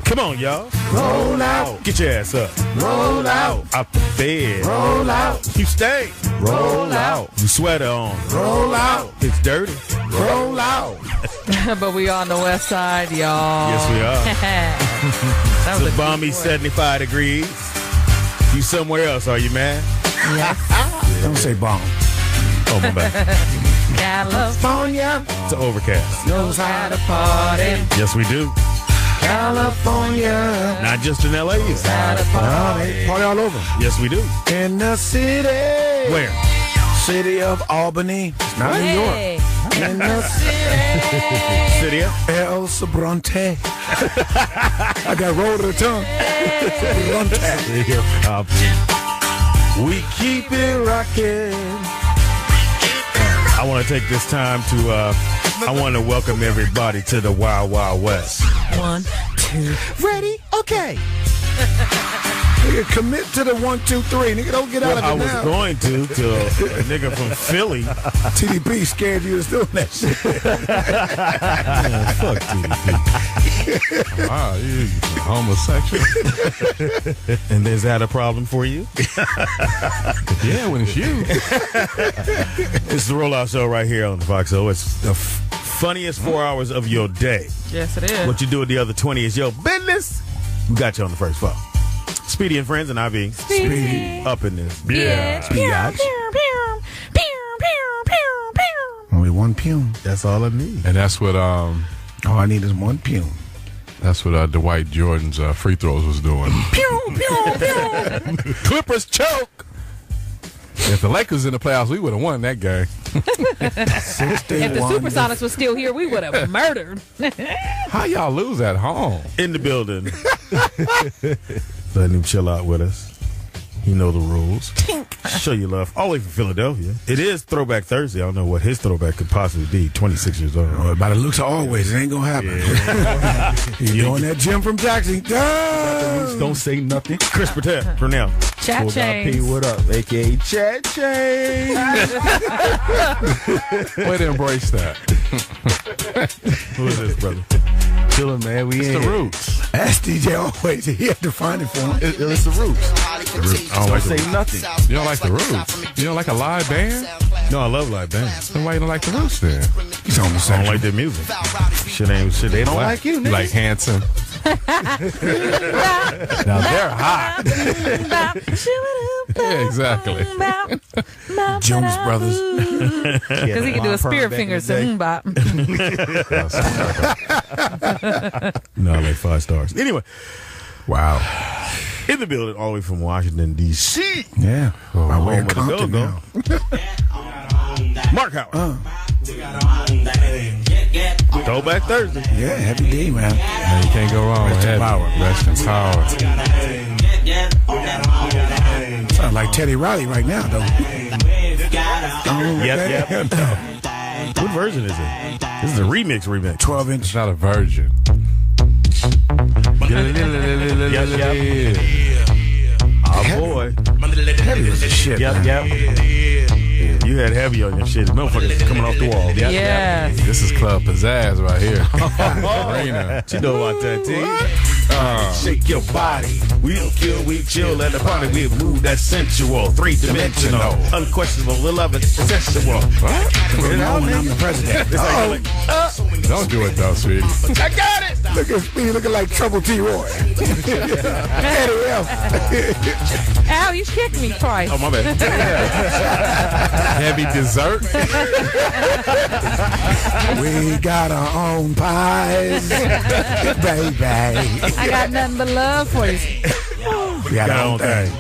Come on, y'all. Roll out. Get your ass up. Roll out. Out the bed. Roll out. You stay. Roll out. You sweater on. Roll out. It's dirty. Roll out. But we on the west side, y'all. Yes, we are. That was It's a a balmy good word. 75 degrees. You somewhere else, are you, man? Yes. Don't say bomb. Oh, my bad. California It's an overcast. Knows how to party. Yes, we do. California. Not just in L.A. It's They party all over. Yes, we do. In the city. Where? City of Albany. It's not New York. Hey. In the city. City of? El Sobrante. I got rolled to the tongue. Sobrante. We keep it rocking. I want to take this time to, I want to welcome everybody to the Wild Wild West. 1, 2. Ready? Okay. Nigga, commit to the 1, 2, 3. Nigga, don't get out of it I was now. going to a nigga from Philly. TDP scared you to do that shit. Man, fuck TDP. Wow, you homosexual? And is that a problem for you? Yeah, when it's you. It's the Rollout Show right here on the Foxxhole. It's the funniest 4 hours of your day. Yes, it is. What you do with the other 20 is your business. We got you on the first phone. Speedy and Friends and IV. Speedy. Up in this. Yeah. Biatch. Only one pume. That's all I need. And that's what All I need is one pume. Dwight Jordan's free throws was doing. Clippers choke. If the Lakers in the playoffs, we would have won that game. If the Supersonics was still here, we would have murdered. How y'all lose at home? In the building. Letting him chill out with us. He know the rules. Show you love. All the way from Philadelphia. It is Throwback Thursday. I don't know what his throwback could possibly be. 26 years old. Oh, by the looks of Alwayz, it ain't gonna happen. He's doing that Jim from Jackson. Don't say nothing. Chris Purnell. Chat CoolguyP, chains. what up? AKA Chat Chain. Way to embrace that. Who is this, brother? Chillin', man. We It's in the here. Roots. Ask DJ Alwayz. He had to find it for him. It's the Roots. I don't like Don't the say nothing. You don't like the Roots? You don't like a live band? No, I love live bands. Then why you don't like the Roots then? He's I don't homosexual. like their music. Shit ain't shit. They don't Don't like. like you, You nigga. like Hanson? Now they're hot. Yeah, exactly. Jonas Brothers. Because he can do a spirit finger. So, bop. No, I like 5 stars. Anyway, Wow. in the building, all the way from Washington, D.C. Yeah. My way home of of the Compton go-go. now. Mark Howard. Throwback Thursday. Yeah, happy day, man. Man, you can't go wrong with heavy. Rest in power. Sound like Teddy Riley right now, though. Yep. What version is it? This is a remix. 12-inch. It's not a virgin. Oh, boy. Heavy as shit. Yep. You had heavy on your shit. Motherfuckers coming off the wall. Yes. This is Club Pizzazz right here. Arena. You know about that, T. Shake your body. We don't kill, we chill at the party. We move that sensual, 3-dimensional, unquestionable, love it, sensual. What? I'm the president. Don't do it though, sweetie. I got it. Look at Speedy looking like Trouble T. Roy. Eddie F. Ow, you kicked me twice. Oh, my bad. Heavy dessert. We got our own pies, baby. I got nothing but love for you. We got our own thing.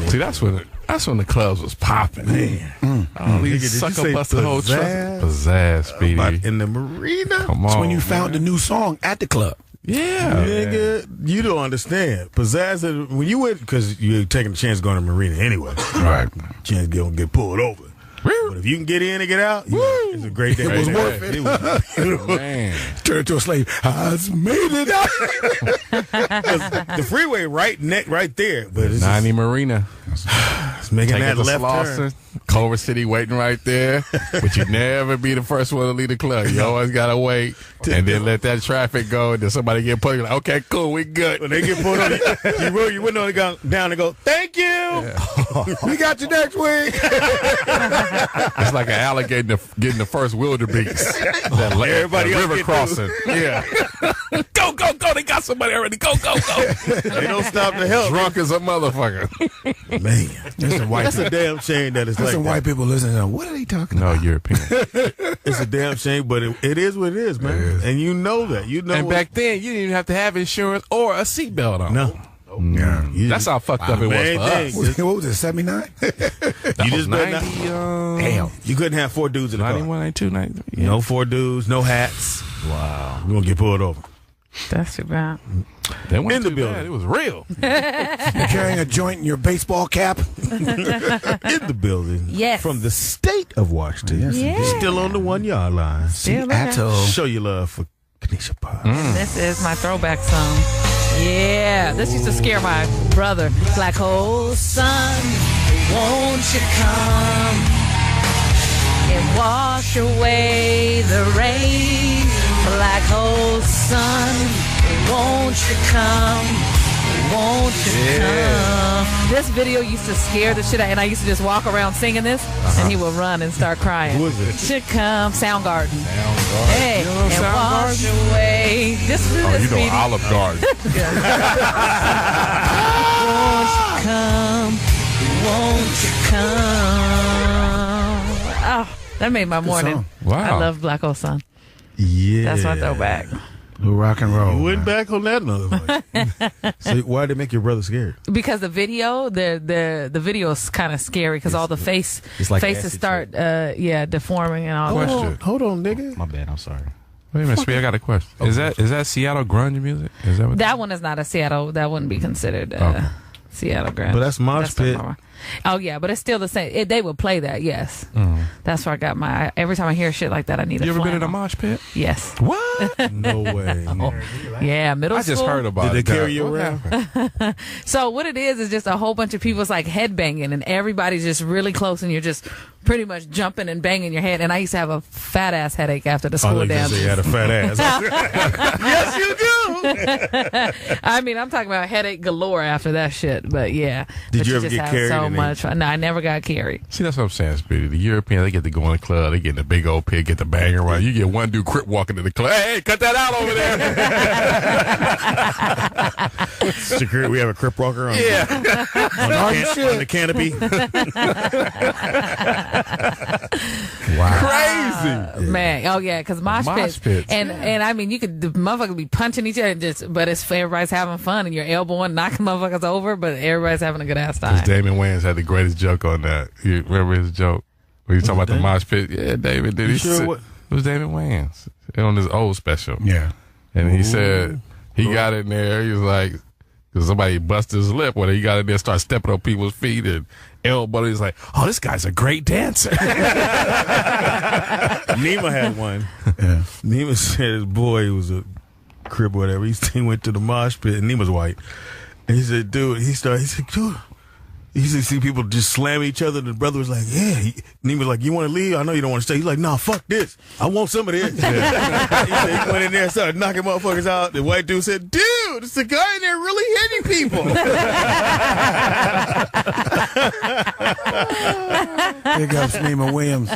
See, that's when the clubs was popping. Man. Nigga, did you Sucker say busted whole truck. pizzazz? Pizzazz, Speedy. In the marina? Come on. That's when you found the new song at the club. Yeah. Nigga, you don't understand. Pizzazz, when you went, because you're taking a chance going to the marina anyway. Right. Chance don't get pulled over. But if you can get in and get out, it's a great day. It was worth it. It was beautiful. Man. Turn to a slave. I made it out. The freeway right there, but it's 90 Marina. Making Take that it to left Slauson, turn. Culver City waiting right there. But you never be the first one to leave the club. You always got to wait and then let that traffic go. And then somebody get pulled. You're like, okay, cool, we good. When they get pulled on, you roll your window down and go, thank you. Yeah. We got you next week. It's like an alligator getting the first wildebeest. Everybody that else river get crossing. Yeah. Go, go, go. They got somebody already. Go, go, go. They don't stop to help. Drunk as a motherfucker. Man, that's a damn shame that it's There's like some that. white people listening to what are they talking No, about? European. It's a damn shame, but it is what it is, man. It is. And you know that. You know And back then, you didn't even have to have insurance or a seatbelt on. No. Yeah. That's how fucked up it was for us. What was it, 79? That You was just better 90, Damn. You couldn't have 4 dudes in the car. 91, 92, 93. Yeah. No 4 dudes, no hats. Wow. We're going to get pulled over. That's too bad. They went In the too building. bad. It was real. You're carrying a joint in your baseball cap? In the building. Yes. From the state of Washington. Yeah. Still on the 1 yard line. Still okay. Show your love for Kanisha Buss. This is my throwback song. Yeah, this used to scare my brother. Black hole sun, won't you come and wash away the rain? Black hole sun, won't you come? Won't you come? This video used to scare the shit out, and I used to just walk around singing this, and he would run and start crying. Who is it? Should come, Soundgarden. Hey, You know and wash Soundgarden? away. This is Oh, you know Speedy. Olive Garden. Won't you come? Won't you come? Oh, that made my morning. song. Wow. I love Black Hole Sun. Yeah. That's my throwback. Little rock and roll. You went man. back on that motherfucker. So why did it make your brother scared? Because the video, the video is kind of scary because all the faces like start, deforming and all. Question. Hold on, nigga. My bad. I'm sorry. Wait a minute, Speedy, I got a question. Is that Seattle grunge music? Is that what That one is not a Seattle. That wouldn't be considered Okay. Seattle grunge. But that's Mosh Pit. Oh yeah, but it's still the same. They would play that. Yes, that's where I got my. Every time I hear shit like that, I need a You ever been in a flannel. mosh pit? Yes. What? No way. Yeah, middle I school. just heard about Did it. they carry you What around? happened? So what it is just a whole bunch of people. It's like headbanging, and everybody's just really close, and you're just pretty much jumping and banging your head. And I used to have a fat ass headache after the school Oh, dance. you had a fat ass. Yes, you do. I mean, I'm talking about headache galore after that shit. But yeah, Did but you ever just get have carried so in much fun. No, I never got carried. See, that's what I'm saying, Speedy. The Europeans, they get to go in the club, they get in the big old pit, get the banger right. You get one dude crip walking to the club. Hey, cut that out over there. Security, we have a crip walker on, on the canopy. Crazy. Man, oh yeah, because mosh pits, pits, and I mean, you could the motherfuckers be punching each other, and but it's everybody's having fun, and you're elbowing, knocking motherfuckers over, but everybody's having a good ass time. Damon Wayans had the greatest joke on that. You remember his joke? When he was talking about the mosh pit? Yeah, David did. You He sure said, what? it was Damon Wayans on his old special. Yeah. And he said he got in there. He was like, because somebody busted his lip when he got in there, started stepping on people's feet and elbow. He's like, oh, this guy's a great dancer. Nima had one. Yeah. Nima said his boy was a crib or whatever. He went to the mosh pit, and Nima's white. And he said, dude, he said, dude. He used to see people just slam each other. The brother was like, yeah. Nima was like, you want to leave? I know you don't want to stay. He's like, nah, fuck this. I want some of this. He said he went in there and started knocking motherfuckers out. The white dude said, dude, it's the guy in there really hitting people. Big ups, Nima Williams.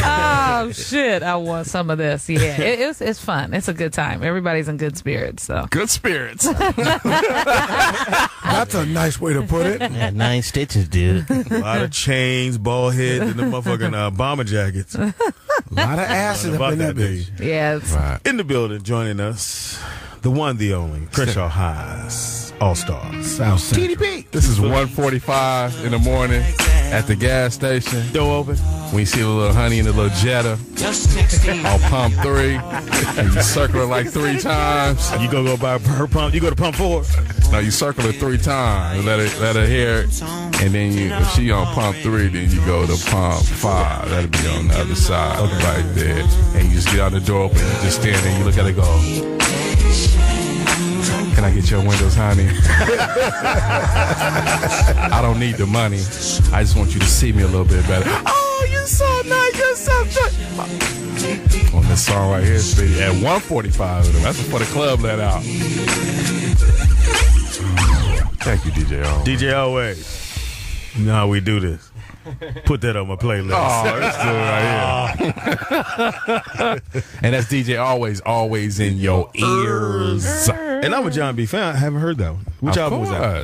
Oh shit! I want some of this. Yeah, it's fun. It's a good time. Everybody's in good spirits. So Good spirits. That's a nice way to put it. Yeah, 9 stitches, dude. A lot of chains, bald heads, and the motherfucking bomber jackets. A lot of acid up About in that that bitch. yeah, it's, Right. In the building, joining us, the one, the only, Crenshaw Highs, All-Stars. South Central. TDP. This is 1:45 in the morning at the gas station. Door open. When you see the little honey and the little Jetta on pump 3, and you circle it like 3 times. You go by her pump. You go to pump 4. No, you circle it 3 times. Let her hear it, and then if she on pump 3, then you go to pump 5. That'll be on the other side, right there. And you just get out the door open. You just stand there. You look at it, go. Can I get your windows, honey? I don't need the money. I just want you to see me a little bit better. Oh, you're so nice. You're so good. On this song right here, Speedy, at 1:45. That's before the club let out. Thank you, DJ Alwayz. DJ Alwayz. You know how we do this. Put that on my playlist. Oh, that's good right here. And that's DJ Alwayz, always in your ears. And I'm a John B. fan. I haven't heard that one. Which album was that?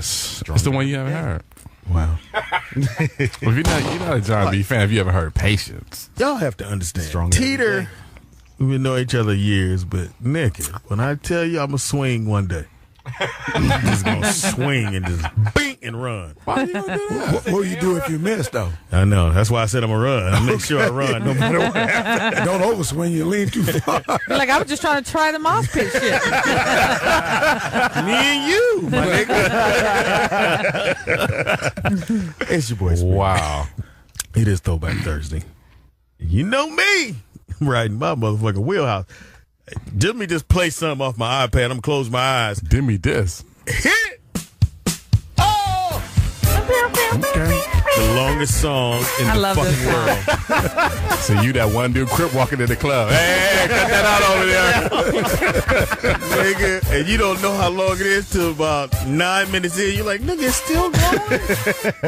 It's the one you haven't heard. Wow. Well, you're not a John B. fan, have you ever heard Patience? Y'all have to understand. Strong Teeter, we've been knowing each other years, but nigga, when I tell you I'm going to swing one day, I'm just going to swing and just bing and run. Why you gonna do that? What will you do if you miss, though? I know. That's why I said I'm going to run. I make sure I run no matter what happens. Don't overswing. You lean too far. Be like, I was just trying to try the mosh pit shit. Me and you, my nigga. It's your boy, Speedy. Wow. It is Throwback Thursday. You know me. I'm riding my motherfucking wheelhouse. Let me just play something off my iPad. I'm going to close my eyes. Give me this. Hit it! Oh! The longest song in I the love fucking this world. So you that one dude crip walking in the club. Hey, cut that out over there. Nigga, and you don't know how long it is till about 9 minutes in. You're like, nigga, it's still going?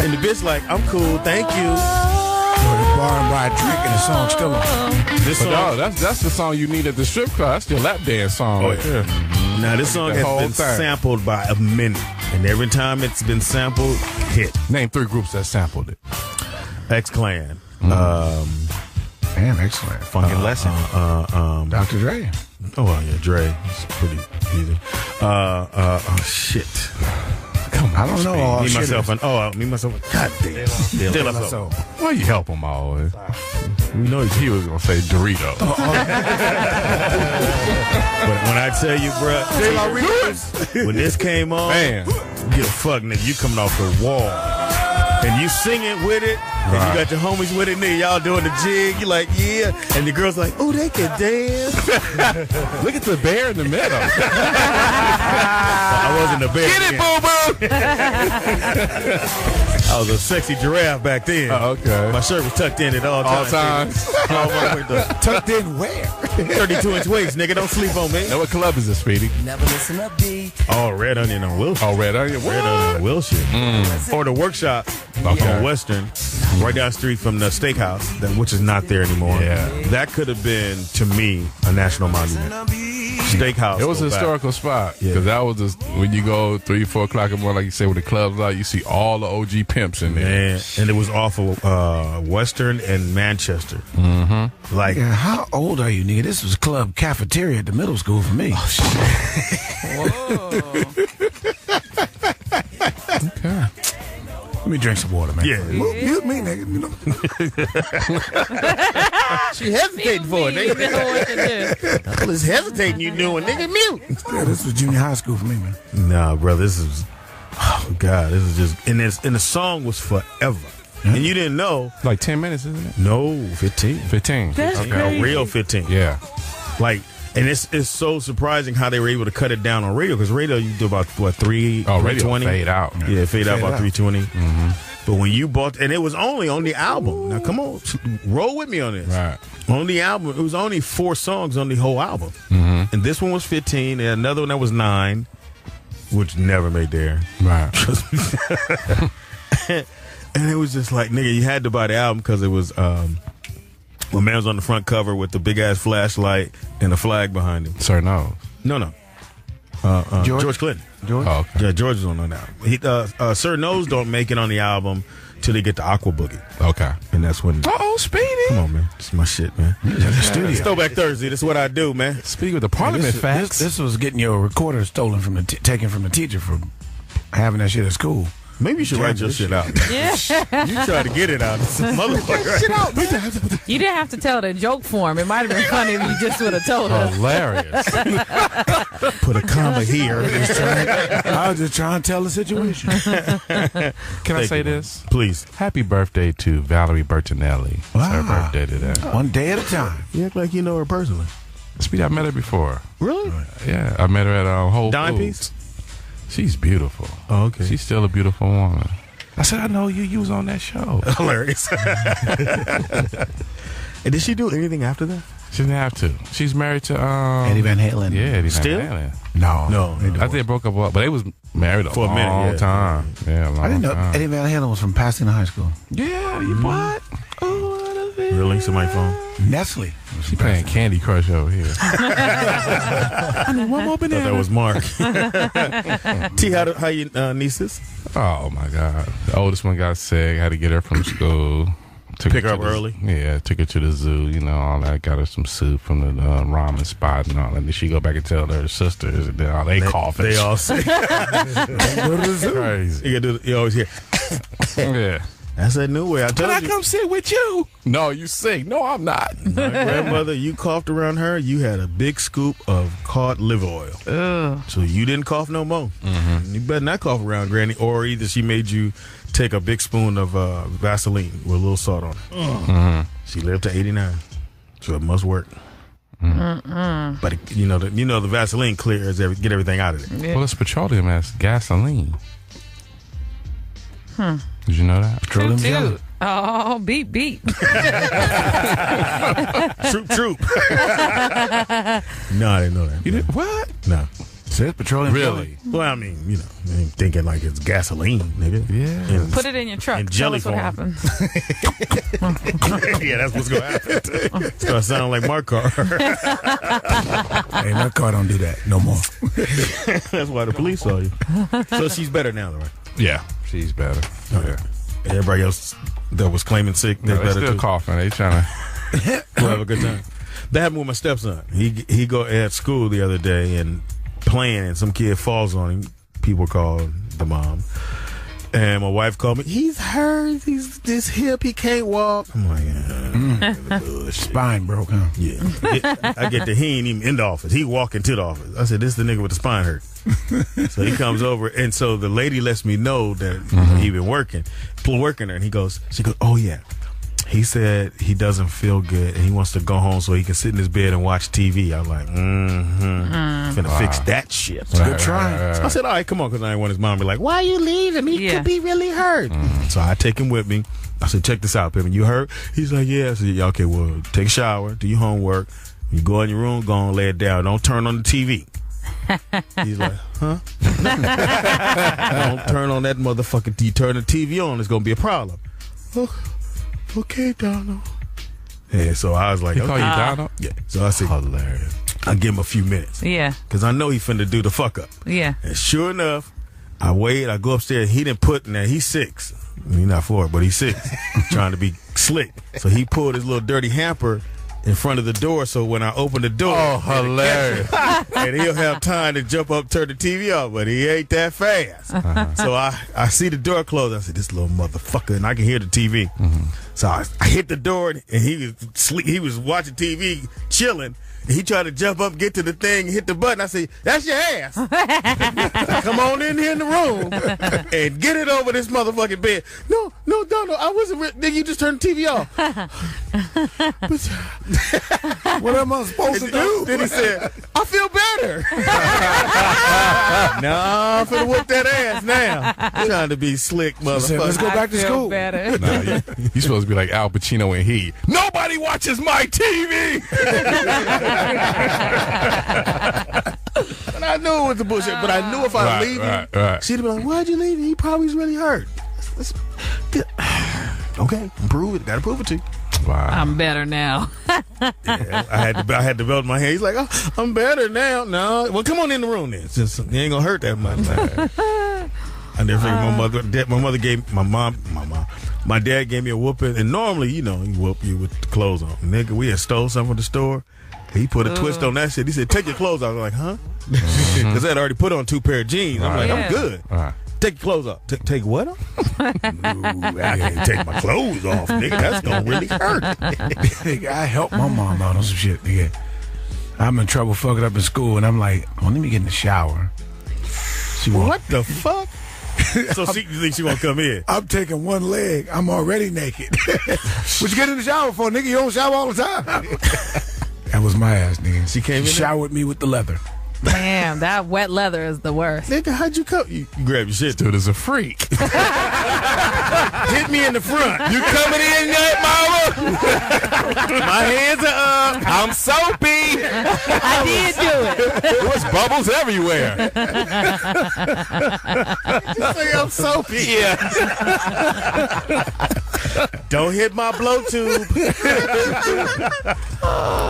And the bitch like, I'm cool, thank you. Bar and buy a drink and the song's still on. This But song, no, that's the song you need at the strip club. That's your lap dance song right there. now this song The has whole been thing. sampled by a minute. And every time it's been sampled, hit. Name 3 groups that sampled it. X-Clan. Damn, excellent. Funkin' Lesson. Dr. Dre. Oh, yeah, Dre. It's pretty easy. Shit. I don't know all Me, shit. myself, and me, myself. God damn. De La Soul. Why you help him always? You know He was gonna say Dorito. But when I tell you, bruh, when this came on, Man. get a fuck, nigga. You coming off the wall. And you singing with it, and you got your homies with it, nigga. Y'all doing the jig. You like, yeah. And the girl's like, oh, they can dance. Look at the bear in the middle. I wasn't a bear. Get it, then. boo boo. I was a sexy giraffe back then. Oh, okay. My shirt was tucked in at all All times. times. Tucked in where? 32-inch waist, nigga. Don't sleep on me. Now what club is this, Speedy? Never listen up, Deee. Oh, Red Onion on Wilshire. Oh, Red Onion. Red Onion on Wilshire. Or the workshop Okay. on Western, right down the street from the steakhouse, which is not there anymore. Yeah. That could have been, to me, a national monument. Steakhouse. It was go a back. historical spot Yeah. because that was just, when you go 3, 4 o'clock in the morning, like you say, when the club's out, you see all the OG pimps in there. And it was off of Western and Manchester. Mm-hmm. Like, Yeah, how old are you, nigga? This was club cafeteria at the middle school for me. Okay. Let me drink some water, man. yeah. Mute me, nigga. You know. She hesitating for it, You know nigga. what to do. All this hesitating you doing, nigga, mute. Yeah, this was junior high school for me, man. Nah, bro, this is, oh, God, this is just, and the song was forever. And you didn't know. Like 10 minutes, isn't it? No, 15. 15. That's A crazy. real 15. Yeah. Like, and it's so surprising how they were able to cut it down on radio, because radio you do about what, 320? Fade out. Yeah, fade out about out. 320. But when you bought, and it was only on the album. Now come on, roll with me on this. Right. On the album, it was only 4 songs on the whole album, and this one was 15, and another one that was 9, which never made there. Right. And it was just like, nigga, you had to buy the album because it was. My man was on the front cover with the big ass flashlight and a flag behind him. Sir knows. No. George Clinton. George? Oh, okay. Yeah, George is on that. Sir Knows don't make it on the album till they get to Aqua Boogie, Okay. and that's when. Uh-oh, Speedy. Come on, man, this is my shit, man. The studio. It's Throwback Thursday. This is what I do, man. Speaking of the Parliament facts. This was getting your recorder stolen from taken from the teacher for having that shit at school. Maybe you should write your shit out. Yeah. You try to get it out. It's a motherfucker. You didn't have to tell it in joke form. It might have been funny if you just would have told us. Hilarious. Put a comma here. I was just trying to tell the situation. Can I say you, man. this? Please. Happy birthday to Valerie Bertinelli. It's her Wow. birthday today. One day at a time. You act like you know her personally. Speedy, I met her before. Really? Yeah, I met her at Whole Dime Foods. piece? She's beautiful. Oh, okay. She's still a beautiful woman. I said, I know you. You was on that show. Hilarious. And did she do anything after that? She didn't have to. She's married to Eddie Van Halen. Yeah, Eddie Still? Van Halen. No. No. I think they broke up, but they was married For a minute, long yeah. time. Yeah, a long I didn't know time. Eddie Van Halen was from Pasadena High School. Yeah, you what? Oh, Really? Somebody phone? Nestle. She playing Candy Crush over here. I need one more banana. That was Mark. T, how you nieces? Oh my God! The oldest one got sick. Had to get her from school. Pick her up early? Yeah, took her to the zoo. You know, all that. Got her some soup from the ramen spot and all that. Then she go back and tell her sisters, and then all they coughing. They all sick. Go to the zoo. Crazy. You always hear. Yeah. That's that new way. I Can told I you. come sit with you? No, you sick. No, I'm not. My grandmother, you coughed around her, you had a big scoop of cod liver oil. Ugh. So you didn't cough no more. You better not cough around Granny, or either she made you take a big spoon of Vaseline with a little salt on it. She lived to 89, so it must work. But you know the Vaseline clears get everything out of it. Yeah. Well, it's petroleum as gasoline. Did you know that? Petroleum Toot, jelly. toot. Oh, beep, beep. Troop. No, I didn't know that. You did what? No. Says petroleum jelly. Really? Well, I mean, I ain't thinking like it's gasoline, nigga. Yeah. And- Put it in your truck. In Tell jelly us what form. happens. Yeah, that's what's gonna happen. It's gonna sound like my car. Hey, my car don't do that no more. That's why the police saw you. So she's better now, though, right? Yeah, she's better. Yeah. Everybody else that was claiming sick, they're No, they better still too. coughing. They trying to. We'll have a good time. That happened with my stepson. He go at school the other day and playing, and some kid falls on him. People called the mom, and my wife called me. He's hurt. He's this hip. He can't walk. I'm like, bullshit. Spine broke, huh? Yeah. I get that he ain't even in the office. He walking to the office. I said, this is the nigga with the spine hurt. So he comes over, and so the lady lets me know that he been working there, and she goes, oh yeah. He said he doesn't feel good, and he wants to go home so he can sit in his bed and watch TV. I'm like, finna fix that shit. Good try. So I said, all right, come on, because I didn't want his mom to be like, why are you leaving? He could be really hurt. So I take him with me. I said, check this out, Pippin. You hurt? He's like, yeah. I said, yeah, okay, well, take a shower, do your homework. You go in your room, go and lay it down. Don't turn on the TV. He's like, huh? Don't turn on that motherfucking TV. Turn the TV on, it's going to be a problem. Okay, Donald. Yeah, so I was like, He call you okay. Donald? Yeah. So I said, Hilarious. I'll give him a few minutes. Yeah. Because I know he finna do the fuck up. Yeah. And sure enough, I wait, I go upstairs. He didn't put in there. He's 6. He's not 4, but he's 6. Trying to be slick. So he pulled his little dirty hamper in front of the door, so when I open the door, Oh, hilarious. and he'll have time to jump up, turn the TV off, but he ain't that fast. So I see the door close. I said, this little motherfucker, and I can hear the TV. So I hit the door, and he was watching TV, chilling. And he tried to jump up, get to the thing, hit the button. I said, that's your ass. Come on in here in the room and get it over this motherfucking bed. No, Donald, I wasn't. Nigga, you just turned the TV off. What am I supposed to do? Then he said, I feel better. Nah, I'm finna whoop that ass now. Trying to be slick, Said, motherfucker. let's go back to I feel school. better. Nah, you supposed to be like Al Pacino and he. Nobody watches my TV. And I knew it was the bullshit, but I knew if I leave him, right. she'd be like, why'd you leave him? He probably was really hurt. Okay, prove it. Gotta prove it to you. Wow. I'm better now. Yeah, I had the belt in my hand. He's like, oh, I'm better now. No, well, come on in the room then. Since it ain't gonna hurt that much. I never figured my dad gave me a whooping, and normally, he whoop you with the clothes on. Nigga, we had stole something from the store. He put a twist on that shit. He said, take your clothes off. I was like, huh? Because I had already put on 2 pair of jeans. I'm like, Yeah. I'm good. Right. Take your clothes off. Take what off? No, I can't take my clothes off, nigga. That's gonna really hurt. Nigga, I helped my mom out on some shit, nigga. I'm in trouble fucking up in school, and I'm like, well, let me get in the shower. She won't. What the fuck? So you think she won't come in? I'm taking one leg. I'm already naked. What you get in the shower for, nigga? You don't shower all the time. That was my ass, nigga. She came in there? showered me with the leather. Damn, that wet leather is the worst. Nigga, how'd you come? You grab your shit. Dude is a freak. Hit me in the front. You coming in yet, mama? My hands are up. I'm soapy. I did do it. There's bubbles everywhere. Just say I'm soapy. Yeah. Don't hit my blow tube.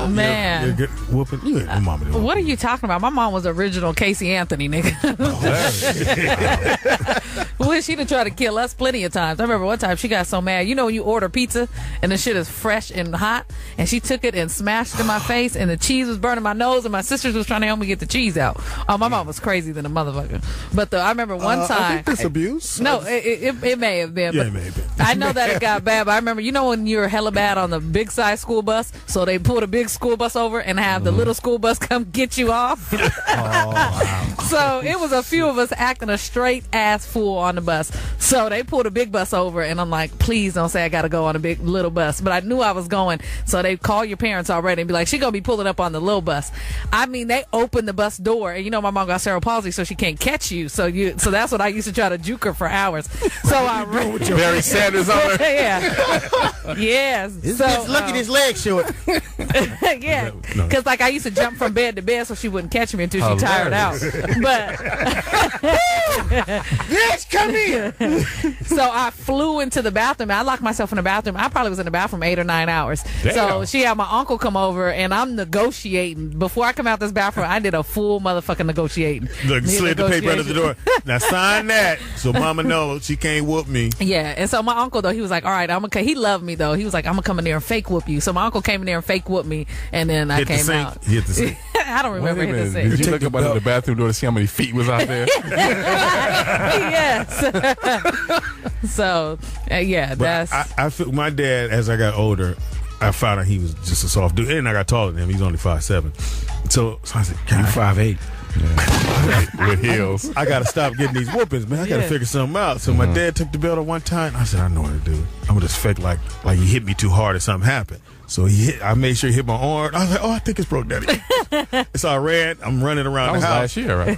Man. You're whooping. You ain't no mama doing. What are you talking about? My mom was original Casey Anthony, nigga. Well, she done tried to kill us plenty of times. I remember one time she got so mad. You know when you order pizza and the shit is fresh and hot, and she took it and smashed it in my face, and the cheese was burning my nose, and my sisters was trying to help me get the cheese out. Oh, my mom was crazy than a motherfucker. But I remember one time. I think that's abuse. No, it may have been. Yeah, but it may have been. I know that it got bad, but I remember, you know when you're hella bad on the big size school bus, so they pull the big school bus over and have the little school bus come get you off. So it was a few of us acting a straight ass fool on the bus. So they pulled a big bus over, and I'm like, please don't say I gotta go on a big little bus. But I knew I was going, so they call your parents already and be like, she gonna be pulling up on the little bus. I mean, they opened the bus door, and you know my mom got cerebral palsy, so she can't catch you. So that's what I used to try to juke her for hours. So I ran with your Barry Sanders on her. Yeah. Yes. So Look at his legs short. yeah, because like I used to jump from bed to bed so she wouldn't catch me until she tired out. But Bitch, come here. so I flew into the bathroom. I locked myself in the bathroom. I probably was in the bathroom 8 or 9 hours. Damn. So she had my uncle come over, and I'm negotiating. Before I come out this bathroom, I did a full motherfucking negotiating. Look, slid the paper under the door. Now sign that so mama knows she can't whoop me. Yeah, and so my uncle, though, he was like, all right, he loved me, though. He was like, I'm going to come in there and fake whoop you. So my uncle came in there and fake whooped me, and then I came out. Hit the sink. I don't remember hitting the Did sink. you look up under the bathroom door to see how many feet was out there? Yes. So, yeah, But that's... I feel my dad, as I got older, I found out he was just a soft dude. And I got taller than him. He's only 5'7". So I said, You God, 5'8". With heels. I got to stop getting these whoopings, man. I got to figure something out. So my dad took the belt at one time. I said, I know what to do. I'm going to just fake like he hit me too hard or something happened. So I made sure he hit my arm. I was like, oh, I think it's broke, Daddy. So I ran. I'm running around That the was house. last year, right?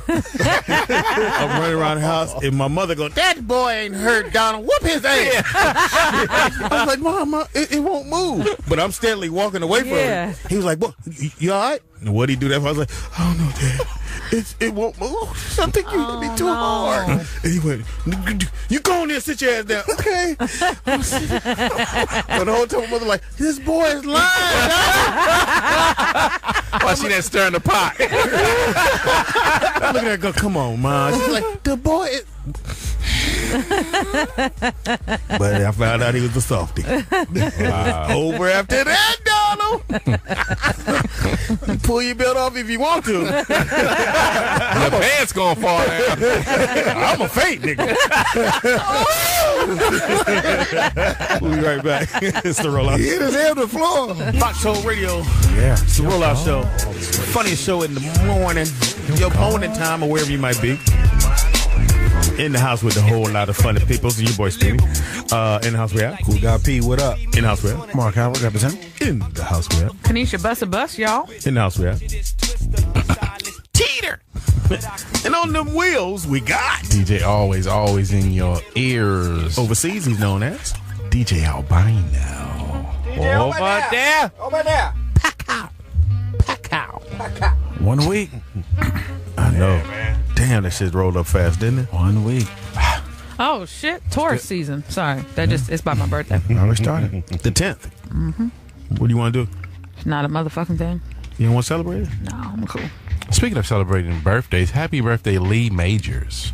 I'm running around the house, and my mother goes, that boy ain't hurt, Donald. Whoop his ass. I was like, Mama, it won't move. But I'm steadily walking away from him. He was like, "Boy, you all right?" And what'd he do that for? I was like, "Oh, no, Dad. It won't move. I think you hit me too hard." And he went, "You go in there, sit your ass down." Okay. But the whole time my mother like, this boy is lying. Why she that stirring the pot? I'm looking at her go, come on, Mom. She's like, the boy is... But I found out he was a softie. Wow. Over after that, Donald. You pull your belt off if you want to. Your pants gonna fall down. I'm a fake nigga. We'll be right back. It's the Rollout. Hit his head on the floor. Foxxhole Radio. Yeah. It's the Rollout Show. Funniest show in the morning. Your morning time or wherever you might be. In the house with a whole lot of funny people. So your boy Speedy. In the house we at. CoolguyP, what up? In the house we at. Mark Howard represent. In the house we at. Kanisha Buss, y'all. In the house we at. Teeter. And on them wheels we got. DJ always in your ears. Overseas he's known as. DJ Albino. Over there. Over there. One week. I know. Damn, that shit rolled up fast, didn't it? 1 week. Oh, shit. Taurus season. Sorry. It's by my birthday. Already started. The 10th. Mm-hmm. What do you want to do? It's not a motherfucking thing. You don't want to celebrate it? No, I'm cool. Speaking of celebrating birthdays, happy birthday, Lee Majors.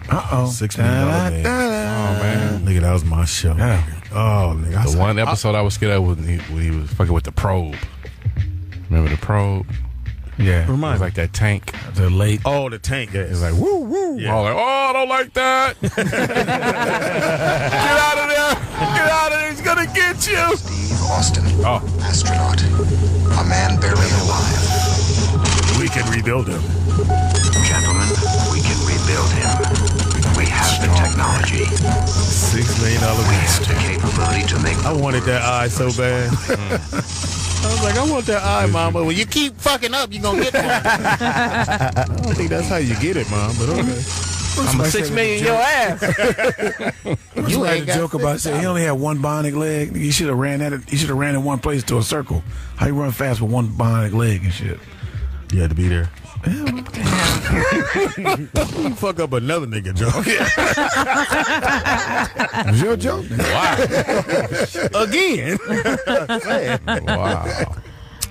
Uh-oh. $6 million. Oh, man. Nigga, that was my show. Yeah. Oh, nigga. The one episode I was scared of was when he was fucking with the probe. Remember the probe? Yeah. It was like that tank. The late. Oh, the tank. Yeah. It's like, woo, woo. Yeah. I was like, oh, I don't like that. Get out of there. Get out of there. He's going to get you. Steve Austin, Oh. astronaut, a man buried alive. We can rebuild him. Gentlemen, we can rebuild him. We have the technology. $6 million We have man. the capability to make I wanted that eye so bad. was like, I want that eye, Mom. But when you keep fucking up, you're going to get one. I don't think that's how you get it, Mom, but okay. I'm a 6 million your ass. You ain't a joke about saying he only had one bionic leg. He should have ran at it. He should have ran in one place to a circle. How you run fast with one bionic leg and shit? You had to be there. Fuck up another nigga joke. It was your joke. Wow. Again. Wow.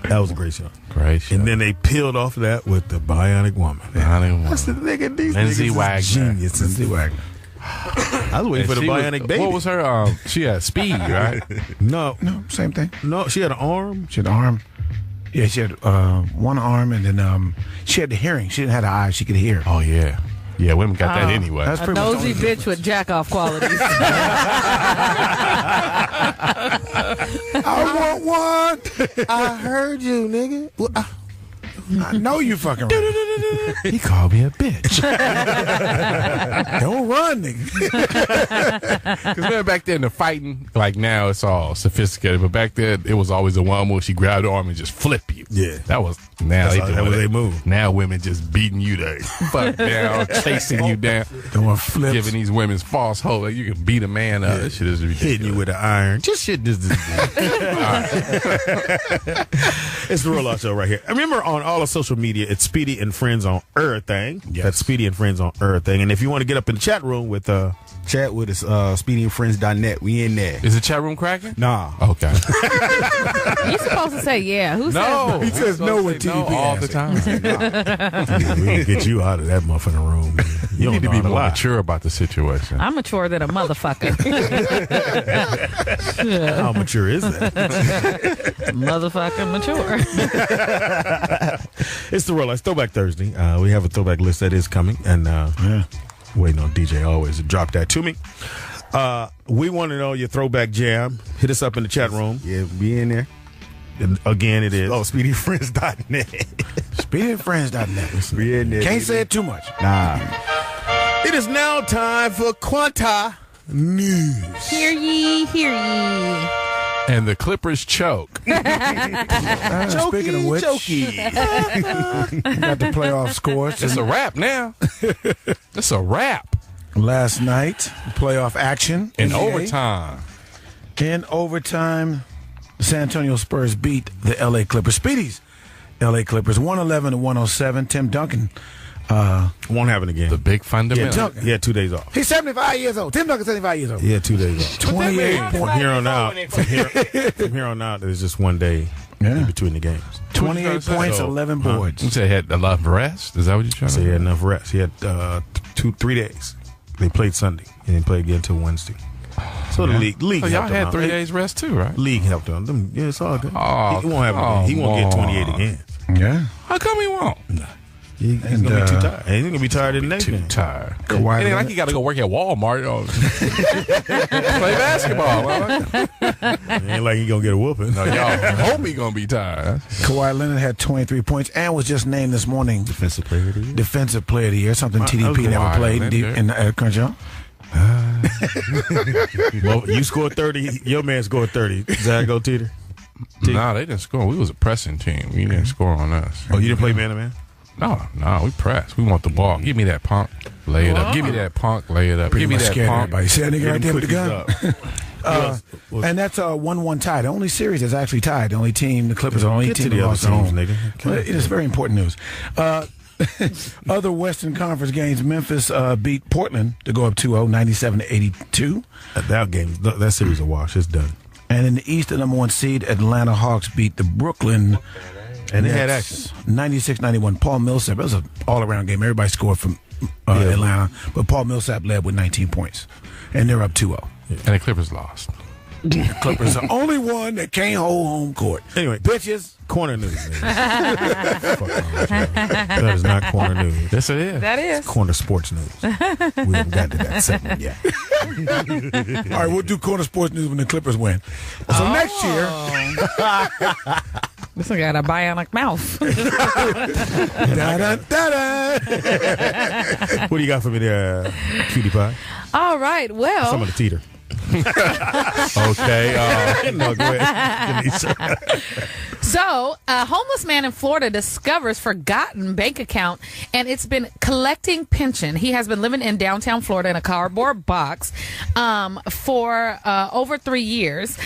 That was a great show. Great show. And then they peeled off of that with the Bionic Woman. Bionic Woman. That's the nigga. These Lindsay niggas Wagner. is geniuses. Lindsay Wagner. I was waiting for the Bionic baby. What was her? She had Speedy, right? No, Same thing. no. She had an arm. She had an arm. Yeah, she had one arm, and then she had the hearing. She didn't have the eye. She could hear. Oh yeah, yeah. Women got that anyway. That's A pretty much nosy the only bitch with jack-off qualities. I want one. I heard you, nigga. Well, I know you fucking right. He called me a bitch. Don't run, nigga. Because remember back then the fighting, like now it's all sophisticated, but back then it was always the one where she grabbed the arm and just flip you. Yeah. That was now That's how they move. Now women just beating you the fuck down, chasing you down, Doing flips. giving these women false hope. Like you can beat a man up. That shit is ridiculous. hitting you with an iron. Just shit this. It's the Roll Out Show right here. Remember on all of social media, it's Speedy and Friends on Everything. Yes. That's Speedy and Friends on Everything. And if you want to get up in the chat room with Chat with us, speedyandfriends.net. We in there. Is the chat room cracking? Nah. Okay. You supposed to say yeah. Who No. He says no with no TDP all the answer. time. we can get you out of that motherfucking room. You need to be know how more lie. mature about the situation. I'm mature than a motherfucker. How mature is that? Motherfucking mature. It's the Roll Out Throwback Thursday. We have a throwback list that is coming, and waiting on DJ Alwayz to drop that to me. We want to know your throwback jam. Hit us up in the chat room. Yeah, we in there. And again, it is speedyandfriends.net. Speedyandfriends.net. We in there. Can't baby. say it too much. Nah. It is now time for Quanta News. Hear ye, hear ye. And the Clippers choke. Speaking of which, got the playoff scores. It's a wrap now. It's a wrap. Last night, playoff action. In NBA. overtime. In overtime, the San Antonio Spurs beat the L.A. Clippers. Speedy's L.A. Clippers, 111-107. Tim Duncan. Won't happen again. The big fundamental. He had 2 days off. He's 75 years old. Tim Duncan's 75 years old. He had 2 days off. 28 From points. here on out, from here on out, there's just 1 day in between the games. 28 points, 11 boards. You said he had enough rest? Is that what you're trying So to he say? had enough rest. He had 3 days. They played Sunday and then played again until Wednesday. So the league So y'all helped him had out. 3 days rest too, right? League helped him. Yeah, it's all good. Oh, he won't have it again. He won't get 28 again. Yeah. How come he won't? He's going to be too tired. And he's going to be tired in the next Too game. tired. Kawhi It ain't Leonard. like you got to go work at Walmart. Play basketball. It ain't like he's going to get a whooping. No, y'all hope he going to be tired. Kawhi Leonard had 23 points and was just named this morning Defensive player of the year. Defensive Player of the Year, something TDP Kawhi never played Leonard. in the country. Well, you scored 30. Your man scored 30. Does that go, Teeter? Nah, they didn't score. We was a pressing team. You didn't score on us. Oh, you didn't play man-to-man? No, we pressed. We want the ball. Give me that punk. Lay it up. Give me that punk. Lay it up. Pretty Give me much that scared punk. everybody. See that nigga right there with the gun? Up. And that's a 1-1 tie. The only series that's actually tied. The only team, the Clippers are the only Get to team the that other lost at home. teams, nigga. Well, it is very important news. Other Western Conference games, Memphis beat Portland to go up 2-0, 97-82. That series a wash. It's done. And in the East, the number 1 seed, Atlanta Hawks beat the Brooklyn And they had Nets, action. 96-91. Paul Millsap. It was an all-around game. Everybody scored from Atlanta, but Paul Millsap led with 19 points. And they're up 2-0. And the Clippers lost. Clippers are the only one that can't hold home court. Anyway, Bitches. corner news. Fuck that is not corner news. Yes, it is. That is. Corner sports news. We haven't got to that segment yet. All right, we'll do corner sports news when the Clippers win. So next year, This one got a bionic mouth. What do you got for me there, cutie pie? All right. Well, Some of the teeter. Okay. No, go ahead. So, a homeless man in Florida discovers forgotten bank account, and it's been collecting pension. He has been living in downtown Florida in a cardboard box for over 3 years.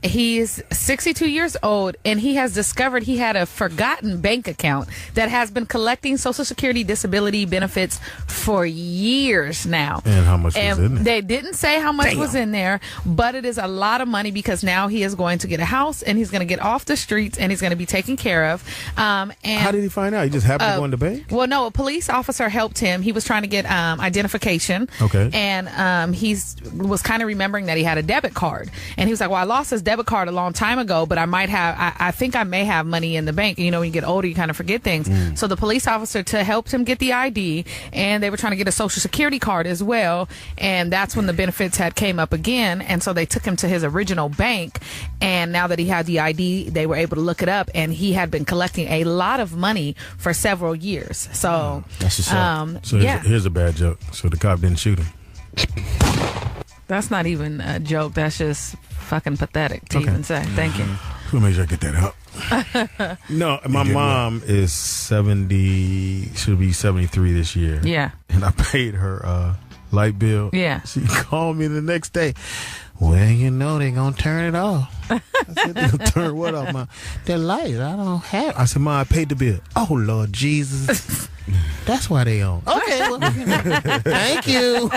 He's 62 years old, and he has discovered he had a forgotten bank account that has been collecting Social Security disability benefits for years now. And how much was in there? They didn't say how much was in there, but it is a lot of money because now he is going to get a house, and he's going to get off the streets, and he's going to be taken care of. And how did he find out? He just happened to go in the bank? Well, no, a police officer helped him. He was trying to get identification. Okay. And he was kind of remembering that he had a debit card. And he was like, well, I lost his debit card a long time ago, but I think I may have money in the bank. And, when you get older, you kind of forget things. So the police officer helped him get the ID, and they were trying to get a Social Security card as well. And that's when the benefits had came up again. And so they took him to his original bank. And now that he had the ID, they were able to look it up, and he had been collecting a lot of money for several years. So that's what's up. So here's a bad joke. So the cop didn't shoot him. That's not even a joke. That's just fucking pathetic to even say. Thank you. We'll make sure I get that out. No, my mom is 70, should be 73 this year. Yeah. And I paid her light bill. Yeah. She called me the next day. Well, they're going to turn it off. I said, they're going to turn what off? Ma? The lights, I don't have. I said, Ma, I paid the bill. Oh, Lord Jesus. That's why they on. Okay, well, thank you.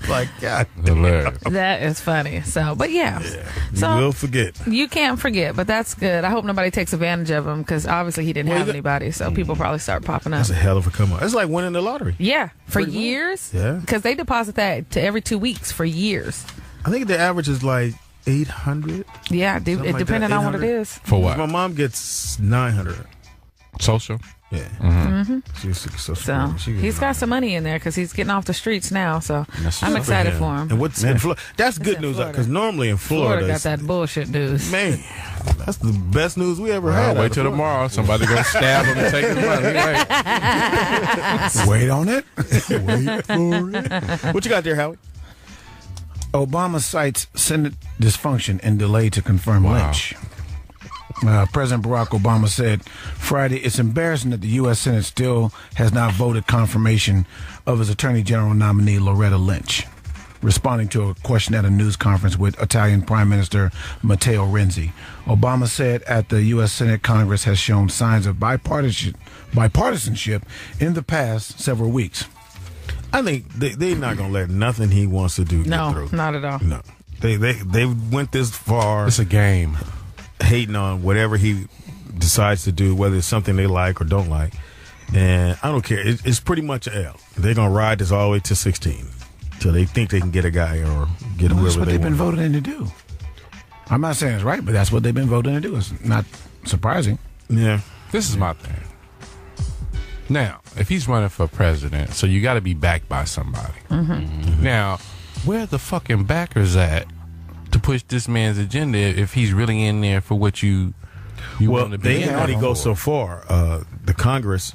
Like, God. Hilarious. That is funny. So, but yeah. So, you will forget. You can't forget, but that's good. I hope nobody takes advantage of him, because obviously he didn't have anybody, so people probably start popping up. That's a hell of a come up. It's like winning the lottery. Yeah, for years. Yeah. Because they deposit that to every 2 weeks for years. I think the average is like 800. Yeah, it depending on what it is. For what? My mom gets 900. Social? Yeah. Mm-hmm. So he's got some money in there because he's getting off the streets now. So I'm excited for him. And what's in Florida? That's good news, because normally in Florida got that bullshit news. Man, that's the best news we ever had. Wait till tomorrow. Somebody gonna stab him and take his money. Wait on it. Wait for it. What you got there, Howie? Obama cites Senate dysfunction and delay to confirm lynch. President Barack Obama said Friday, it's embarrassing that the U.S. Senate still has not voted confirmation of his Attorney General nominee, Loretta Lynch, responding to a question at a news conference with Italian Prime Minister Matteo Renzi. Obama said at the U.S. Senate, Congress has shown signs of bipartisanship in the past several weeks. I think they're not going to let nothing he wants to do get through. No, not at all. No. They went this far. It's a game. Hating on whatever he decides to do, whether it's something they like or don't like. And I don't care. It's pretty much an L. They're going to ride this all the way to 16 till they think they can get a guy or get whoever that's what they they've want. been voted in to do. I'm not saying it's right, but that's what they've been voted in to do. It's not surprising. Yeah. This is my thing. Now, if he's running for president, so you got to be backed by somebody. Mm-hmm. Now, where the fucking backers at to push this man's agenda if he's really in there for what you want to be? They only go so far. The Congress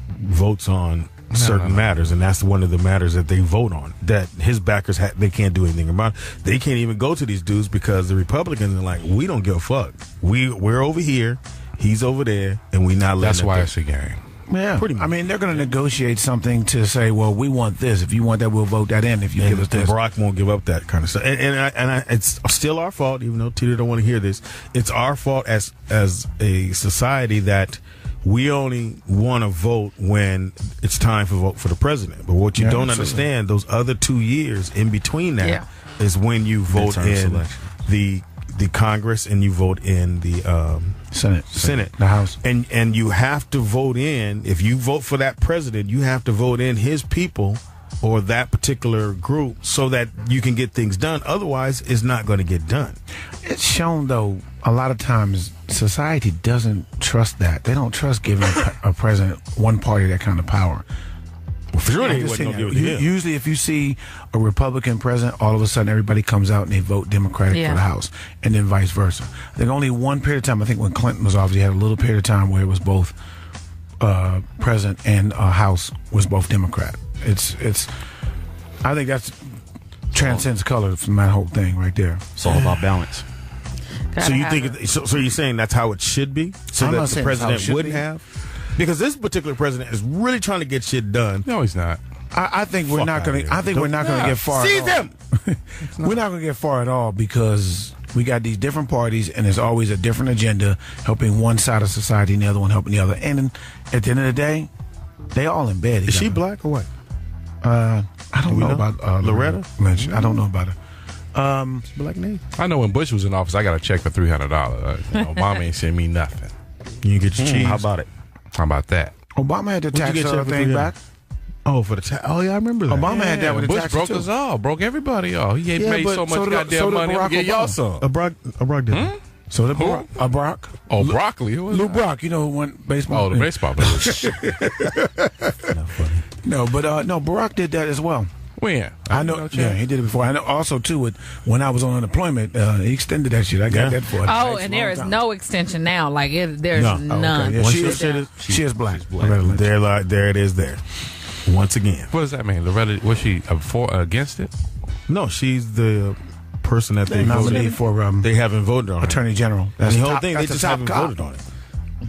votes on certain matters, and that's one of the matters that they vote on, that his backers they can't do anything about. They can't even go to these dudes because the Republicans are like, we don't give a fuck. We're over here, he's over there, and we not letting That's why through. it's a game. Yeah, pretty much. I mean, they're going to negotiate something to say, well, we want this. If you want that, we'll vote that in. If you give us this. Barack won't give up that kind of stuff. And it's still our fault, even though Tita don't want to hear this. It's our fault as a society that we only want to vote when it's time for vote for the president. But what you don't understand, those other 2 years in between that is when you vote in the Congress and you vote in the Senate, the House, and you have to vote in. If you vote for that president, you have to vote in his people or that particular group so that you can get things done. Otherwise, it's not going to get done. It's shown, though, a lot of times society doesn't trust that. They don't trust giving a president, one party, that kind of power. Well, for sure, they wasn't gonna give it to him. Usually, if you see a Republican president, all of a sudden everybody comes out and they vote Democratic for the House, and then vice versa. I think only one period of time, I think when Clinton was off, he had a little period of time where it was both president and House was both Democrat. It's. I think that's transcends color from that whole thing right there. It's all about balance. So you think? So you're saying that's how it should be? So I'm that not the saying that's how it president should wouldn't be. have? Because this particular president is really trying to get shit done. No, he's not. I think we're Fuck not outta going here. to. I think we're not going to get far. Seize at all. them. We're not going to get far at all because we got these different parties, and there's always a different agenda helping one side of society and the other one helping the other. And then, at the end of the day, they all in bed. Is she together. black or white? I don't know about Loretta Lynch. I don't know about her. Black name. I know when Bush was in office, I got a check for $300. Obama ain't sent me nothing. You can get your cheese. How about it? How about that? Obama had the What'd you tax get checked for thing $300? back. Oh, for the tax. Oh, yeah, I remember that. Obama had that with the Bush taxes broke too. us all, broke everybody off. He ain't Yeah, made but so much so did- goddamn so did money. I'm Barack gonna get y'all Obama. some. A Brock did. So the Who? Barack, Barack. Oh, broccoli. Who was Lou that? Brock, you know who won baseball? Oh, the baseball player. No, but no, Barack did that as well. When? I know. Yeah, he did it before. I know. Also, too, when I was on unemployment, he extended that shit. I got that for. Oh, and there is no extension now. Like there's No. none. Yeah, Once she your is. shit is- She is black. There it is. There. Once again. What does that mean? Loretta, was she against it? No, she's the person that they Nominee voted. for They haven't voted on. Attorney General. And the whole top- thing, they that's the just top haven't cop. voted on it.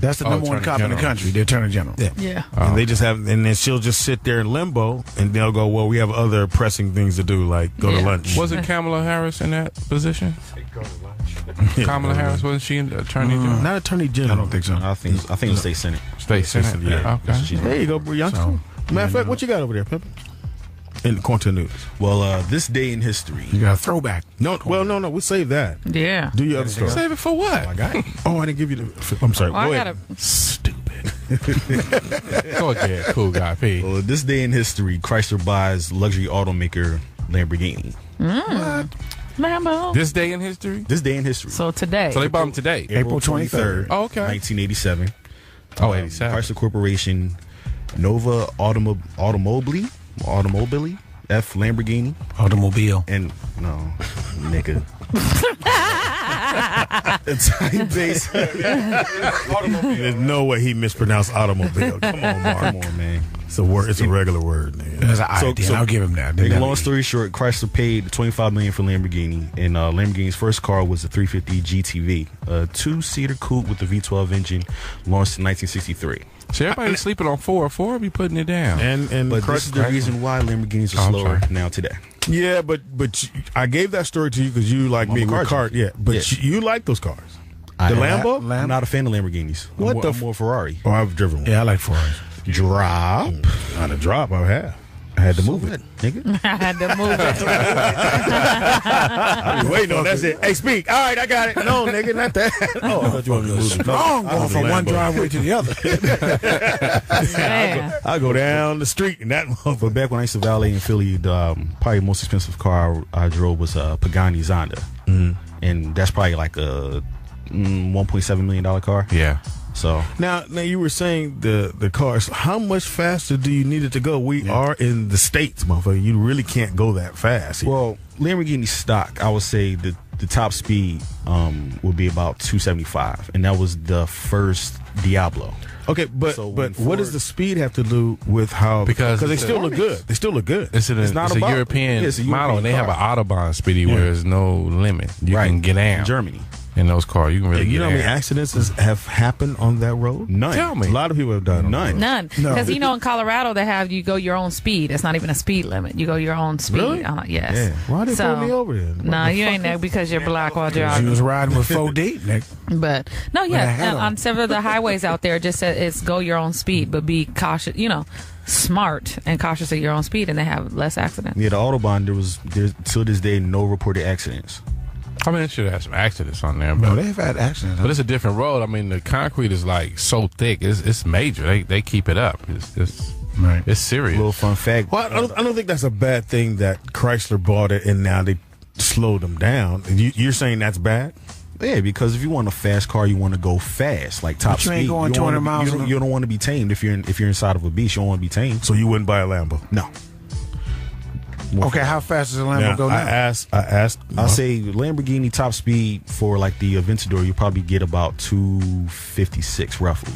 That's the number one Attorney cop in the General. country, the Attorney General. Yeah. Yeah. And they just have, and then she'll just sit there in limbo, and they'll go, "Well, we have other pressing things to do, like go to Yeah. lunch." Wasn't Kamala Harris in that position? Kamala Harris, wasn't she in Attorney General? Not Attorney I General. don't think so. I think it was State Senate. State Senate. Yeah. Okay. There you go, youngster. So, Matter of fact, what you got over there, Pepper? In the Quantum News. Well, this day in history. You got a throwback. No, well, no, we'll save that. Yeah. Do your other story. Save it for what? I got it. Oh, I didn't give you the. I'm sorry. Oh, I Go ahead. Stupid. Go ahead, cool guy P. Well, this day in history, Chrysler buys luxury automaker Lamborghini. Lambo. This day in history? This day in history. So today. So they bought him today. April 23rd. Oh, okay. 1987. Oh, 87. Chrysler Corporation, Nova Automobili, F Lamborghini, Automobile. and no, nigga. Italian based. There's no way he mispronounced automobile. Come on, Mark. Come on, man. It's a word. It's a regular word, man. That's an idea. I'll give him that. Make a long story short, Chrysler paid $25 million for Lamborghini, and Lamborghini's first car was the 350 GTV, a two-seater coupe with a V12 engine, launched in 1963. See, everybody's sleeping on 4 be putting it down. And But this is the reason why Lamborghinis are I'm slower sorry. now today. yeah, but I gave that story to you because you like I'm me a car with car. junkie. Yeah, but Yeah. you like those cars. I The am Lambo? I'm not a fan of Lamborghinis. What I'm the more Ferrari. Oh, I've driven one. Yeah, I like Ferraris. Drop. Not a drop. I have. I had to move it. Nigga. I had to move it. I was waiting on that. Shit. Hey, speak. All right, I got it. No, nigga, not that. Oh, I thought you wanted me to move it. Strong I going was from a one Lambo. driveway to the other. Man. I go down the street and that But motherfucker. back when I used to valet in Philly, the probably the most expensive car I drove was a Pagani Zonda. And that's probably like a $1.7 million car. Yeah. So Now you were saying the cars. How much faster do you need it to go? We are in the States, motherfucker. You really can't go that fast. here. well, Lamborghini stock, I would say the top speed would be about 275, and that was the first Diablo. okay, but So but when what does Ford- the speed have to do with how? Because they it's still a- look good. They still look good. It's, It's not a about- European it's a model, and they European have an Autobahn Speedy where there's no limit. You Right. can get down In Germany. in those cars. You can really you get know how many down. accidents have happened on that road? None. Tell me. A lot of people have died on that None. road. None. No. Because, you know, in Colorado, they have you go your own speed. It's not even a speed limit. You go your own speed. Really? Yes. Yeah. Why they So, pull me over then? Nah, you ain't there because you're black while She driving. was riding with 4D, Nick. But no, a yeah, hat on. on several of the highways out there, it just said it's go your own speed, but be cautious. You know, smart and cautious of your own speed, and they have less accidents. Yeah, the Autobahn, there's till this day no reported accidents. I mean, it should have some accidents on there, No, but they've had accidents. but it's a different road. I mean, the concrete is like so thick. It's major. They keep it up. It's Right. it's serious. Little fun fact. Well, I don't think that's a bad thing that Chrysler bought it and now they slowed them down. You're saying that's bad? Yeah, because if you want a fast car, you want to go fast, like top But you speed. ain't going don't 200 wanna- miles You an don't, hour. you don't want to be tamed if you're inside of a beast. You don't want to be tamed. So you wouldn't buy a Lambo? No. Okay, how fast does a Lambo Now, go now? I asked. I'll say Lamborghini top speed for like the Aventador, you probably get about 256 roughly.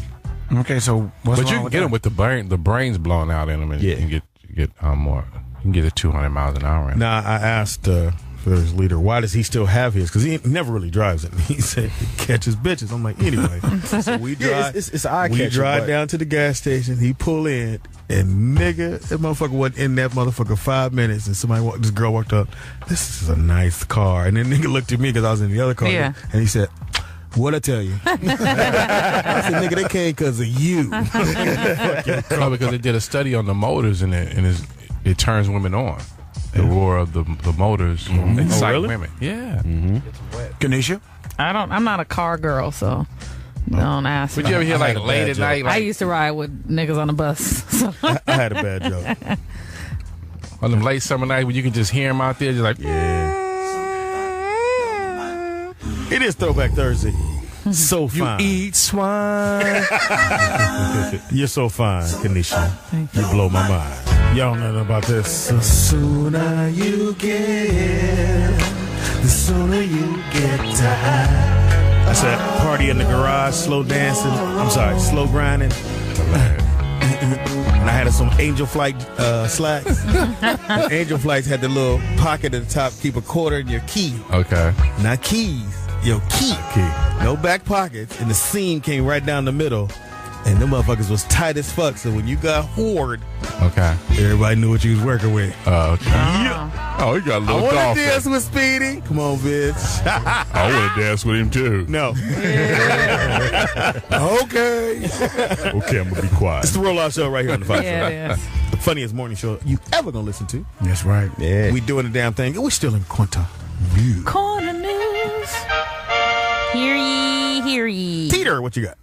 Okay, so what's But you wrong can with get that? them with the brains blown out in them, and Yeah. you can get more. You can get it 200 miles an hour. In. Now I asked for his leader. Why does he still have his? Because he never really drives it. He said he catches bitches. I'm like, anyway. So we drive. It's eye we catcher, drive but- down to the gas station. He pull in, and nigga, that motherfucker wasn't in that motherfucker 5 minutes. And this girl walked up. This is a nice car. And then nigga looked at me because I was in the other car. Yeah. And he said, "What'd I tell you?" I said, "Nigga, they came because of you." Probably because they did a study on the motors and it turns women on. The roar of the motors excite really? women. Yeah. Kanisha? I'm not a car girl, so don't ask Would me. you ever hear I like had a bad late at joke. night? I Like, used to ride with niggas on the bus. So. I had a bad joke. on them late summer nights when you can just hear them out there, just like, It is Throwback Thursday. So fine. eat swine. You're so fine, Kanisha. You blow my mind. Y'all know nothing about this. The sooner you get, the sooner you get tired. That's that party in the garage, slow dancing. I'm sorry, slow grinding. And I had some Angel Flight slacks. The Angel Flights had the little pocket at the top, keep a quarter in your key. Okay. Not keys, your key. No back pockets, and the seam came right down the middle. And them motherfuckers was tight as fuck. So when you got whored, Okay. everybody knew what you was working with. Okay. Yeah. Oh, he got a I little want to dolphin. dance with Speedy. Come on, bitch. I want to dance with him too. No. Okay. Okay, I'm gonna be quiet. It's the Roll Out Show right here on the Fox. Yeah, it is. The funniest morning show you ever gonna listen to. That's right. Yeah. We doing the damn thing. We still in Quinta. Corner news. Hear ye, hear ye. Teeter, what you got?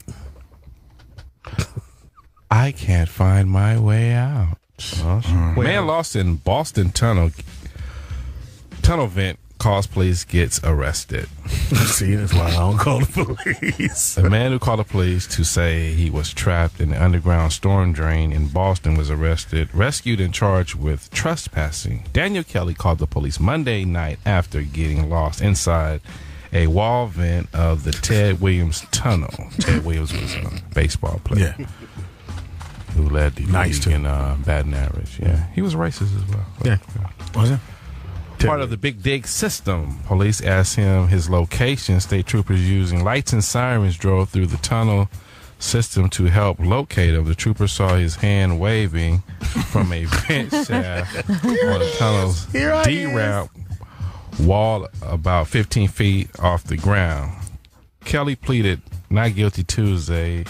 I can't find my way out. Man lost in Boston tunnel vent cosplays gets arrested. See, that's why I don't call the police. A man who called the police to say he was trapped in the underground storm drain in Boston was arrested, rescued, and charged with trespassing. Daniel Kelly called the police Monday night after getting lost inside a wall vent of the Ted Williams tunnel. Ted Williams was a baseball player. Yeah. Who led the Nice, league too. in batting average. Yeah, he was racist as well. Yeah. Was it? Part of the Big Dig system. Police asked him his location. State troopers using lights and sirens drove through the tunnel system to help locate him. The trooper saw his hand waving from a vent shaft on the tunnel's D ramp wall about 15 feet off the ground. Kelly pleaded not guilty Tuesday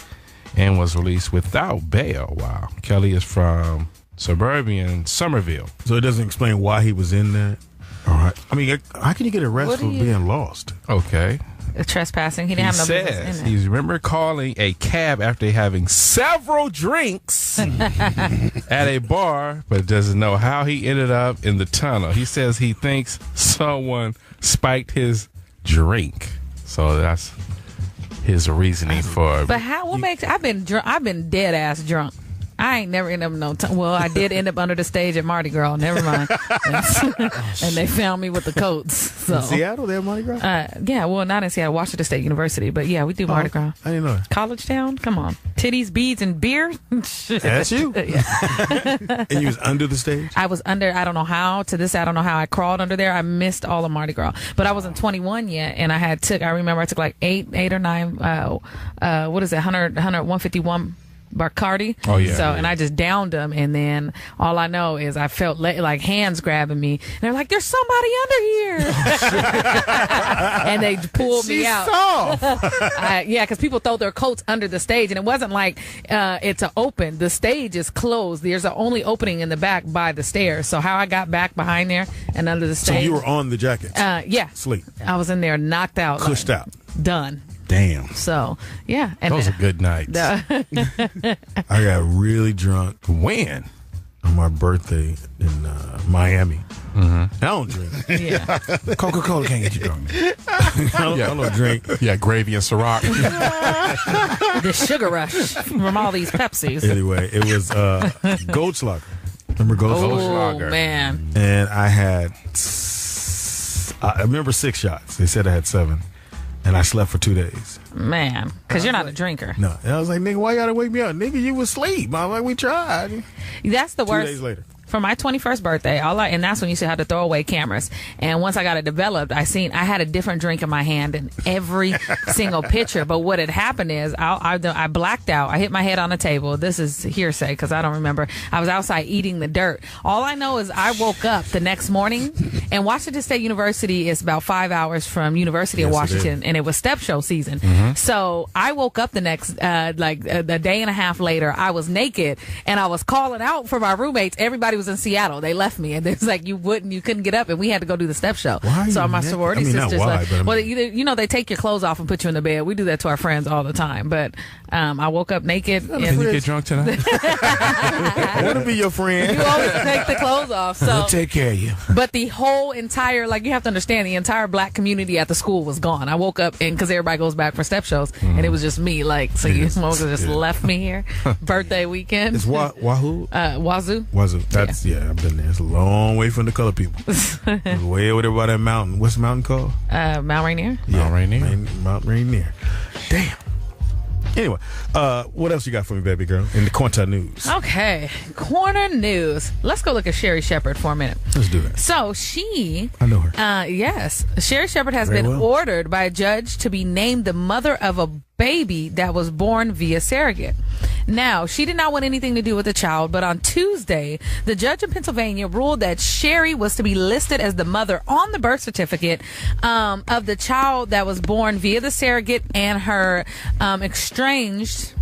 and was released without bail. Wow. Kelly is from suburban Somerville. So it doesn't explain why he was in that. All right. I mean, how can you get arrested What for do you- being lost? Okay. Trespassing. He He didn't have no says business in he it. remember calling a cab after having several drinks at a bar, but doesn't know how he ended up in the tunnel. He says he thinks someone spiked his drink. So that's his reasoning for. But how? What makes? I've been dead ass drunk. I ain't never ended up no time. Well, I did end up under the stage at Mardi Gras. Never mind. And they found me with the coats. So In Seattle, they have Mardi Gras? yeah, well, not in Seattle, Washington State University, but yeah, we do Mardi Gras. I didn't know that. College Town, come on, titties, beads, and beer. That's you. Yeah. And you was under the stage? I was under. I don't know how. To this, I don't know how I crawled under there. I missed all of Mardi Gras, but I wasn't 21 yet, and I remember I took like eight or nine. What is it? 151. Bacardi. Oh, yeah. So, and I just downed them, and then all I know is I felt like hands grabbing me, and they're like, "There's somebody under here," and they pulled me out. Yeah, because people throw their coats under the stage, and it wasn't like it's open. The stage is closed. There's the only opening in the back by the stairs. So how I got back behind there and under the So stage? you were on the jackets? Yeah. Sleep. I was in there, knocked out, Pushed out. done. Damn. So yeah, and Those are good nights. I got really drunk When? on my birthday in Miami. I don't drink. yeah. Coca-Cola can't get you drunk. I don't drink. Yeah, gravy and Ciroc. The sugar rush from all these Pepsis. Anyway, it was Goldschlager. Remember Goldschlager? Oh man. And I had, I remember 6 shots. They said I had 7. And I slept for 2 days. Man, because you're not a drinker. No. And I was like, nigga, why you gotta wake me up? Nigga, you was asleep. I'm like, we tried. That's the 2 worst. days later. for my 21st birthday, and that's when you see how to throw away cameras. And once I got it developed, I had a different drink in my hand in every single picture. But what had happened is I blacked out. I hit my head on the table. This is hearsay because I don't remember. I was outside eating the dirt. All I know is I woke up the next morning, and Washington State University is about 5 hours from University of Washington, and it was step show season. So I woke up the next, a day and a half later. I was naked, and I was calling out for my roommates. Everybody was in Seattle. They left me, and it was like you couldn't get up, and we had to go do the step show. So my sorority sisters, they take your clothes off and put you in the bed. We do that to our friends all the time. But I woke up naked. Can you get drunk tonight? I want to be your friend. You always take the clothes off. So we'll take care of you. But the whole entire, you have to understand, the entire black community at the school was gone. I woke up, and because everybody goes back for step shows, and it was just me. You just left me here. Birthday weekend. It's Wahoo? Wazoo. That's, I've been there. It's a long way from the color people. It's way over there by that mountain. What's the mountain called? Mount Rainier. Yeah, Mount Rainier. Damn. Anyway, what else you got for me, baby girl, in the corner news? Okay, corner news. Let's go look at Sherri Shepherd for a minute. Let's do that. So I know her. Yes. Sherri Shepherd has been ordered by a judge to be named the mother of a baby that was born via surrogate. Now, she did not want anything to do with the child, but on Tuesday, the judge in Pennsylvania ruled that Sherri was to be listed as the mother on the birth certificate of the child that was born via the surrogate and her estranged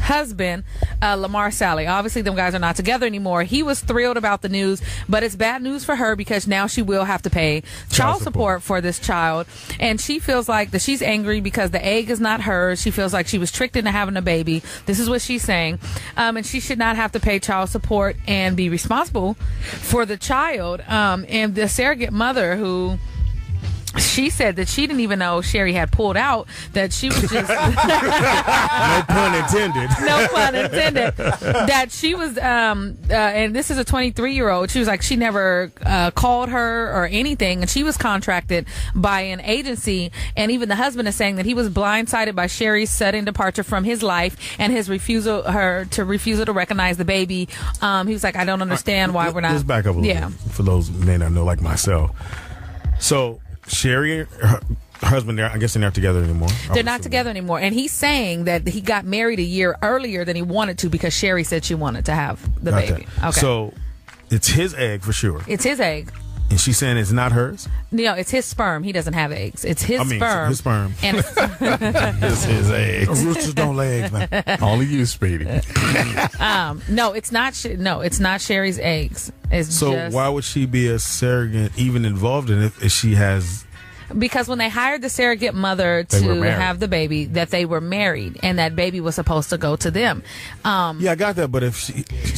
husband, Lamar Sally. Obviously, them guys are not together anymore. He was thrilled about the news, but it's bad news for her because now she will have to pay child support for this child. And she feels like that she's angry because the egg is not hers. She feels like she was tricked into having a baby. This is what she's saying. And she should not have to pay child support and be responsible for the child. And the surrogate mother, who she said that she didn't even know Sherri had pulled out, that she was just no pun intended. No pun intended. That she was and this is a 23-year-old. She was like, she never called her or anything, and she was contracted by an agency, and even the husband is saying that he was blindsided by Sherri's sudden departure from his life and his refusal to recognize the baby. He was like, I don't understand why we're not. Let's back up a little bit for those who may not know, like myself. So Sherri, her husband, I guess they're not together anymore. They're not together anymore. And he's saying that he got married a year earlier than he wanted to because Sherri said she wanted to have the baby. Okay. So it's his egg for sure. It's his egg. And she's saying it's not hers? No, it's his sperm. He doesn't have eggs. It's his sperm. His sperm. And it's his eggs. Roosters don't lay eggs, man. Only you, Speedy. No, it's not. No, it's not Sherri's eggs. Why would she be a surrogate even involved in it if she has? Because when they hired the surrogate mother to have the baby, that they were married and that baby was supposed to go to them. I got that, but if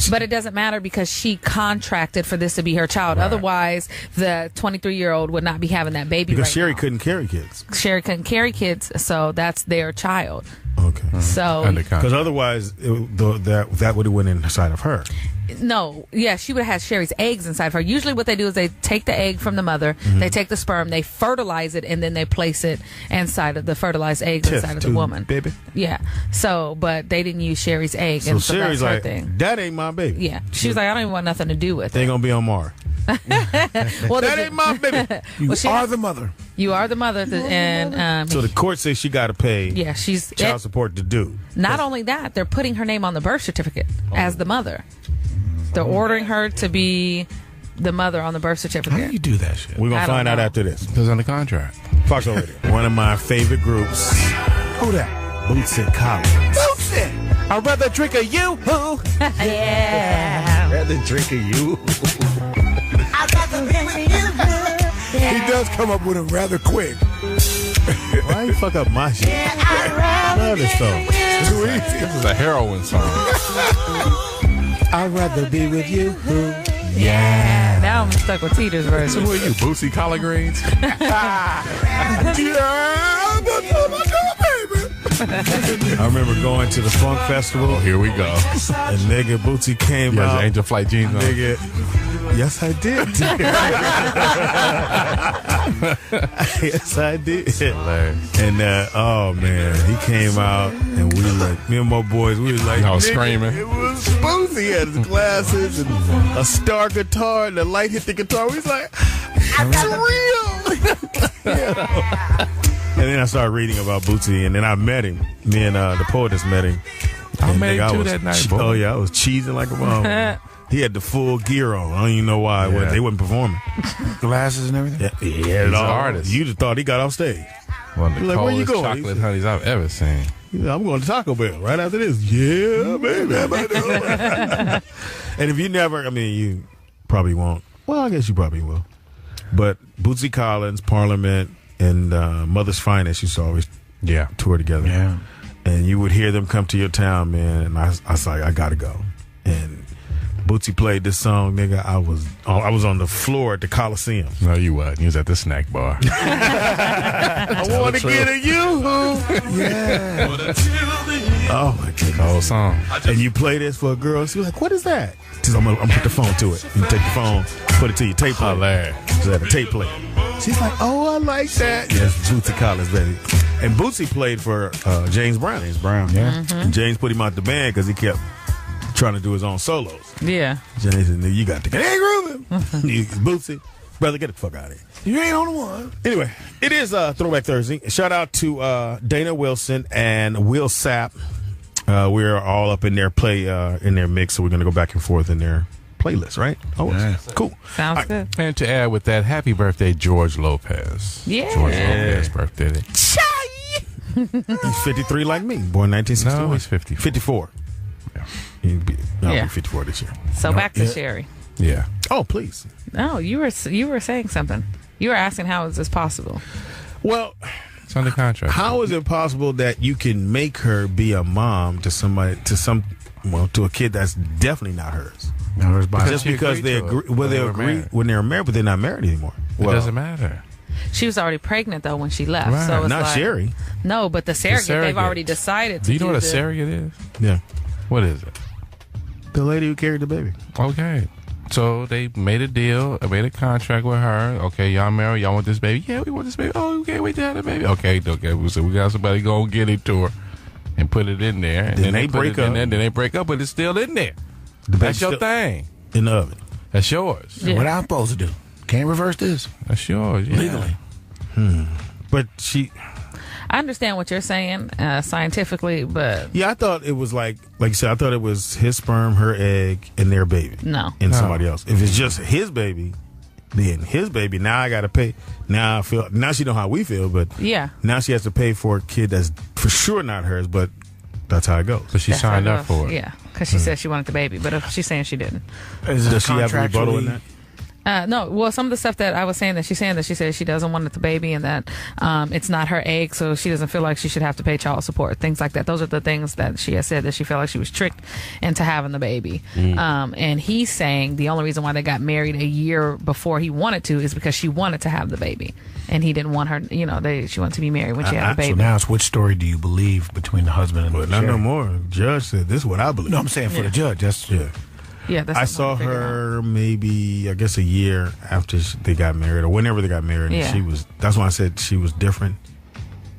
but it doesn't matter because she contracted for this to be her child. Right. Otherwise, the 23-year-old would not be having that baby. Because Sherri couldn't carry kids. Sherri couldn't carry kids, so that's their child. Okay. So because otherwise, that would have went inside of her. No, she would have had Sherri's eggs inside of her. Usually what they do is they take the egg from the mother, they take the sperm, they fertilize it, and then they place it inside of the fertilized eggs inside of the woman. Baby. Yeah. So, but they didn't use Sherri's egg. So Sherri's like, that ain't my baby. Yeah. She was like, I don't even want nothing to do with it. They ain't going to be on Mars. Well, that ain't my baby. You are the mother. You are the mother. And so the court says she got to pay she's child support to do. Not only that, they're putting her name on the birth certificate as the mother. They're ordering her to be the mother on the birth certificate. How do you do that shit? We're going to find out after this. Because on the contract. Foxxhole Radio. One of my favorite groups. Who that? Boots and Collins. Boots it. I'd rather drink a yoo-hoo. Yeah. Rather drink a you. I'd rather drink a yoo-hoo. He does come up with it rather quick. Why you fuck up my shit? I love this song. This is a heroin song. I'd rather be with you. Yeah. Now I'm stuck with Teeter's version. So who are you, Bootsy Collard Greens? I remember going to the Funk Festival. Here we go. And nigga Bootsy came out. Angel Flight jeans on. Nigga, Yes, I did. Yes, I did. And oh man, he came out and we like, me and my boys, we was like, y'all screaming. It was Boosie. He had his glasses and a star guitar, and the light hit the guitar. We was like, that's real. And then I started reading about Boosie, and then I met him. Me and the poetess met him. I And met nigga, him too that night, boy. Oh yeah, I was cheesing like a mom. He had the full gear on. I don't even know why. Yeah. They wasn't performing. Glasses and everything. Yeah, He's an artist. You just thought he got off stage. One of the Like, where you coldest going? chocolate honeys I've ever seen. I'm going to Taco Bell right after this. Yeah, baby. And if you never, I mean, you probably won't. Well, I guess you probably will. But Bootsy Collins, Parliament, and Mother's Finest used to always tour together. Yeah. And you would hear them come to your town, man. And I was like, I got to go. And Bootsy played this song, nigga. I was on the floor at the Coliseum. No, you wasn't. You was at the snack bar. I want to get at you. Yeah. Oh, my goodness. The whole song. And you play this for a girl. She was like, what is that? She said, I'm going to put the phone to it. You take the phone, put it to your tape player. Hilarious. She had a tape player. She's like, oh, I like that. Yes, Bootsy Collins, baby. And Bootsy played for James Brown. James Brown, yeah. Mm-hmm. And James put him out the band because he kept trying to do his own solos. Yeah. James said, you got to get grooving. Bootsy, brother, get the fuck out of here. You ain't on the one. Anyway, it is Throwback Thursday. Shout out to Dana Wilson and Will Sapp. We're all up in their in their mix, so we're going to go back and forth in their playlist, right? Oh, Yeah. Cool. Sounds good. And to add with that, happy birthday, George Lopez. Yeah. George Lopez birthday. He's 53 like me, born 1961. No, he's 54. 54. Yeah. I'll Yeah. be 54 this year. So back to Sherry. Yeah. Oh, please. No, you were saying something. You were asking how is this possible? Well, It's under contract. how is it possible that you can make her be a mom to somebody, to a kid that's definitely not hers? No, there's by Just she because agreed they to it agree, when they they were agree married. when they were married, but they're not married anymore. It doesn't matter. She was already pregnant though when she left. Right. So it's Not like, Sherry. No, but the surrogate, they've surrogate. already decided to Do you know what a the- surrogate is? Yeah, What is it? the lady who carried the baby. Okay. So they made a deal, made a contract with her. Okay, y'all married, y'all want this baby? Yeah, we want this baby. Oh, we can't wait to have the baby. Okay. So we got somebody go get it to her and put it in there. And Then they put break it in up. there, then they break up, but it's still in there. The That's baby's your still thing. in the oven. That's yours. Yeah. What I'm supposed to do? Can't reverse this That's yours. Yeah. legally. But she, I understand what you're saying scientifically, but yeah, I thought it was like you said, I thought it was his sperm, her egg, and their baby. No. And No. somebody else. If it's just his baby, then his baby, now I got to pay. Now she know how we feel, but yeah. now she has to pay for a kid that's for sure not hers, but that's how it goes. So she That's how signed it up goes. for it. Yeah, because she said she wanted the baby, but if she's saying she didn't. Is it Does she have a rebuttal in contractually- that? No, well, some of the stuff that I was saying she said she doesn't want the baby and that it's not her egg, so she doesn't feel like she should have to pay child support, things like that. Those are the things that she has said that she felt like she was tricked into having the baby. And he's saying the only reason why they got married a year before he wanted to is because she wanted to have the baby, and he didn't want her. She wanted to be married when she had the So baby. now it's which story do you believe between the husband and But the not no Sherry? more. Judge said, this is what I believe. No, I'm saying for the judge. That's Yeah. Yeah, that's I something saw to figure out. her maybe, I guess, a year after they got married or whenever they got married. Yeah. And that's why I said she was different.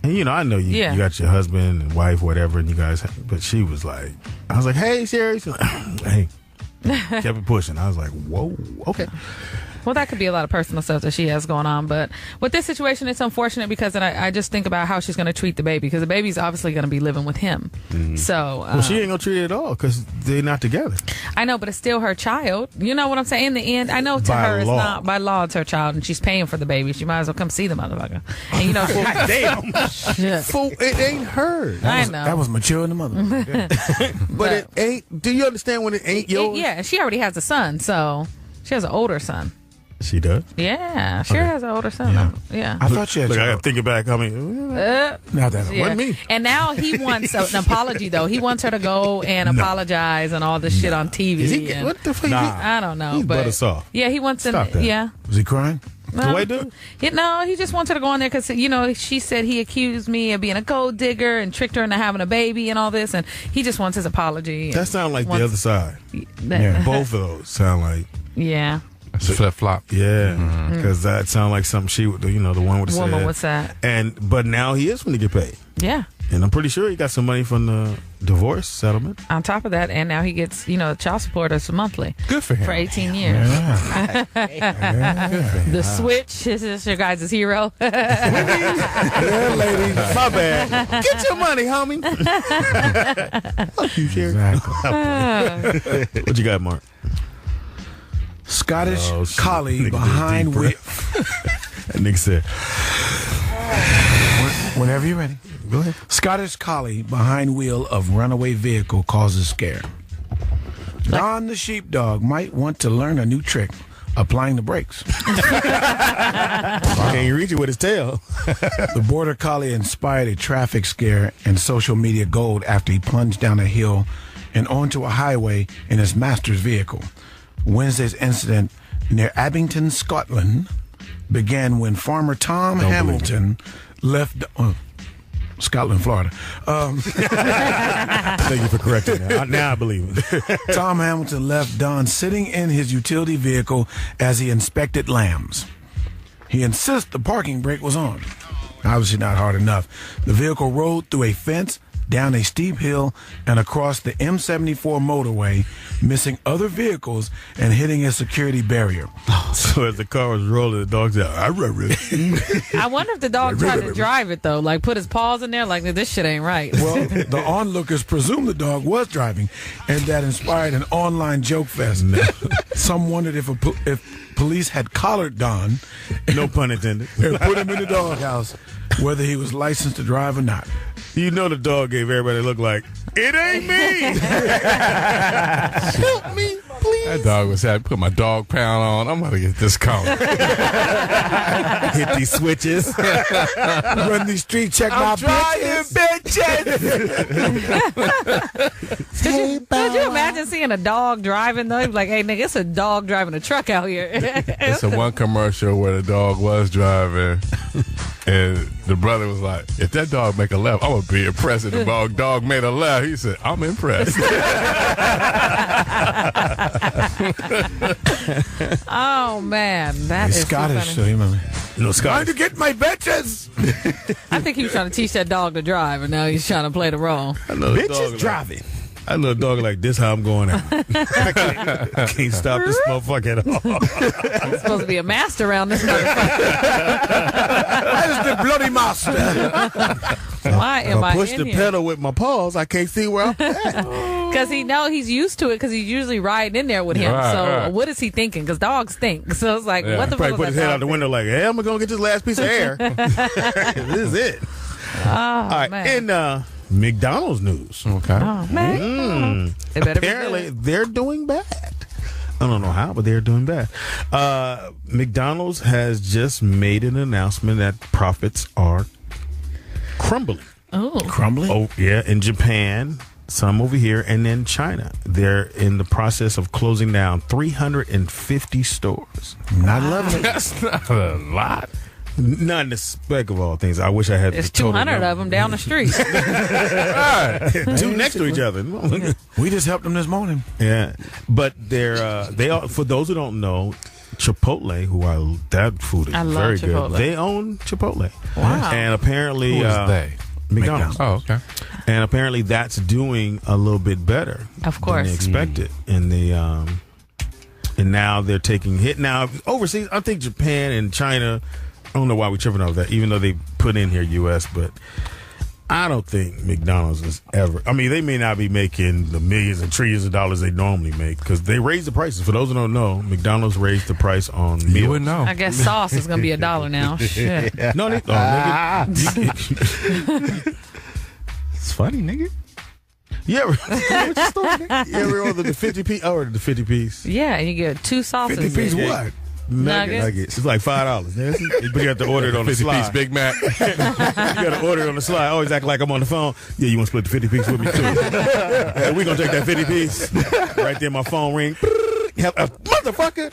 And, I know you Yeah. got your husband and wife, whatever, and you guys, but she was like, I was like, hey, Sherry. She's like, hey. Kept it pushing. I was like, whoa, okay. Well, that could be a lot of personal stuff that she has going on. But with this situation, it's unfortunate because then I just think about how she's going to treat the baby, because the baby's obviously going to be living with him. So Well, she ain't going to treat it at all because they're not together. I know, but it's still her child. You know what I'm saying? In the end, I know to By her it's law. not. By law, it's her child, and she's paying for the baby. She might as well come see the motherfucker. And God damn. shit. Fool, it ain't her. I know. That was mature in the mother. But it ain't. Do you understand when it ain't yours? Yeah, she already has a son, so she has an older son. She does. Yeah, she has an older son. Yeah. I thought you had Look, I your, got to think it back. I mean, now that Yeah. wasn't me. And now he wants an apology, though. He wants her to go and apologize and all this shit on TV. is he, and what the fuck? I don't know. He's but butter soft. Yeah, he wants Stop that. Yeah. was he crying? The white dude? No, he just wants her to go on there because, she said he accused me of being a gold digger and tricked her into having a baby and all this, and he just wants his apology. That sounds like the Wants- other side. That- Yeah. Both of those sound like. Yeah. It's a flip-flop. Yeah, because that sounded like something she would, the one with the Woman, said. what's that? But now he is going to get paid. Yeah. And I'm pretty sure he got some money from the divorce settlement. On top of that, and now he gets, child support us monthly. Good for him. For 18 years. Yeah. The switch is your guys' hero. Yeah, lady. My bad. Get your money, homie. Fuck you, Sherry. Exactly. What you got, Mark? Scottish shit. collie Nigga behind did deep wheel. That nigga said, Whenever you're ready. go ahead. Scottish collie behind wheel of runaway vehicle causes scare. Don the sheepdog might want to learn a new trick, applying the brakes. Can't you reach it with his tail? The border collie inspired a traffic scare and social media gold after he plunged down a hill and onto a highway in his master's vehicle. Wednesday's incident near Abington, Scotland, began when farmer Tom Hamilton left... Scotland, Florida. Thank you for correcting that. Now I believe it. Tom Hamilton left Don sitting in his utility vehicle as he inspected lambs. He insists the parking brake was on. Obviously not hard enough. The vehicle rolled through a fence, down a steep hill, and across the M74 motorway, missing other vehicles and hitting a security barrier. So as the car was rolling, the dog said, I wonder if the dog tried to drive it, though. Like, put his paws in there, like, this shit ain't right. Well, the onlookers presumed the dog was driving, and that inspired an online joke fest. Some wondered if police had collared Don, no pun intended, and put him in the doghouse, whether he was licensed to drive or not. You know the dog gave everybody a look like, it ain't me. Help me, please. That dog was had put my dog pound on. I'm gonna get this car. Hit these switches. Run these streets, check my bitches. Could you imagine seeing a dog driving, though? He'd be like, hey, nigga, it's a dog driving a truck out here. It's a one commercial where the dog was driving, and the brother was like, if that dog make a left, I'm going to be impressed. If the dog made a left, he said, I'm impressed. Oh, man. That is Scottish, so so funny. you remember. No, Trying to get my bitches. I think he was trying to teach that dog to drive, and now he's trying to play the role. I know the dog Bitches like, driving. I know a dog like this. How I'm going out. I can't stop this motherfucker at all. He's supposed to be a master around this motherfucker. That is the bloody master. Why am I push in the here? pedal with my paws. I can't see where I'm at. Because he's used to it because he's usually riding in there with him. Right, so right. what is he thinking? Because dogs stink. So it's like, Yeah. what the Probably fuck put was his that head out dog the window like, hey, I'm going to get this last piece of air. This is it. Oh, All right. man. In McDonald's news. Okay. Oh, man. They better be Apparently, good. they're doing bad. I don't know how, but they're doing bad. McDonald's has just made an announcement that profits are crumbling. Oh. Crumbling? Oh, yeah, in Japan, some over here, and then China. They're in the process of closing down 350 stores. Not loving it. That's not a lot. Not in the spec of all things. I wish I had There's the total 200 number. of them down the street. Two next to each other. We just helped them this morning. Yeah, but they are, for those who don't know, Chipotle, that food is I love very Chipotle. good. They own Chipotle. Wow. And apparently, Who is they? McDonald's. Oh, okay. And apparently, that's doing a little bit better. Of course. than they expected. And and now they're taking hit. Now overseas, I think Japan and China. I don't know why we're tripping over that, even though they put in here U.S., but I don't think McDonald's is ever. I mean, they may not be making the millions and trillions of dollars they normally make because they raised the prices. For those who don't know, McDonald's raised the price on meals. You would know. I guess sauce is going to be $1 now. Shit. No, nigga. It's funny, nigga. You ever order the 50 piece? I ordered the 50 piece. Yeah, and you get 2 sauces. 50 piece Yeah. what? Nuggets. It's like $5. But you have to order it on the 50 slide. piece Big Mac. You got to order it on the slide. I always act like I'm on the phone. Yeah, you want to split the 50 piece with me too? Yeah, we gonna take that 50 piece. Right there, my phone ring. Motherfucker!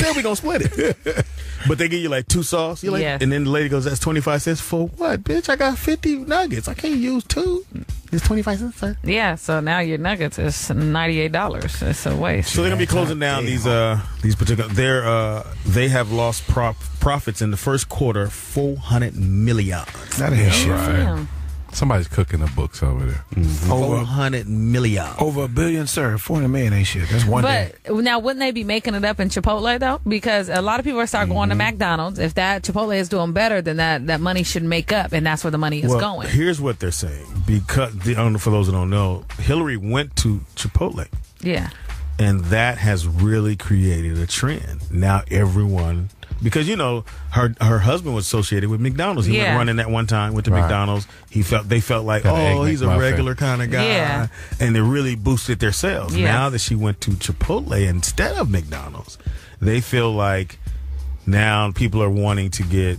Said we gonna split it. But they give you like 2 sauce. You're like, Yes. and then the lady goes, "That's 25 cents for what, bitch? I got 50 nuggets. I can't use 2." It's 25 cents, sir. Yeah, so now your nuggets is $98. It's a waste. So they're gonna be closing down these particular. They have lost profits in the first quarter, $400 million. That ain't shit. Damn. Somebody's cooking the books over there. $400 million. Over $1 billion, sir. $400 million ain't shit. That's one day. But now, wouldn't they be making it up in Chipotle though? Because a lot of people are starting going to McDonald's. If that Chipotle is doing better, then that money should make up, and that's where the money is going. Here's what they're saying. Because for those who don't know, Hillary went to Chipotle. Yeah. And that has really created a trend. Now everyone, because her husband was associated with McDonald's. He went running that one time with the McDonald's. They felt like, he's a regular kind of guy. Yeah. And it really boosted their sales. Yeah. Now that she went to Chipotle instead of McDonald's, they feel like now people are wanting to go.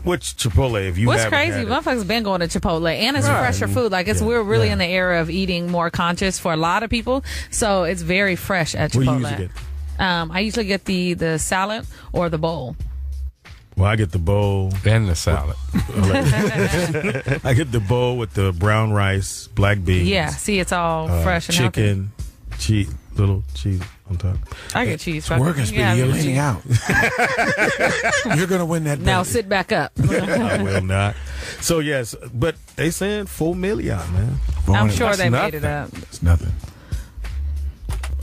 Which Chipotle, if you What's haven't crazy, had it, motherfuckers been going to Chipotle, and it's fresher food. Like we're really in the era of eating more conscious for a lot of people, so it's very fresh at Chipotle. What do you usually get? I usually get the salad or the bowl. Well, I get the bowl And the salad. I get the bowl with the brown rice, black beans. Yeah, see, it's all fresh and chicken, little cheese on top. I get cheese. It's working, Speedy. You're leaning out. You're going to win that Now bet. sit back up. I will not. So, yes, but they saying $4 million, man. I'm sure That's they nothing. made it up. It's nothing.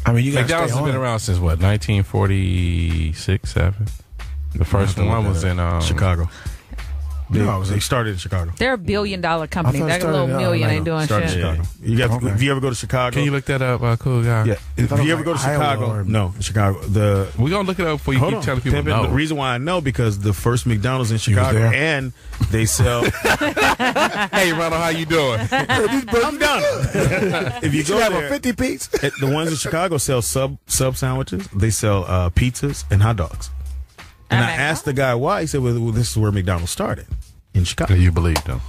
I mean, you got McDonald's has been around since what, 1946, 7? The first one was in Chicago. No, They started in Chicago. They're $1 billion company. I thought it That little started, million ain't doing Started in shit. Chicago. If you ever go to Chicago. Can you look that up, cool guy? Yeah. If thought it you was ever go to like Iowa Chicago. or- No, Chicago. We're going to look it up before you keep telling people Pimpin', no. The reason why I know because the first McDonald's in Chicago there? and they sell. Hey, Ronald, how you doing? I'm done. If you go have there, a 50 piece. the ones in Chicago sell sub sandwiches. They sell pizzas and hot dogs. And I asked the guy why. He said, "Well, this is where McDonald's started in Chicago." You believed him.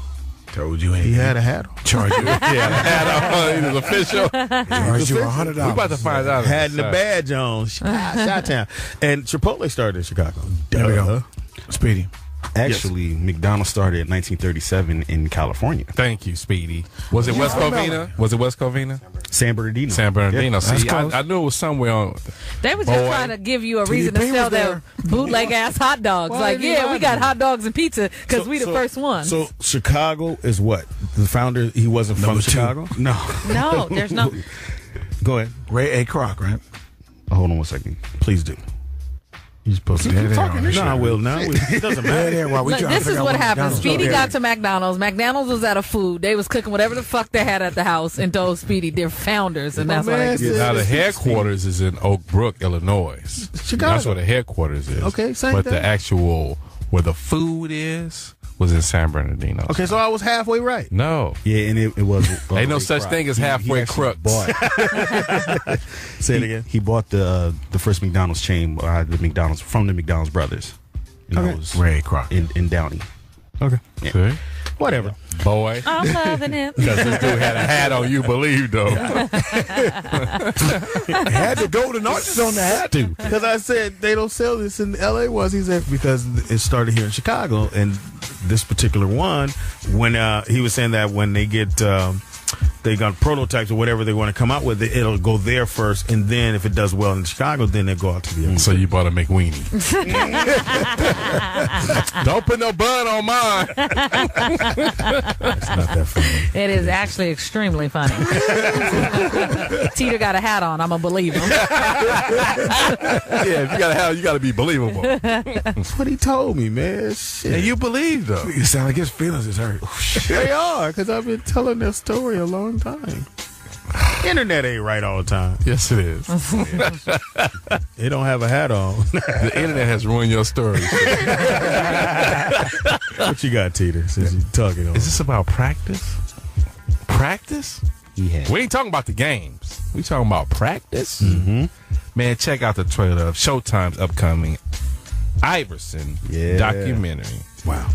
Told you ain't. He had a hat on. Charge you. He was official. Charge you $100. We're about to find out. Had the badge on. Chi-town. And Chipotle started in Chicago. There we go. Speedy. Actually, McDonald's started in 1937 in California. Thank you, Speedy. Was it West Covina? Was it West Covina? San Bernardino. San Bernardino. That's See, close. I knew it was somewhere on. They were just Boy. trying to give you a reason to TDP sell was their bootleg ass hot dogs. Why Like, did he yeah, lie we to got me? hot dogs and pizza because we the first ones. So Chicago is what? The founder, he wasn't from Number 2. Chicago? No. no, there's no. Go ahead. Ray A. Kroc, right? Hold on one second. Please do. You're supposed to Keep talking. talking. No, I will now. It doesn't matter. There, while we Look, trying to this is figure out what happened. McDonald's Speedy is. got to McDonald's. McDonald's was out of food. They was cooking whatever the fuck they had at the house and told Speedy they're founders, and that's why man they said- Now the headquarters is in Oak Brook, Illinois. Chicago. That's where the headquarters is. Okay, same But thing. the actual where the food is was in San Bernardino. Okay, so I was halfway right. No. Yeah, and it was. Ain't no such thing as halfway crooks. Say it again. He bought the first McDonald's chain, the McDonald's from the McDonald's brothers. And that was Ray A. Kroc. in Downey. Okay. See? Whatever. Boy. I'm loving it. Because this dude had a hat on, you believe, though. Had the golden arches on the hat. Because I said they don't sell this in LA ones. He said because it started here in Chicago, and this particular one, when he was saying that when they get they got prototypes or whatever they want to come out with, it'll go there first, and then if it does well in Chicago, then they go out to the other. So you bought a McWeenie. Don't put no bun on mine. It's not that funny. It is actually extremely funny. Teeter got a hat on. I'm gonna believe him. Yeah, if you got a hat, you got to be believable. That's what he told me, man. Shit. And you believe, though. It sound like his feelings is hurt. They are, because I've been telling their story a long time. Internet ain't right all the time. Yes, it is. It don't have a hat on. The internet has ruined your story. What you got, Teeter, since you talking on? Is this about practice? Practice? Yeah. We ain't talking about the games. We talking about practice. Mm-hmm. Man, check out the trailer of Showtime's upcoming Iverson documentary. Wow.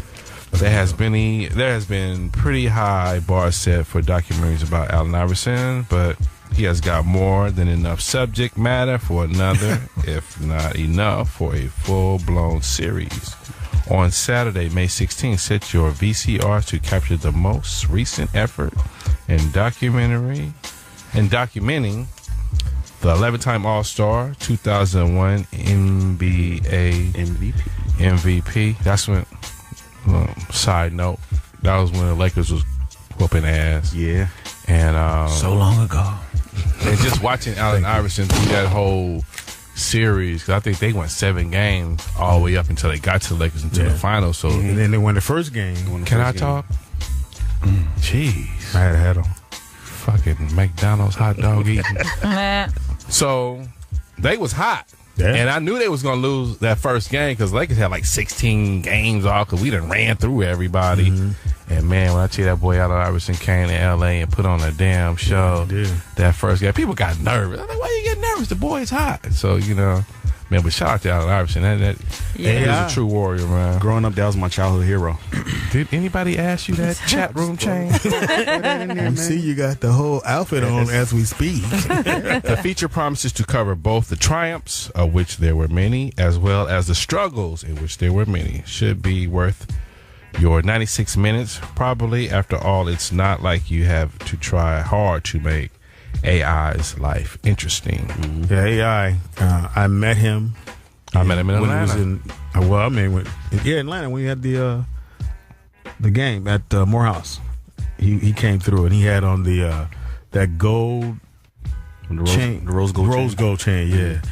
There has been pretty high bar set for documentaries about Allen Iverson, but he has got more than enough subject matter for another, if not enough, for a full-blown series. On Saturday, May 16th, set your VCRs to capture the most recent effort in documenting the 11-time All-Star, 2001 NBA MVP. That's when, side note, that was when the Lakers was whooping ass. Yeah. And so long ago. And just watching Allen Iverson through that whole series, 'cause I think they went 7 games all the way up until they got to the Lakers into the finals. So And then they won the first game. Can I talk? Jeez. I had them. Fucking McDonald's hot dog eating. So they was hot. Yeah. And I knew they was going to lose that first game because Lakers had like 16 games off because we done ran through everybody. And man, when I tell you that boy Allen Iverson came to L.A. and put on a damn show that first game, people got nervous. I'm like, why you getting nervous? The boy's hot. So, you know, man, but shout out to Allen Iverson. That he was a true warrior, man. Growing up, that was my childhood hero. Did anybody ask you that chat room change? I see you got the whole outfit on as we speak. The feature promises to cover both the triumphs, of which there were many, as well as the struggles, in which there were many. Should be worth your 96 minutes, probably. After all, it's not like you have to try hard to make AI's life interesting. Yeah, AI. I met him. I met him in when he Atlanta. was in, Atlanta when he had the game at Morehouse. He came through and he had on the that gold chain, the rose gold chain, yeah.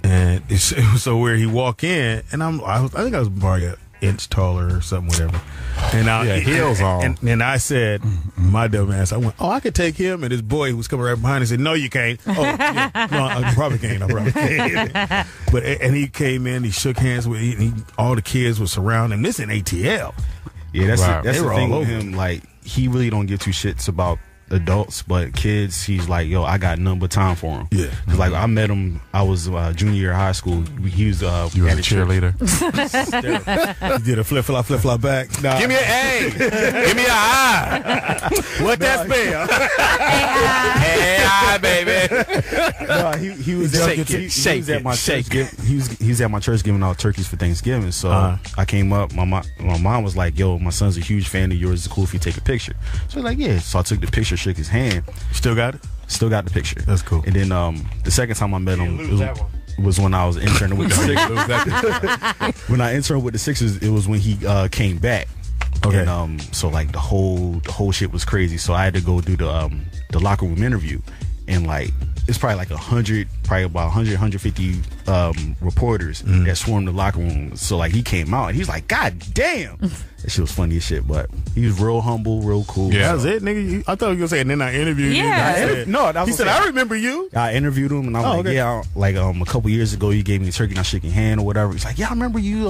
And it was so weird. He walk in and I think I was probably an inch taller or something, whatever. And heels on. And I said, my dumb ass, I went, I could take him. And his boy who was coming right behind, he said, no, you can't. Oh, yeah, no, I probably can't. But and he came in, he shook hands with all the kids were surrounding him. This in ATL. Yeah, that's Right. the They were thing all with over. him. Like, he really don't give two shits about adults, but kids, he's like, yo, I got none but time for him. Yeah. 'Cause, like, I met him, I was junior year of high school. He was You were at a a church. cheerleader. He did a flip-flop back. Nah. Give me an A. Give me an I. What that spell? AI, baby. No, he was Shake at, it, he shake was at it, my shake church. He was at my church giving out turkeys for Thanksgiving. So I came up. My mom was like, "Yo, my son's a huge fan of yours. Is it cool if you take a picture?" So I was like, "Yeah." So I took the picture, shook his hand. Still got it? Still got the picture. That's cool. And then the second time I met him was when I was interning with the Sixers. When I interned with the Sixers, it was when he came back. Okay. And so like the whole shit was crazy. So I had to go do the locker room interview, and like it's probably like 150 reporters that swarmed the locker room. So like he came out and he was like, God damn. That shit was funny as shit, but he was real humble, real cool. Yeah. That was it, nigga. I thought you were gonna say, and then I interviewed you. Yeah. And I said, No, that was he what said, I'm saying. I remember you. I interviewed him and I was like, okay. yeah, like a couple years ago you gave me a turkey and I shook your hand or whatever. He's like, yeah, I remember you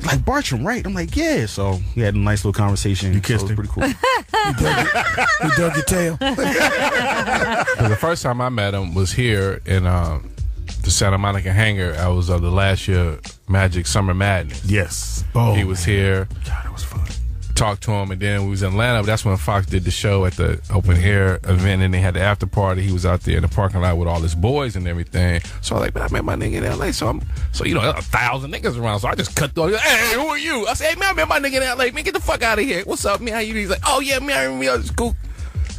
like Bartram, right? I'm like, yeah. So we had a nice little conversation. You kissed so it him? was pretty cool. He dug your tail. The first time I met him was here in the Santa Monica hangar. I was the last year Magic Summer Madness. Yes. Oh, He was here. God, it was fun. Talked to him, and then we was in Atlanta. That's when Fox did the show at the open air event, and they had the after party. He was out there in the parking lot with all his boys and everything. So I was like, man, I met my nigga in LA. So you know, 1,000 niggas around. So I just cut through. Hey, who are you? I said, hey man, I met my nigga in LA. Man, get the fuck out of here. What's up, man? How you? He's like, oh yeah, man, I remember you.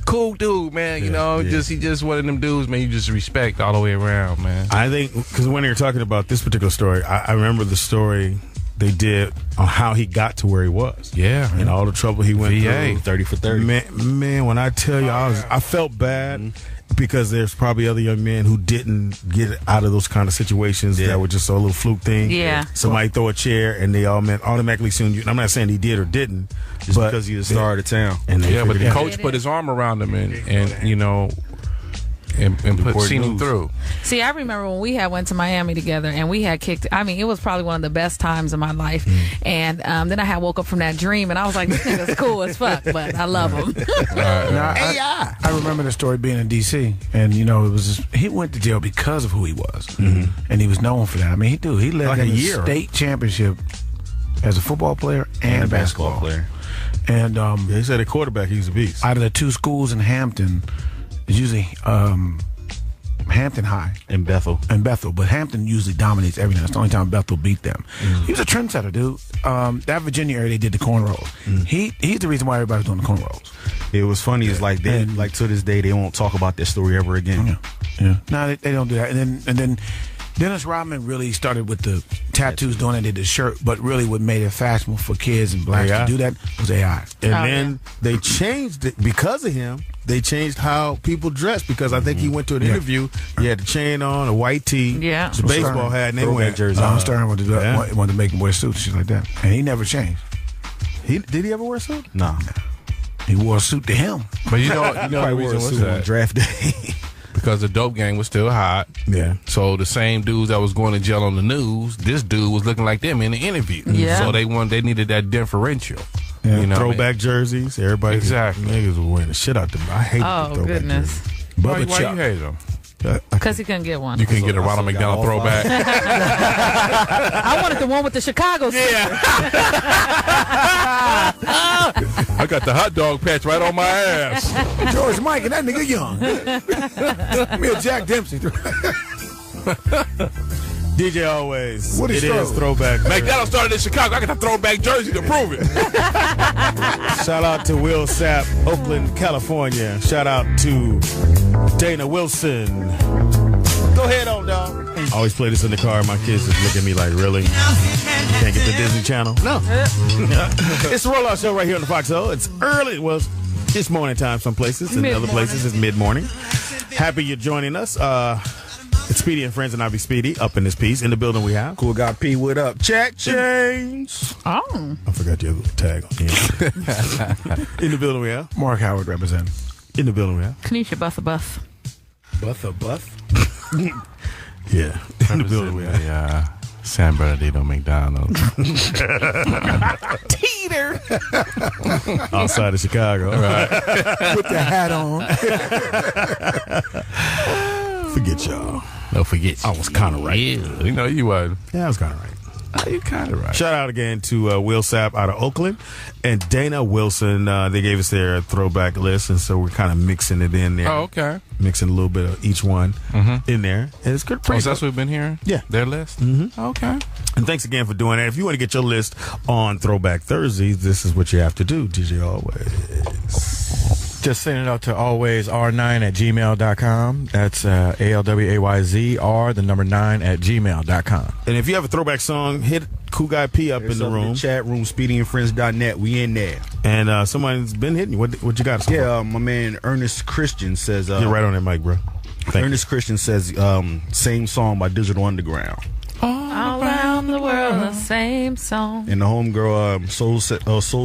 Cool dude, man. You know, he just one of them dudes, man. You just respect all the way around, man. I think because when they were talking about this particular story, I remember the story they did on how he got to where he was. Yeah, And all the trouble he went VA. through. 30 for 30. Man, when I tell you, I felt bad because there's probably other young men who didn't get out of those kind of situations that were just a little fluke thing. Yeah. Somebody throw a chair and they automatically assume you. And I'm not saying he did or didn't, Just but because he's the star of the town. And they Yeah, but figured the it out. coach put his arm around him and you know, and seen him through. See, I remember when we went to Miami together and we had kicked. I mean, it was probably one of the best times of my life. And then I had woke up from that dream and I was like, this nigga's cool as fuck, but I love him. Now, I remember the story being in D.C. and you know it was he went to jail because of who he was, and he was known for that. I mean, he led Like them a to year. state championship as a football player and a basketball player. And He said at quarterback, he was a beast. out of the two schools in Hampton, it's usually Hampton High. In Bethel. But Hampton usually dominates everything. That's the only time Bethel beat them. He was a trendsetter, dude. That Virginia area, they did the cornrows. He's the reason why everybody's doing the cornrows. It was funny. It's like they like to this day they won't talk about that story ever again. Yeah. No, they don't do that. And then Dennis Rodman really started with the tattoos, doing it, did the shirt, but really what made it fashionable for kids and blacks to do that was AI. And then they changed it because of him. They changed how people dress because I think he went to an interview. He had the chain on, a white tee, the baseball hat, and they went jersey. Stern wanted to make him wear suits, shit like that, and he never changed. Did he ever wear a suit? No. He wore a suit to him. But you know the reason was that draft day. Because the dope gang was still hot. Yeah. So the same dudes that was going to jail on the news, this dude was looking like them in the interview. Yeah. So they needed that differential. Yeah. You know Throwback jerseys. Everybody. Exactly. Niggas were wearing the shit out them. I hate the throwback goodness. jerseys. Why you hate them? Because he couldn't get one. You couldn't get a Ronald McDonald throwback. I wanted the one with the Chicago. I got the hot dog patch right on my ass. George Mike and that nigga young. Me and Jack Dempsey. DJ Alwayz. What is Throwback. McDonald started in Chicago. I got the throwback jersey to prove it. Shout out to Will Sapp, Oakland, California. Shout out to Dana Wilson. Go ahead on, dog. I always play this in the car. My kids just look at me like, really? Can't get the Disney Channel? No. It's the Rollout Show right here on the Foxxhole. It's early. Well, it's morning time some places. And other places it's mid-morning. Happy you're joining us. It's Speedy and Friends, and I'll be Speedy up in this piece. In the building we have CoolguyP, what up? Check James. Oh. I forgot your tag on here. In the building we have Mark Howard representing. In the building we have Kanisha Buss. Buff? Yeah. In the building we have San Bernardino McDonald. Teeter. outside of Chicago. Right. With the hat on. Forget y'all. No, forget. I was kind of right. Yeah. You know you wasn't. Yeah, I was kind of right. You kind of right. Shout out again to Will Sapp out of Oakland and Dana Wilson. They gave us their throwback list, and so we're kind of mixing it in there. Oh, okay. Mixing a little bit of each one in there. And it's good. Oh, so that's what we've been hearing? Yeah. Their list? Okay. And thanks again for doing that. If you want to get your list on Throwback Thursdays, this is what you have to do, DJ Alwayz. Just send it out to alwayzr9@gmail.com. That's ALWAYZR, the number 9@gmail.com. And if you have a throwback song, hit CoolguyP up in the room. Chat room, speedyandfriends.net. We in there. And someone's been hitting you. What you got? Yeah, my man Ernest Christian says. You're right on that mic, bro. Ernest Christian says, same song by Digital Underground. All around the world, the same song. And the homegirl, Soul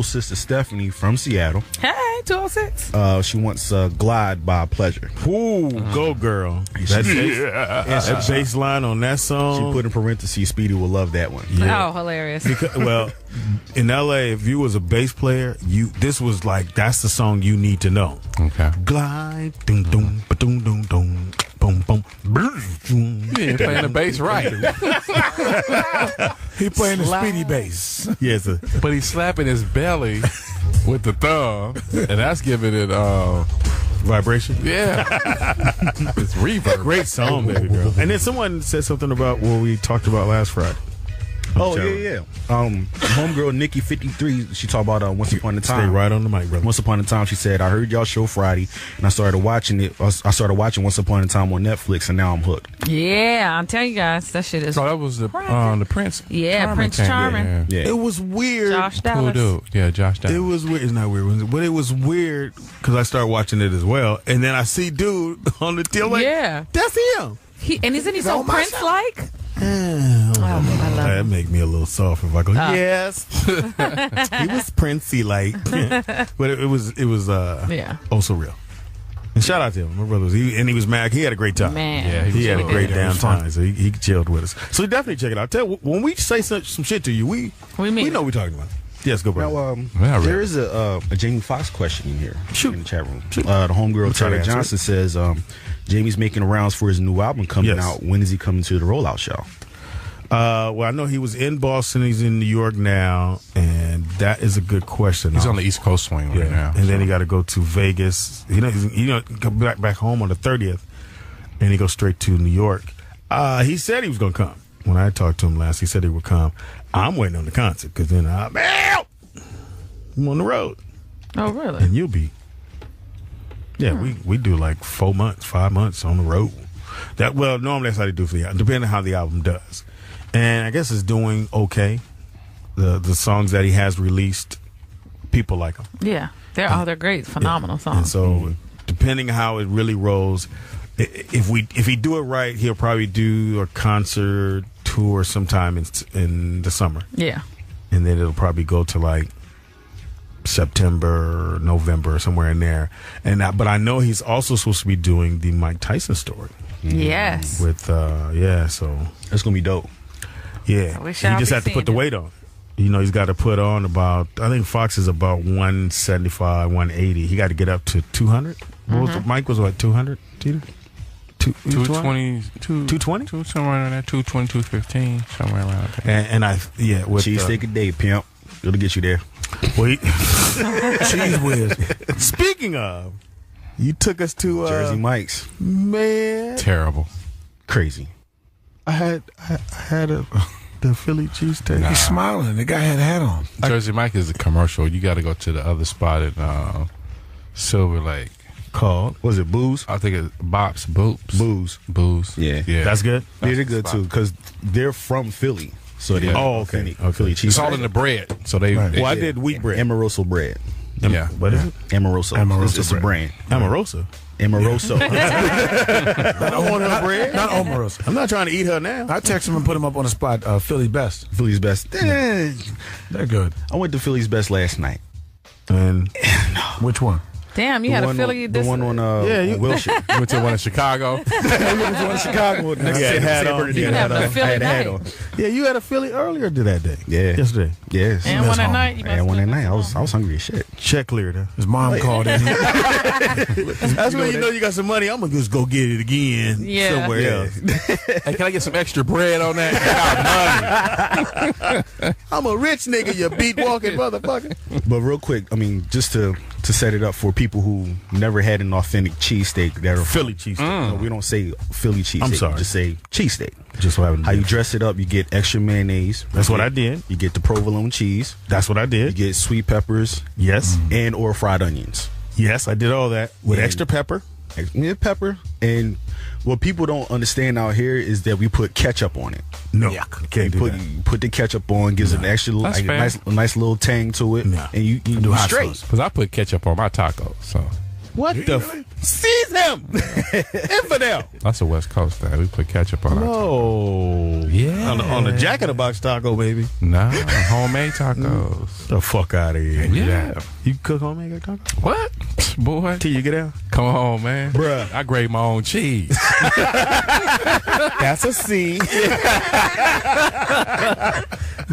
Sister Stephanie from Seattle. Hey, 206. She wants Glide by Pleasure. Ooh, go girl. That bass line on that song. She put in parentheses, Speedy will love that one. Yeah. Oh, hilarious. Because, well, in LA, if you was a bass player, this was like, that's the song you need to know. Okay. Glide, dum dum, ba dum dum dum. Boom, boom. He playing the bass right. He playing the Speedy bass. Yes, sir. But he's slapping his belly with the thumb, and that's giving it Vibration. yeah. It's reverb. Great song, baby girl. And then someone said something about what we talked about last Friday. Oh, yeah. Homegirl Nikki 53, she talked about Once Upon a Time. Stay right on the mic, brother. Once Upon a Time, she said, I heard y'all show Friday, and I started watching it. I started watching Once Upon a Time on Netflix, and now I'm hooked. Yeah, I'm telling you guys, that shit is. Oh, that was the Prince. Yeah, Charming Prince thing. Charming. Yeah. It was weird. Josh Cool Dallas. dude. Yeah, Josh Dallas. It was weird. It's not weird, but it was weird because I started watching it as well, and then I see dude on the deal like, Yeah. that's him. And isn't he so Prince-like? Oh, I love that him. make me a little soft if I go, yes. He was Princey like, but it was Yeah. also real. And shout out to him, my brother. He was mad. He had a great time. Man. Yeah, He had a great Yeah, it damn was fun. time, so he chilled with us. So definitely check it out. When we say some shit to you, we mean know what we're talking about. Yes, go, bro. Now, there is a Jamie Foxx question in here in the chat room. The homegirl try to Taylor answer Johnson says Jamie's making the rounds for his new album coming Yes. out. When is he coming to the Rollout Show? Well, I know he was in Boston. He's in New York now, and that is a good question. He's on the East Coast swing right now. And then he got to go to Vegas. He come back home on the 30th, and he goes straight to New York. He said he was going to come. When I talked to him last, he said he would come. I'm waiting on the concert because then I'm out. I'm on the road. Oh, really? And you'll be. Yeah, we do like 4 months, 5 months on the road. Normally that's how they do for the album, depending on how the album does. And I guess it's doing okay. The songs that he has released, people like them. Yeah, they're great, phenomenal songs. And so, depending on how it really rolls, if he do it right, he'll probably do a concert tour sometime in the summer. Yeah, and then it'll probably go to like September, November, somewhere in there. But I know he's also supposed to be doing the Mike Tyson story. Yes. With so it's gonna be dope. Yeah, We he shall just be have to put the seeing it. weight on. He's got to put on about. I think Fox is about 175, 180. He got to get up to 200. Mike was what 200? 220, 220, somewhere around there. 220, 215, somewhere around there. and with Cheesesteak a day, pimp. It'll get you there. Wait, Cheese whiz. Speaking of, you took us to Jersey Mike's. Man, Terrible. Crazy. I had the Philly cheesesteak. He's smiling. The guy had a hat on. Jersey Mike is a commercial. You got to go to the other spot in Silver Lake. Called. Was it Booze? I think it's Bob's Booze. Booze. Yeah. That's good. Yeah, they're good too because they're from Philly. So they okay. Philly cheese. It's all in the bread. So they. Right. Well, I did wheat bread. Amoroso bread. Yeah. What is it? Amoroso. It's a brand. Amorosa. Amoroso. I don't want her bread. Not Omarosa. I'm not trying to eat her now. I text him and put him up on the spot. Philly's best. Philly's best. They're good. I went to Philly's best last night. And Which one? Damn, you had a Philly. The one on Wilshire. You went to one in Chicago. Chicago. Yeah, had on. You have a Philly night. Yeah, you had a Philly earlier that day. Yeah. Yesterday. Yes. And one at night. You I had one at night. I was hungry as shit. Check cleared. Huh? His mom called in. That's when you know you got some money. I'm gonna just go get it again somewhere else. Hey, can I get some extra bread on that? I got money. I'm a rich nigga, you beat walking motherfucker. But real quick, I mean, just to set it up for people who never had an authentic cheesesteak that are Philly cheesesteak. No, we don't say Philly cheesesteak. I'm sorry. We just say cheesesteak. Just what happened. How you dress it up, you get extra mayonnaise. That's what I did. You get the provolone cheese. That's what I You did. get sweet peppers Yes. and or fried onions. Yes, I did all that with And- extra pepper. Yeah, pepper. And what people don't understand out here is that we put ketchup on it. No, Yeah. can't do that. You put the ketchup on, gives it an extra That's like, fair. a nice little tang to it. No. And you do hot straight. sauce. Because I put ketchup on my tacos. So What the? Seize him, infidel. that's a West Coast thing. We put ketchup on our No. Yeah. On the Jack in the Box taco, baby. Nah, homemade tacos. The fuck out of here. Yeah. You cook homemade tacos? What? Boy, Till you get out? come on, man. Bruh. I grate my own cheese. That's a C.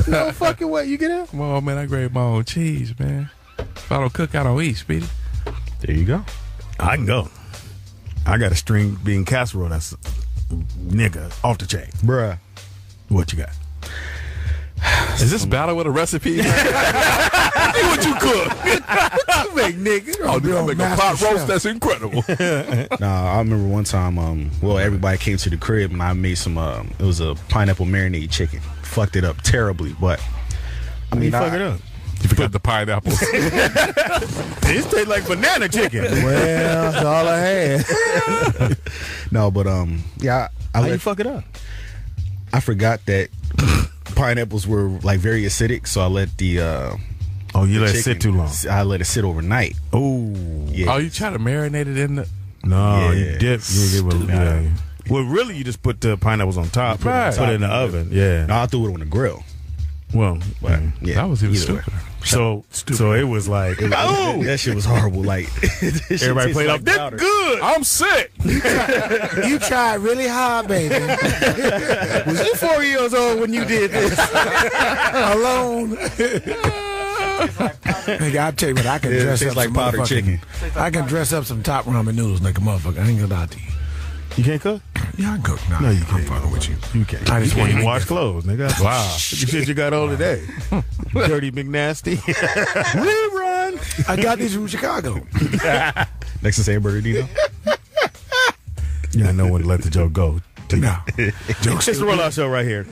No fucking way. You get out? Come on, man. I grate my own cheese, man. If I don't cook, I don't eat, Speedy. There you go. I can go. I got a string bean casserole that's nigga off the chain. Bruh. What you got? Is this battle with a recipe? Man? What you cook? What you make, nigga? I'll make a pot Master roast Chef. that's incredible. Nah, I remember one time, everybody came to the crib and I made some, it was a pineapple marinade chicken. Fucked it up terribly, but I mean, You fuck it up. You forgot the pineapple. This tastes like banana chicken. Well, that's all I had. No, but yeah, How you fuck it up? I forgot that pineapples were like very acidic, so I let the Oh, you let it chicken- sit too long. I let it sit overnight. Oh, Yeah. Oh, you try to marinate it in the... no, Yeah. you dip. You give it, yeah. Well, really, you just put the pineapples on top. Right. Put it in the oven. Yeah. No, I threw it on the grill. Well, But yeah, That was even either way. stupider. so it was like, oh, That shit was horrible. Like everybody played off. This good. I'm sick. You tried really hard, baby. Was you 4 years old when you did this? Alone. Nigga, I'll tell you what, I can It dress tastes up like some powdered motherfucking- chicken. I can dress up some top ramen noodles like a motherfucker. I ain't gonna lie to you. You can't cook? Yeah, I can cook. Nah, No, you I'm can't. fucking with you. You can't. I just you want can't to wash clothes, nigga. Wow. You shit you got on today. Dirty McNasty. Rerun. I got these from Chicago. Next to San Bernardino. Yeah, I know when to let the joke go. No. It's the Rollout Show right here.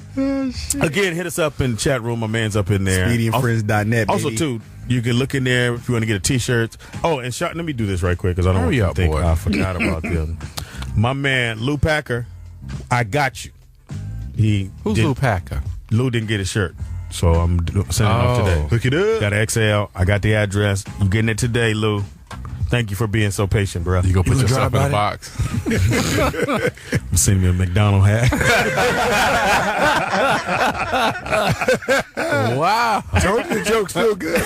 Again, hit us up in the chat room. My man's up in there. SpeedyandFriends.net. Also, too, you can look in there if you want to get a T-shirt. Oh, and let me do this right quick because I don't Hurry want up, to think boy. I forgot about them. My man, Lou Packer, I got you. Who's Lou Packer? Lou didn't get his shirt, so I'm sending it up today. Look it up. Got an XL. I got the address. You getting it today, Lou. Thank you for being so patient, bro. You go put You yourself in drive a by box. I'm sending me a McDonald's hat. Wow. The joke's still good.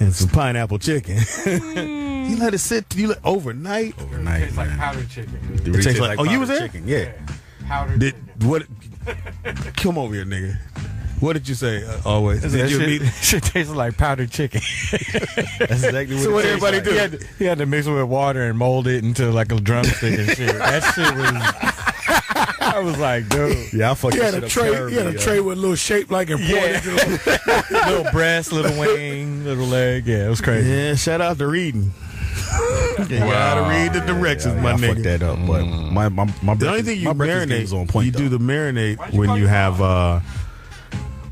And some pineapple chicken. You let it sit overnight. Tastes like powdered chicken. It tastes like, you was there? Chicken. Yeah. Powdered Come over here, nigga. What did you say, Alwayz? Did That you shit, meet? shit tasted like powdered chicken. That's exactly what So it what tastes everybody like. do? He had to mix it with water and mold it into like a drumstick and shit. That shit was. I was like, dude. Yeah, I fucked He that had shit a up tray. terribly, He had a tray with a little shape like it poured into the Little breast, little wing, little leg. Yeah, it was crazy. Yeah, shout out to reading. You gotta read the directions, my I nigga. fucked that up, but my The only thing you marinate, was on point. you do the marinate when you have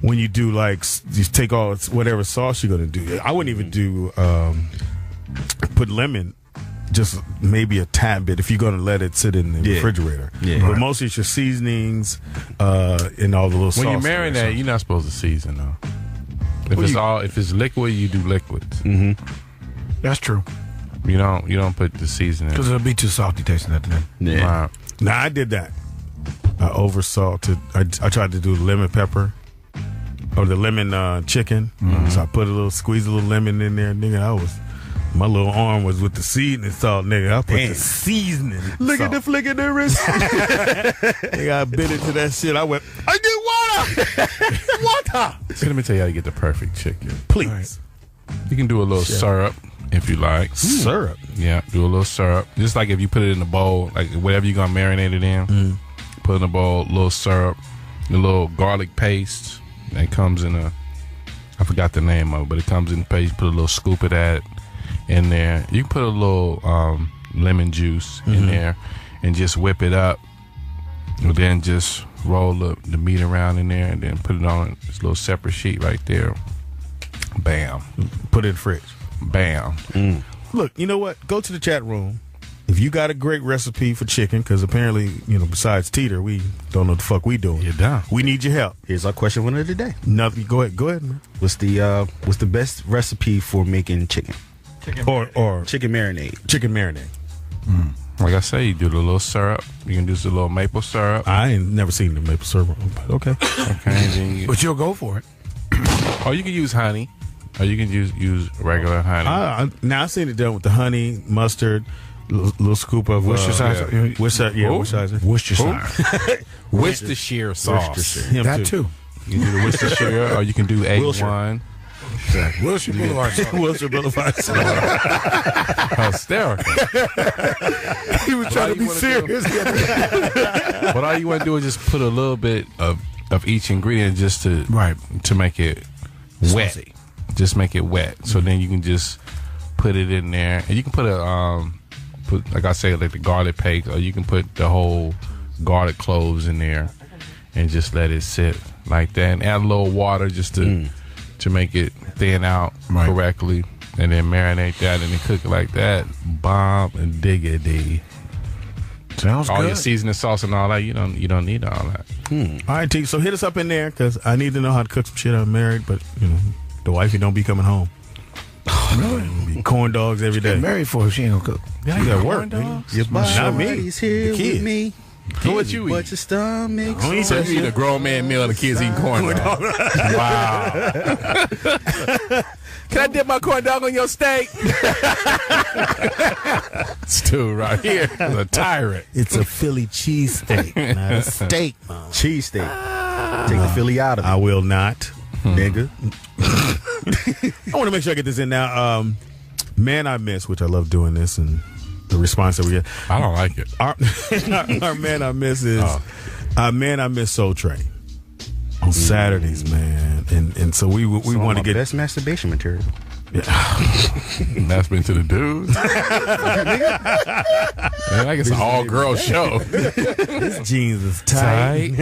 when you do like you take all whatever sauce you're gonna do. I wouldn't even do put lemon, just maybe a tad bit if you're gonna let it sit in the refrigerator. Yeah. But mostly it's your seasonings and all the little sauce. When you marinate, you're not supposed to season though. If it's liquid, you do liquids. Mm-hmm. That's true. You don't put the seasoning. Because it'll be too salty tasting at the end. Yeah. Right. Nah, I did that. I oversalted. I tried to do lemon pepper or the lemon chicken. So I put squeeze a little lemon in there. Nigga, my little arm was with the seasoning salt, nigga. I put the seasoning. Look at the flick of the wrist. Nigga, I bit into that shit. I went, I get water. See, let me tell you how to get the perfect chicken. Please. You can do a little syrup if you like. Syrup. Yeah, do a little syrup. Just like if you put it in a bowl, like whatever you're gonna marinate it in, put in a bowl, a little syrup, a little garlic paste that comes in I forgot the name of it, but it comes in the paste. Put a little scoop of that in there. You can put a little lemon juice in there and just whip it up. And then just roll the meat around in there and then put it on this little separate sheet right there. Bam. Put it in the fridge. Bam. Look, you know what? Go to the chat room. If you got a great recipe for chicken, because apparently, besides Teeter, we don't know what the fuck we doing. You're done. We need your help. Here's our question one of the day. Nothing. Go ahead, man. What's the best recipe for making chicken? Or Chicken marinade. chicken marinade. Like I say, you do the little syrup. You can do the little maple syrup. I ain't never seen the maple syrup, but okay. Okay. Then you, But you'll go for it. or you can use honey. Or you can use regular honey. Now I seen it done with the honey, mustard, little scoop of Worcestershire. Worcestershire. Worcestershire sauce. Him That too. You can do the Worcestershire, or you can do egg Wilshire. one. Wilshire Boulevard. Wilshire Boulevard. Hysterical. He was trying to be serious. But all you want to do is just put a little bit of each ingredient just to make it wet. Saucy. Just make it wet. So then you can just put it in there, and you can put like I say, like the garlic paste, or you can put the whole garlic cloves in there, and just let it sit like that, and add a little water just to make it thin out correctly, and then marinate that, and then cook it like that. Bomb and diggity. Sounds all good. your seasoning sauce and all that. You don't need all that. All right, T. So hit us up in there because I need to know how to cook some shit. I'm married, but the wifey don't be coming home. Be corn dogs every day. Married for her, she ain't gonna cook. Yeah, you got work, nigga. Your Not me. body's here The kid. with me. What you But eat? your stomach. I don't eat So that you eat a shit. grown man meal and the kids eating corn dog. Wow. Can I dip my corn dog on your steak? Stu right here is a tyrant. It's a Philly cheesesteak, not a steak. Cheesesteak. Take the Philly out of it, I will not. nigga. I want to make sure I get this in now. Man I Miss, which I love doing this, and the response that we get. I don't like it. Our Man I Miss is Man I Miss Soul Train on Saturdays, man. And so we want to get best masturbation material. That's been to the dudes. Man, like it's an all-girl show. His jeans is tight.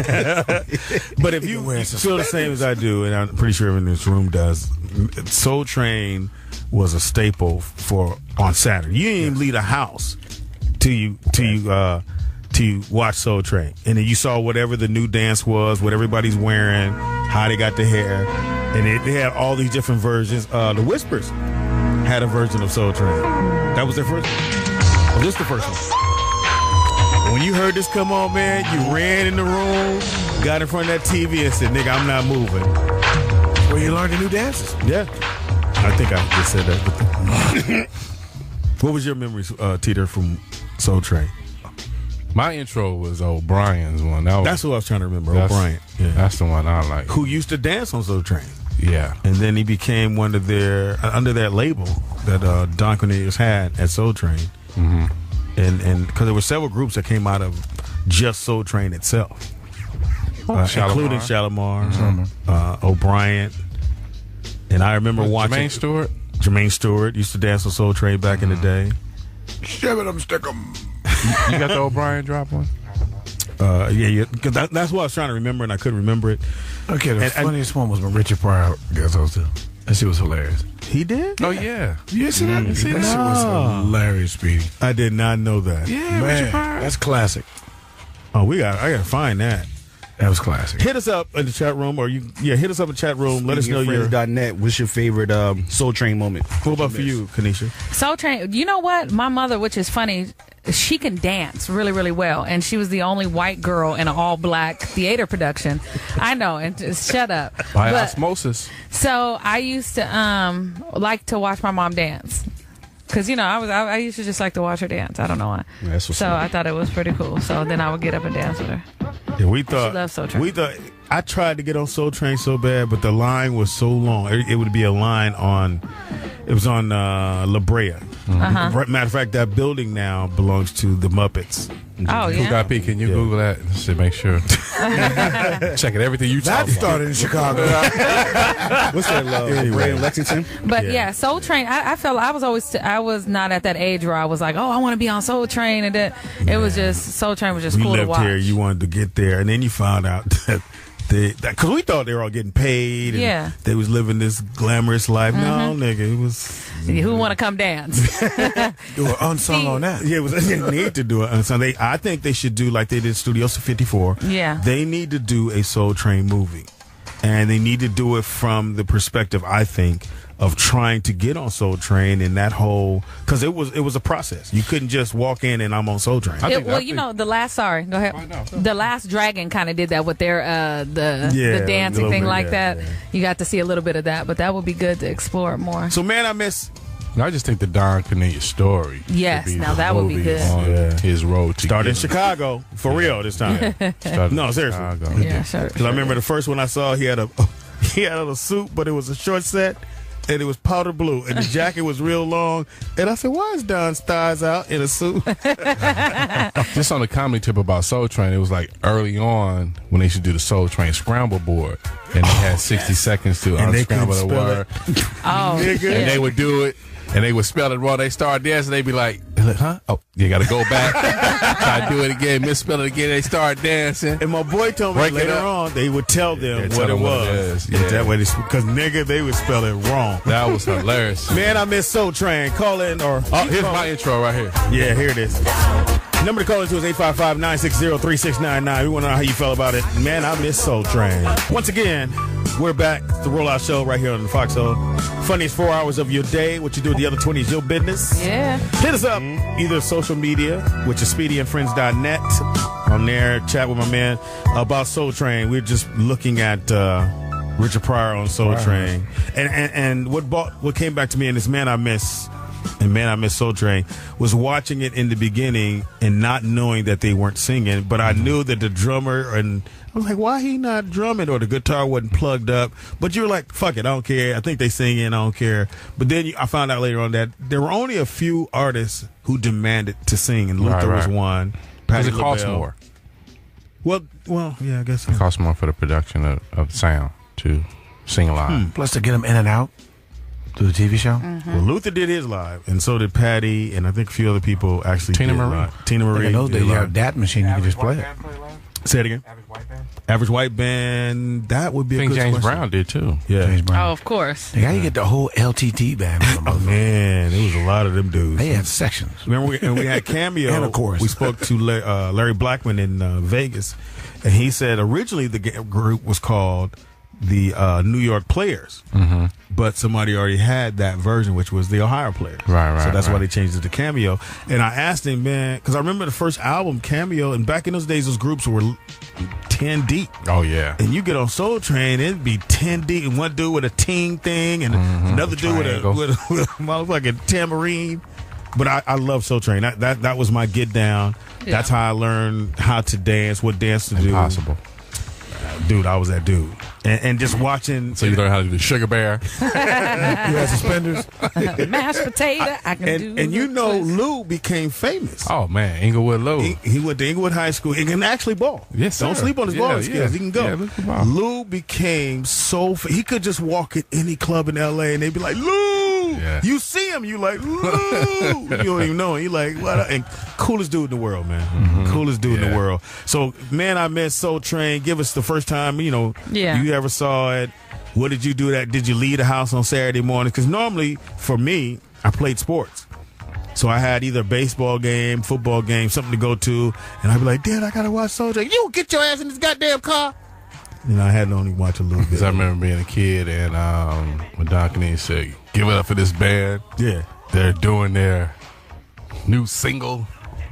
But if you feel the same as I do, and I'm pretty sure everyone in this room does, Soul Train was a staple for on Saturday. You didn't even leave the house till you watch Soul Train, and then you saw whatever the new dance was, what everybody's wearing, how they got the hair, and they had all these different versions. The Whispers had a version of Soul Train. That was their first. Well, this is the first one. When you heard this come on, man, you ran in the room, got in front of that TV, and said, "Nigga, I'm not moving." Where you learned the new dances. Yeah, I think I just said that. What was your memories, Teeter, from Soul Train? My intro was O'Brien's one. That's who I was trying to remember. O'Brien. Yeah. That's the one I like. Who used to dance on Soul Train. Yeah. And then he became one of their, under that label that Don Cornelius had at Soul Train. Mm-hmm. And because there were several groups that came out of just Soul Train itself. Including Shalimar, O'Brien. And I remember watching. Jermaine Stewart used to dance on Soul Train back in the day. Shove it, stick 'em. You got the O'Brien drop one? Yeah. Cause that's what I was trying to remember, and I couldn't remember it. Okay, the funniest one was when Richard Pryor guest hosted. That shit was hilarious. He did? Oh, yeah. You see that? That shit was hilarious, Speedy. I did not know that. Yeah, man, Richard Pryor. that's classic. Oh, I gotta find that. That was classic. Hit us up in the chat room, hit us up in the chat room. Let us know Friends.net. What's your favorite Soul Train moment? What about for you, Kanisha? Soul Train. You know what? My mother, which is funny, she can dance really, really well, and she was the only white girl in an all-black theater production. I know, and just shut up. By osmosis. So I used to like to watch my mom dance. Because, I used to just like to watch her dance. I don't know why. I thought it was pretty cool. So then I would get up and dance with her. Yeah, we thought. She loves Soul Train. We thought. I tried to get on Soul Train so bad, but the line was so long. It would be a line on. It was on La Brea. Uh-huh. Matter of fact, that building now belongs to the Muppets. Oh, yeah. CoolguyP, can you Google that to make sure? Check it. Everything you talk That started in Chicago. What's that love? Anyway, in Lexington? But yeah, Soul Train, I felt I was not at that age where I was like, oh, I want to be on Soul Train. And then it was just, Soul Train was just cool to watch. We lived here, you wanted to get there. And then you found out that because we thought they were all getting paid and they was living this glamorous life. No, nigga, it was... Who want to come dance? Do an unsung on that. Yeah, they need to do it unsung. I think they should do like they did Studio 54. Yeah. They need to do a Soul Train movie. And they need to do it from the perspective, I think, of trying to get on Soul Train and that whole... Because it was a process. You couldn't just walk in and I'm on Soul Train. The last... Sorry, go ahead. No. The Last Dragon kind of did that with their the dancing thing that. Yeah. You got to see a little bit of that, but that would be good to explore it more. So, man, I miss... I just think the Don Cornelius story. Yes, now that would be good. On his road to start in Chicago for real this time. No, seriously. Chicago. Yeah, sure. Because I remember the first one I saw, he had a suit, but it was a short set, and it was powder blue, and the jacket was real long. And I said, "Why is Don's thighs out in a suit?" Just on the comedy tip about Soul Train, it was like early on when they should do the Soul Train scramble board, and they had 60 seconds to unscramble the word. Nigga. And they would do it. And they would spell it wrong. They start dancing. They'd be like, huh? Oh, you got to go back. Try to do it again. Misspell it again. They start dancing. And my boy told me later on, they would tell them what it was. That way, because nigga, they would spell it wrong. That was hilarious. Man, I miss Soul Train. Call in or... here's my intro right here. Yeah, here it is. Number to call into is 855-960-3699. We want to know how you felt about it. Man, I miss Soul Train. Once again, we're back. The Rollout Show right here on the Foxxhole. Funniest 4 hours of your day. What you do with the other 20 is your business. Yeah. Hit us up, either social media, which is speedyandfriends.net. On there, chat with my man about Soul Train. We're just looking at Richard Pryor on Soul Train. And what came back to me, and this Man I Miss... And Man I Miss Soul Train was watching it in the beginning and not knowing that they weren't singing, but I knew that the drummer, and I was like, why he not drumming, or the guitar wasn't plugged up? But you were like, fuck it, I don't care. I think they singing, I don't care. But then I found out later on that there were only a few artists who demanded to sing, and Luther was one. Because it costs more. Well, yeah, I guess so. It costs more for the production of sound to sing live. Plus to get them in and out. To the TV show? Well, Luther did his live, and so did Patty, and I think a few other people actually Tina did Marie. live. Tina Marie. In those did days, you live. have that machine, you can just play it. Say it again. Average White Band. That would be I a think good James question. Brown did too. Yeah. James Brown. Oh, of course. How you get the whole LTT band? Oh, man, there was a lot of them dudes. They had sections. Remember, we had Cameo. And a chorus. We spoke to Larry Blackman in Vegas, and he said originally the group was called the New York Players, but somebody already had that version, which was the Ohio Players. Right, So that's why right. they changed it to Cameo. And I asked him, man, because I remember the first album, Cameo, and back in those days, those groups were 10 deep. Oh yeah. And you get on Soul Train, it'd be 10 deep, and one dude with a ting thing, and another dude with Triangle. with a motherfucking tambourine. But I love Soul Train. That was my get down. Yeah. That's how I learned how to dance, what dance to do. Impossible. Dude, I was that dude. And just watching. So you learn how to do the Sugar Bear. You had suspenders? Mashed potato. I can do. and you the know, twist. Lou became famous. Oh man, Inglewood Low. He went to Inglewood High School. He can actually ball. Yes, Don't sir. sleep on his Yeah, balling skills. yeah. He can go. Yeah, look at ball. Lou became so. He could just walk in any club in L.A. and they'd be like, Lou. Yeah. You see him, you like, Lou. You don't even know him. You like, what? And coolest dude in the world, man. Coolest dude in the Yeah. world. So, man, I met Soul Train. Give us the first time, Yeah. you ever saw it. What did you do that? Did you leave the house on Saturday morning? Because normally, for me, I played sports. So I had either a baseball game, football game, something to go to, and I'd be like, Dad, I gotta watch Soul Train. You get your ass in this goddamn car. And I had to only watch a little bit. Because I remember being a kid and when Don Canini said, "Give it up for this band." Yeah. They're doing their new single,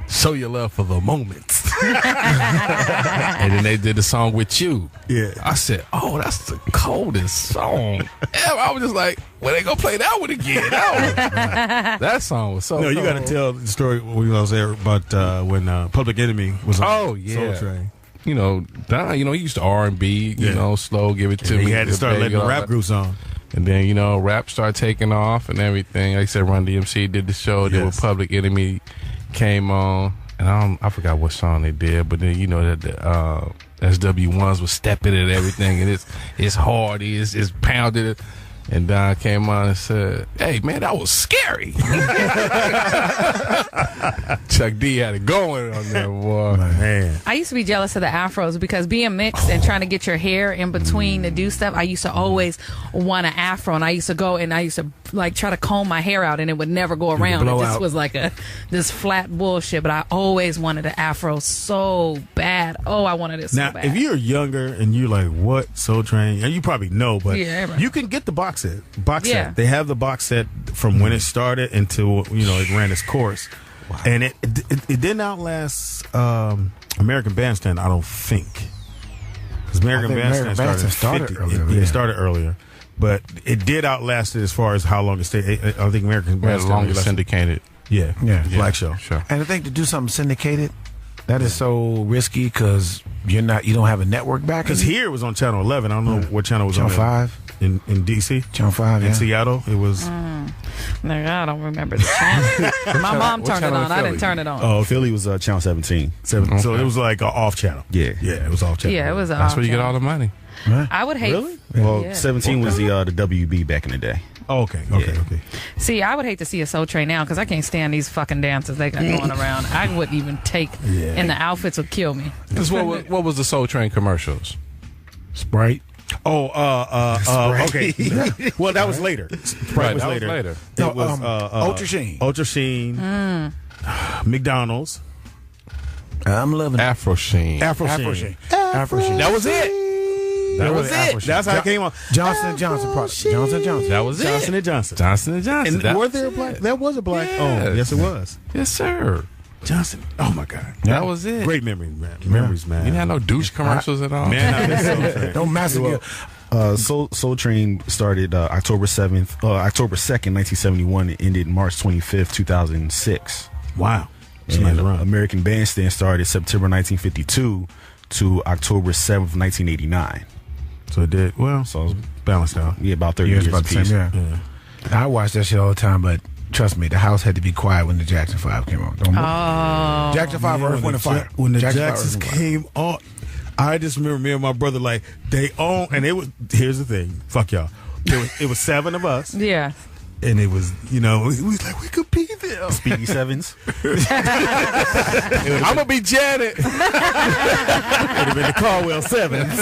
"Show Your Love for the Moments." And then they did the song With You. Yeah. I said, "Oh, that's the coldest song ever." I was just like, "When they gonna play that one again?" That song was so No, you cold. got to tell the story when I was there about when Public Enemy was on Oh, yeah. Soul Train. You know, Don, he used to R&B, Yeah. slow, give it to And me. he had to start Baby, letting the all rap that. groups on. And then, rap started taking off and everything. Like I said, Run DMC did the show. Then when Yes. Public Enemy came on, and I forgot what song they did, but then that the SW1s was stepping it and everything, and it's hard, it's pounded. And Don came on and said, "Hey man, that was scary." Chuck D had it going on there, boy. Man. I used to be jealous of the afros because being mixed and trying to get your hair in between to do stuff, I used to always want an afro, and I used to go and I used to try to comb my hair out, and it would never go around. It blow just out. was like this flat bullshit. But I always wanted an afro so bad. Oh, I wanted it so Now, bad. if you're younger and you're like, what, Soul Train? And you probably know, but Yeah, everybody. you can get the box set. Yeah. They have the box set from when it started until, it ran its course. And it didn't outlast American Bandstand, I don't think. Because American think Bandstand American started, Bandstand started 50. earlier, It yeah. started earlier. But it did outlast it as far as how long it stayed. I think American We had the Bandstand longest lasted- syndicated. Yeah, Yeah. Black Show. Sure. And I think to do something syndicated, that is so risky because you don't have a network back. Because here it was on Channel 11. I don't know what channel it was Channel on. 5. In D.C. Channel 5, In yeah. Seattle, it was. I don't remember the channel. My mom what turned it channel on. in I didn't Philly? turn it on. Oh, Philly was Channel 17. So it was like an off channel. Yeah. Yeah, it was off channel. Yeah, it was. That's where you get all the money. I would hate. Really? Well, Yeah. 17 was the WB back in the day. Oh, okay. See, I would hate to see a Soul Train now because I can't stand these fucking dances they got going around. I wouldn't even take, and the outfits would kill me. Because what was the Soul Train commercials? Sprite. Oh, okay. Well, that was later. Sprite was that later. was later. It was Ultra Sheen. Ultra Sheen. McDonald's. I'm loving it. Afro Sheen. Afro Afro Sheen. Sheen. Afro Sheen. That was it. That was Afro it. Sheen. That's how it came on. Johnson & Johnson product. Johnson & Johnson. That was Johnson it. and Johnson. Johnson and Johnson. And That were was there a it. black? There was a black. Yes. Oh, yes, it was. Yes, sir. Johnson. Oh my God. That was it. Great memories, man. Memories, man. You didn't have no douche commercials at all. Man, I miss Soul Train. Don't massacre. Soul Train started October 2nd, 1971, and ended March 25th, 2006. Wow. And American Bandstand started September 1952 to October 7th, 1989. So it did well. So it was, Balanced out. yeah, about 30 Years years about the apiece. same, yeah. I watched that shit all the time, but trust me, the house had to be quiet when the Jackson 5 came on. Don't move. Jackson 5, Earth, Wind, and Fire. When the Jackson 5, Jacksons Earth, Wind, and Fire. came on, I just remember me and my brother like they own, and it was. Here's the thing, fuck y'all. It was 7 of us, Yeah. And it was, we was like, we could be there. Speedy Sevens. I'm gonna be Janet. Would have been the Caldwell Sevens.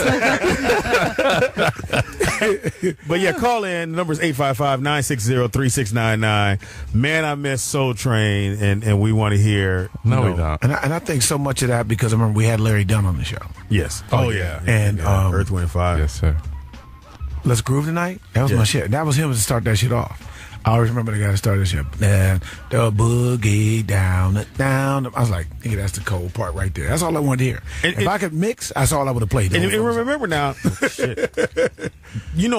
But yeah, call in. The number is 855-960-3699. Man, I miss Soul Train, and we want to hear. No, we don't. And I think so much of that because I remember we had Larry Dunn on the show. Yes. Oh, yeah. And Earth, Wind, and Fire. Yes, sir. Let's Groove Tonight. That was my shit. That was him to start that shit off. I always remember the guy that started this shit. The boogie down. I was like, nigga, that's the cold part right there. That's all I wanted to hear. If I could mix, that's all I would have played. And remember now,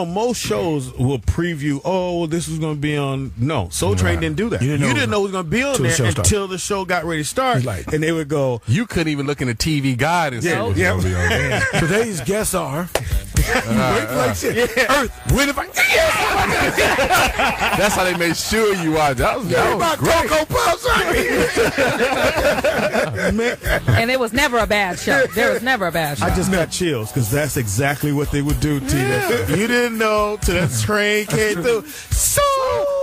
most shows will preview, this was going to be on. No, Soul Train didn't do that. You didn't know it was going to be on there until the show got ready to start. And they would go. You couldn't even look in the TV guide and see what was going to be on there. Today's guests are Earth, Wind, and Fire. That's how they made sure you watched. That was great. And it was never a bad show. There was never a bad show. I just got chills because that's exactly what they would do, Tina. You didn't know till that train came through. So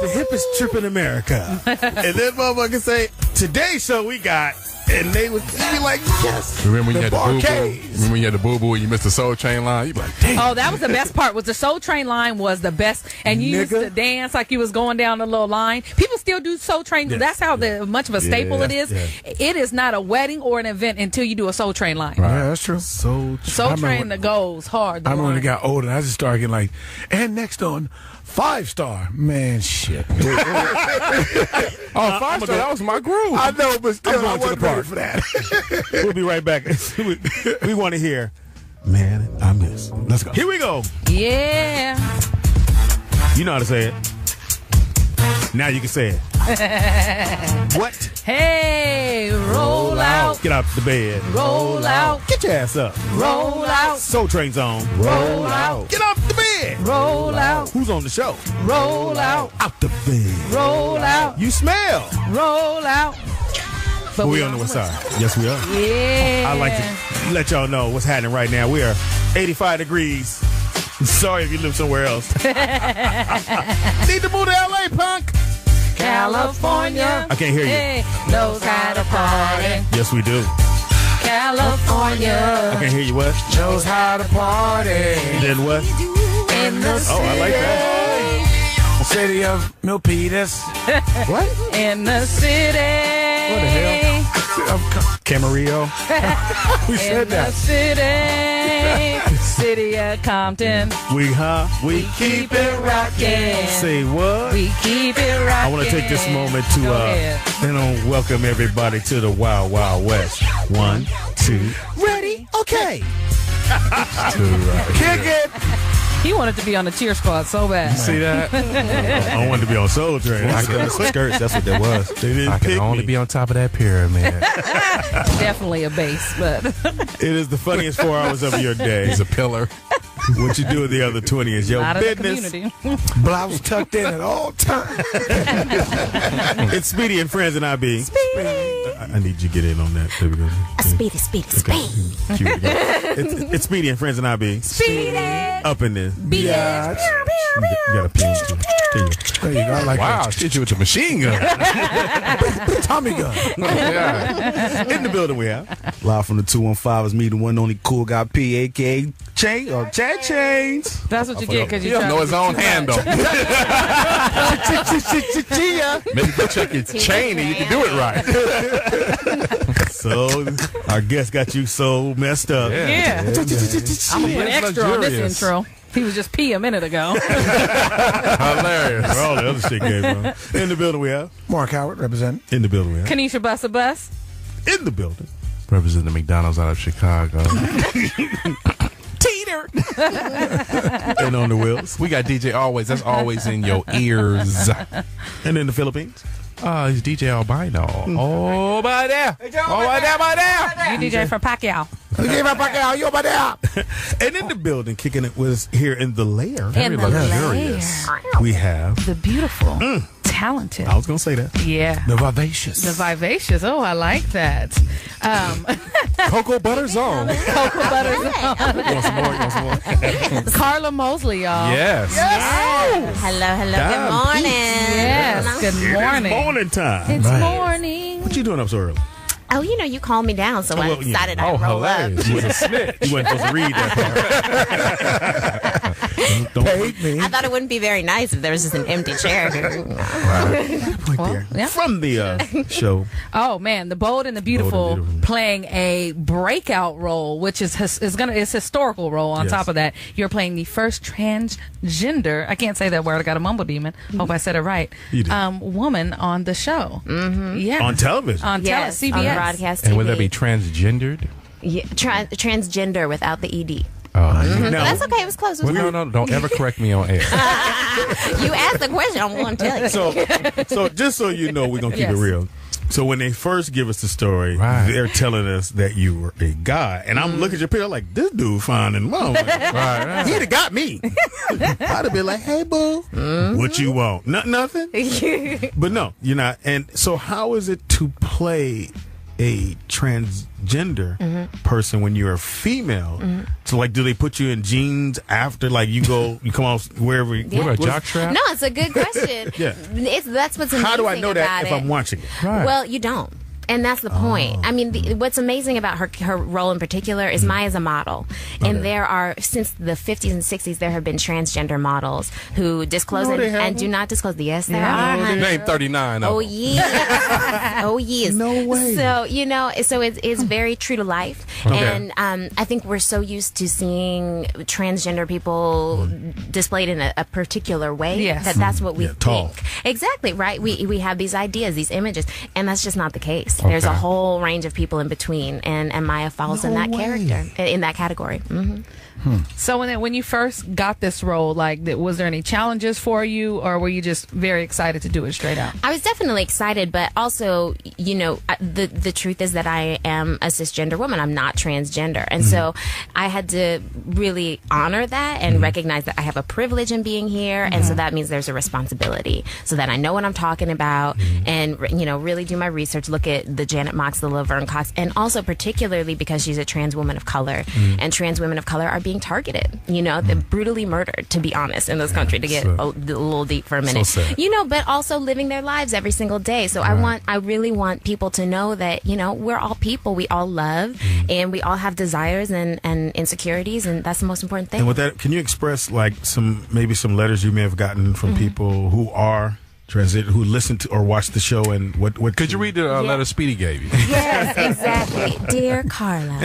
the hippest trip in America. And then motherfuckers say, today's show we got. And they would be like, yes. Remember when you had the boo-boo? Remember when you had the boo-boo and you missed the Soul Train line? You'd be like, damn. Oh, that was the best part. Was the Soul Train line was the best. And you used to dance like you was going down the little line. People still do Soul Train. Yes. That's how much of a staple it is. Yeah. It is not a wedding or an event until you do a Soul Train line. Right. Yeah, that's true. Soul Train that goes hard. I remember when I got older, I just started getting like, and next on 5-star. Man, shit. 5-star, that was my groove. I know, but still, I'm going to the park for that. We'll be right back. We want to hear, man, I miss. Let's go. Here we go. Yeah. You know how to say it. Now you can say it. What? Hey, roll out. Get out the bed. Roll out. Get your ass up. Roll out. Soul Train's on. Roll out. Get off the bed. Roll out. Who's on the show? Roll out. Out the bed. Roll out. You smell. Roll out. But we on the west side. Yes, we are. Yeah. I'd like to let y'all know what's happening right now. We are 85 degrees. Sorry if you live somewhere else. Need to move to LA, punk. California. I can't hear you. Hey, knows how to party. Yes, we do. California. I can't hear you. What? Knows how to party. Then what? In the city. Oh, I like that. City of Milpitas. What? In the city. What the hell? Camarillo. We said that. City of Compton. We keep it rocking. Say what? We keep it rocking. I want to take this moment to welcome everybody to the Wild Wild West. 1, 2, ready? Okay. Kick it. He wanted to be on the cheer squad so bad. You see that? I wanted to be on Soul Train. I got skirts. That's what that was. They didn't I can only be on top of that pyramid. Definitely a base, but It is the funniest 4 hours of your day. He's a pillar. What you do with the other 20 is your not business. in the community. Blouse tucked in at all times. It's Speedy and Friends and I be. I need you to get in on that. There we go. Speedy. Cue it again. It's Speedy and Friends and I be. Speedy. Up in this. Yeah. You got a pin too. There you go. I like Wow, she hit you with the machine gun. that. Tommy gun. Yeah. In the building we have. Live from the 215 is me, the one only CoolguyP, a.k.a. Chain or Chad Chains. That's what you get because He you don't know his own handle. Maybe go check your chain and you can do it right. So our guest got you so messed up. Yeah. I'm going to put extra on this luxurious. intro. He was just pee a minute ago. Hilarious. Where all the other shit came from. In the building we have. Mark Howard representing. In the building we have. Kanisha Buss. In the building. Representing the McDonald's out of Chicago. Teeter. And on the wheels. We got DJ Alwayz. That's always in your ears. And in the Philippines. He's DJ Albino. Oh, by there. Oh, by there. You DJ for Pacquiao. And in the building, kicking it was here in the lair. In the luxurious. We have the beautiful, talented. I was gonna say that. Yeah. The vivacious. The vivacious. Oh, I like that. Cocoa Butter Zone. Cocoa butter. You want some more? Karla Mosley, y'all. Yes. Hello. Good Dime morning. Yes. Good morning. It's morning time. It's morning. What you doing up so early? Oh, you called me down, so I decided I'd roll hilarious. up. You was a snitch. You weren't supposed to read that part. Don't Paid me. I thought it wouldn't be very nice if there was just an empty chair here. there. yeah. From the show. Oh man, the Bold and the Beautiful playing a breakout role, which is historical role. On Yes. top of that, you're playing the first transgender. I can't say that word. I got a mumble demon. Hope I said it right. You did. Woman on the show. Mm-hmm. Yeah. On television. Yes, CBS. on broadcast TV. And would that be transgendered? Yeah, transgender without the ED. Oh, But Now, that's okay. It was close. It was no, don't ever correct me on air. You asked the question. I'm going to tell you. so just so you know, we're gonna keep it Yes. real. So when they first give us the story, Right. they're telling us that you were a guy, and I'm looking at your picture like this dude fine and mom. Right. He'd have got me. I'd have been like, "Hey, boo, what you want? Nothing." But no, you're not. And so, how is it to play a transgender person when you're a female? So, like, do they put you in jeans after, like, you come off wherever? What a jockstrap? No, it's a good question. Yeah. That's what's amazing. How do I know that about if it. I'm watching it? Right. Well, you don't. And that's the point. I mean, what's amazing about her role in particular is Maya's a model. And there are, since the 50s and 60s, there have been transgender models who disclose and do not disclose. Yes, there are. honey. Name 39 of Oh, them. yes. Oh, yes. No way. So, so it's very true to life. Okay. And I think we're so used to seeing transgender people displayed in a particular way Yes. that's what we Yeah, tall. think. Exactly, right? We have these ideas, these images, and that's just not the case. There's a Okay. whole range of people in between, and Maya falls in that character, in that category. Mm-hmm. So when you first got this role, like, was there any challenges for you, or were you just very excited to do it straight out? I was definitely excited, but also, the truth is that I am a cisgender woman. I'm not transgender. And so I had to really honor that and recognize that I have a privilege in being here. And so that means there's a responsibility, so that I know what I'm talking about and, really do my research, look at the Janet Mox, the Laverne Cox, and also particularly because she's a trans woman of color, and trans women of color are being targeted, they're brutally murdered, to be honest, in this country, to get a little deep for a minute, sad. but also living their lives every single day. So I really want people to know that, we're all people, we all love, and we all have desires and insecurities, and that's the most important thing. And with that, can you express like some letters you may have gotten from people who are transit, who listen to or watch the show, and what Could you read the letter Speedy gave you? Yes, exactly. Dear Karla.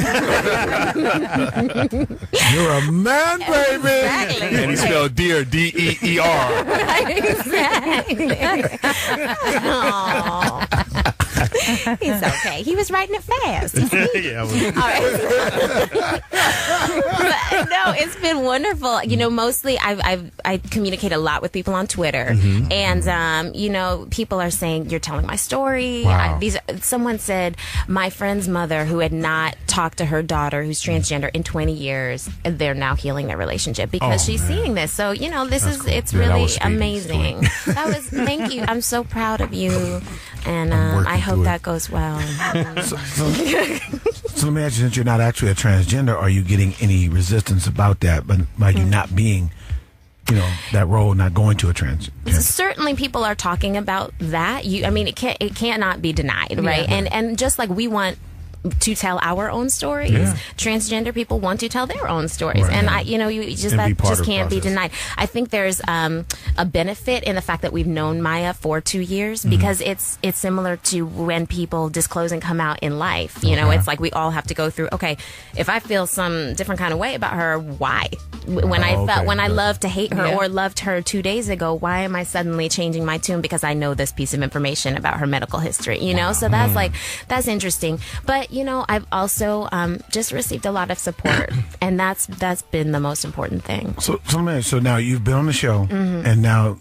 You're a man, baby. Exactly. And he spelled deer, D-E-E-R. Exactly. Aw. He's okay. He was writing it fast. yeah, All right. But, no, it's been wonderful. Mostly I communicate a lot with people on Twitter, and people are saying, you're telling my story. Wow. Someone said my friend's mother, who had not talked to her daughter, who's transgender, in 20 years, they're now healing their relationship because she's seeing this. So it's Yeah, that really was Speedy's amazing. Thank you. I'm so proud of you, and I hope that goes well. So let me ask you, since you're not actually a transgender, are you getting any resistance about that, but by you not being, that role, not going to a transgender? Certainly, people are talking about that. It cannot be denied, right? Yeah. And just like we want to tell our own stories, transgender people want to tell their own stories, Right. and And that be part just of the can't be process. denied. I think there's a benefit in the fact that we've known Maya for 2 years, because it's similar to when people disclose and come out in life. It's like we all have to go through. Okay, if I feel some different kind of way about her, why? When I loved to hate her or loved her 2 days ago, why am I suddenly changing my tune because I know this piece of information about her medical history? So that's interesting. But I've also just received a lot of support, and that's been the most important thing. So now you've been on the show, and now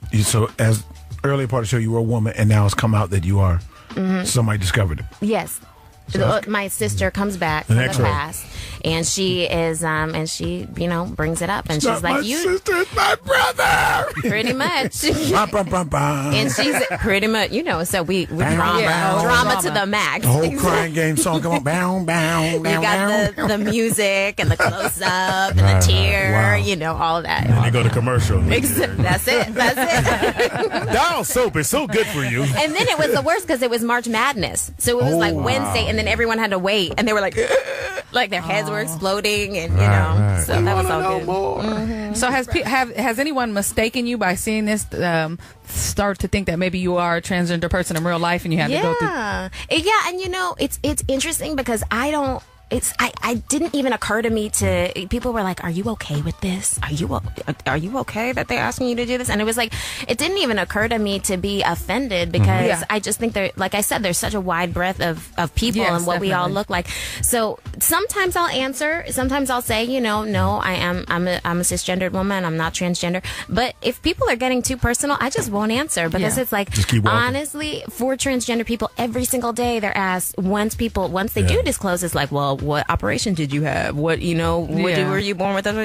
as earlier part of the show you were a woman, and now it's come out that you are somebody discovered it. Yes. My sister comes back from the X-ray. past, and she is, and she, brings it up, and she's Not like, my sister, it's my brother. pretty much. Bum, bum, bum, bum. And she's pretty much, so we drama, bow, drama to the max. The whole crying game song, come on, bow, bow, You bow, got bow. the music and the close up and the tear, all of that. And they go to commercial. That's it. Dial soap is so good for you. And then it was the worst because it was March Madness. So it was like Wednesday, and then everyone had to wait, and they were like their heads were exploding, and Right. so that was all good. So has anyone mistaken you by seeing this start to think that maybe you are a transgender person in real life and you had to go through? And it's interesting because I didn't even occur to me to, people were like, are you okay with this? Are you okay that they're asking you to do this? And it was like, it didn't even occur to me to be offended because I just think like I said, there's such a wide breadth of people and what we all look like. So sometimes I'll answer, sometimes I'll say, no, I'm a cisgendered woman. I'm not transgender. But if people are getting too personal, I just won't answer because it's like, Just keep walking. honestly, for transgender people, every single day they're asked, once they do disclose, it's like, well, what operation did you have? What were you born with? And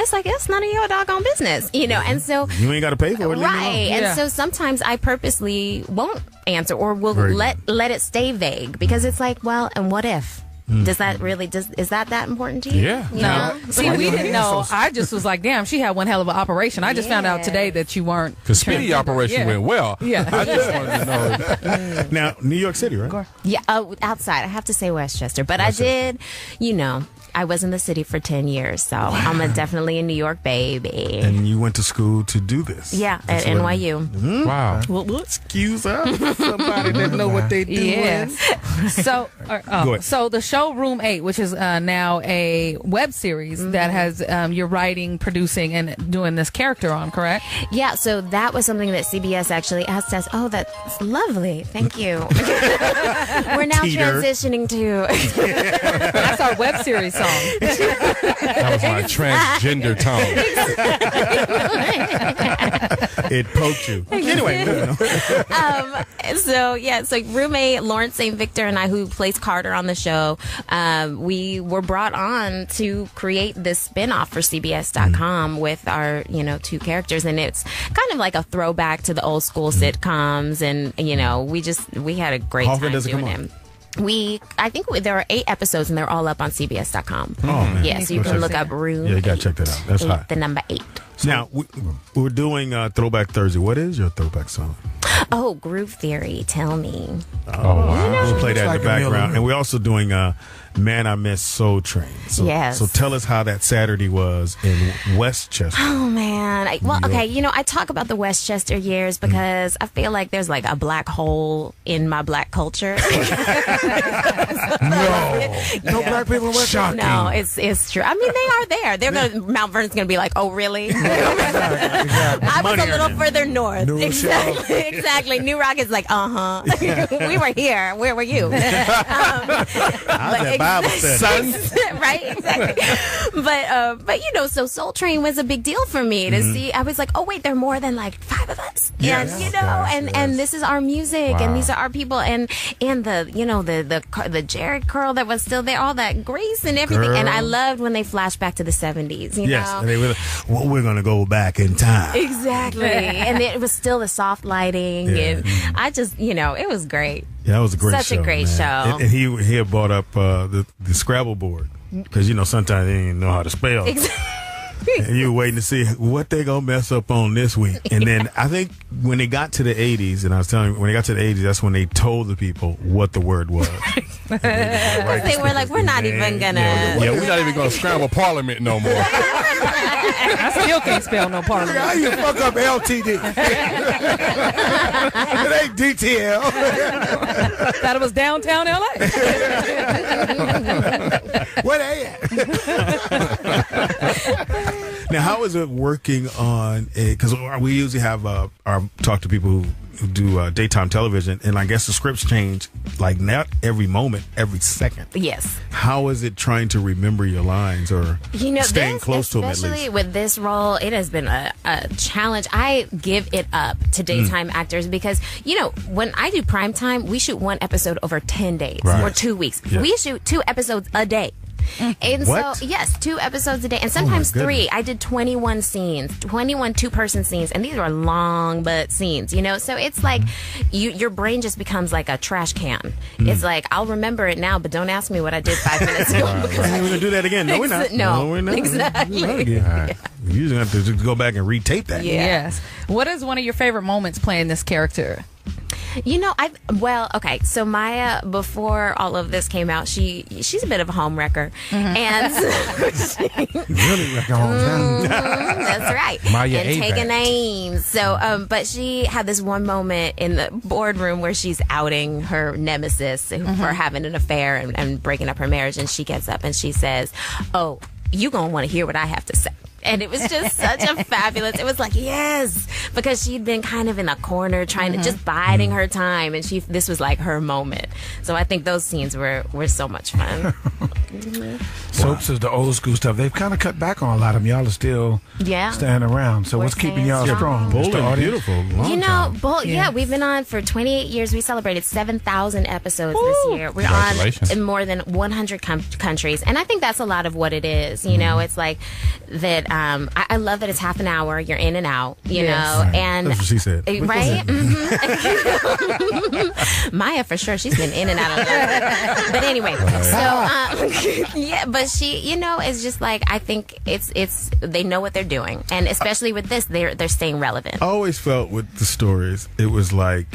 it's like, it's none of your doggone business, and so You ain't got to pay for it. leave it alone. right. And so sometimes I purposely won't answer or will Very let it stay vague because it's like, well, and what if? Does that really is that important to you? Yeah. No. See, we didn't know. I just was like, damn, she had one hell of an operation. I just found out today that you weren't. Because Speedy operation went well. Yeah. I just wanted to know. Now, New York City, right? Yeah, outside. I have to say Westchester, but I did, I was in the city for 10 years, so I'm definitely a New York baby. And you went to school to do this. Yeah, That's at what- NYU. Wow. Excuse us. Somebody that know what they do. Yes. So, Go ahead. so the show Room 8, which is now a web series that has you're writing, producing, and doing this character on, correct? Yeah, so that was something that CBS actually asked us. Oh, that's lovely. Thank you. We're now Teeter. transitioning to. That's our web series song. That was my transgender tone. It poked you. Anyway, moving on. So roommate Lawrence St. Victor and I, who plays Carter on the show, we were brought on to create this spin-off for CBS.com with our, two characters. And it's kind of like a throwback to the old school sitcoms. And, we had a great How often time does it doing come on? it. I think there are 8 episodes and they're all up on CBS.com. Oh, man. Yeah, so you can look up Room. Yeah, you got to check that out. That's 8, hot. the number 8. Now, we're doing Throwback Thursday. What is your throwback song? Oh, Groove Theory. Tell me. We'll play that like in the a million. background. And we're also doing Man I Miss Soul Train. So, Yes. So tell us how that Saturday was in Westchester. Oh man. I talk about the Westchester years because I feel like there's like a black hole in my black culture. No black people in Westchester. No, it's true. I mean, they are there. They're gonna Mount Vernon's gonna be like, oh really? I was a little further north. New Rochelle. Exactly. New Rock is like, we were here. Where were you? I was at Bible study. Right, exactly. But so Soul Train was a big deal for me to see. I was like, oh wait, there are more than like 5 of us. Yes. And and this is our music and these are our people and the Jerry curl that was still there, all that grace and everything. Girl. And I loved when they flashed back to the 70s. You Yes. know? And they were like, well, we're going to go back in time. Exactly. And it was still the soft lighting. Yeah. And I just, it was great. Yeah, that was a great show. Such a great man. show. And he had brought up the Scrabble board because sometimes they didn't know how to spell. And you were waiting to see what they gonna mess up on this week. And then I think when they got to the 80s, and I was telling you, when they got to the 80s, that's when they told the people what the word was. They were like, we're not even gonna. Yeah, we're not even going to scramble Parliament no more. I still can't spell no part of it. How you fuck up LTD? It ain't DTL. Thought it was downtown LA. Where they at? Now, how is it working on it? Because we usually have talk to people who do daytime television, and I guess the scripts change like not every moment, every second. Yes. How is it trying to remember your lines or staying this, close to them at least? Especially with this role, it has been a challenge. I give it up to daytime actors because, when I do primetime, we shoot one episode over 10 days or 2 weeks. Yeah. We shoot 2 episodes a day. And What? so, yes, 2 episodes a day. And sometimes 3. I did 21 scenes, 21 two-person scenes. And these are long but scenes, So it's like your brain just becomes like a trash can. It's like, I'll remember it now, but don't ask me what I did 5 minutes ago. We're going to do that again. No, we're not. No, we're not. exactly. All right. You usually have to just go back and retape that. Yeah. Yes. What is one of your favorite moments playing this character? Okay. So Maya, before all of this came out, she's a bit of a home wrecker, and Really wrecking homes down. that's right. Maya and A-Bat. taking names. So, but she had this one moment in the boardroom where she's outing her nemesis for having an affair and breaking up her marriage, and she gets up and she says, "Oh, you gonna want to hear what I have to say." And it was just such a fabulous, it was like, yes, because she'd been kind of in a corner trying to just biding her time. And this was like her moment. So I think those scenes were so much fun. Soaps is the old school stuff. They've kind of cut back on a lot of them. Y'all are still staying around. So We're what's keeping staying y'all strong? strong. Bold Mr. and Audience? beautiful. Long time. We've been on for 28 years. We celebrated 7,000 episodes this year. We're on Congratulations. in more than 100 countries. And I think that's a lot of what it is. It's like that. I love that it's half an hour. You're in and out, you know, and That's what she said. Right? Maya, for sure, she's been in and out of that. But anyway, but she, is just like, I think it's they know what they're doing, and especially with this, they're staying relevant. I always felt with the stories, it was like,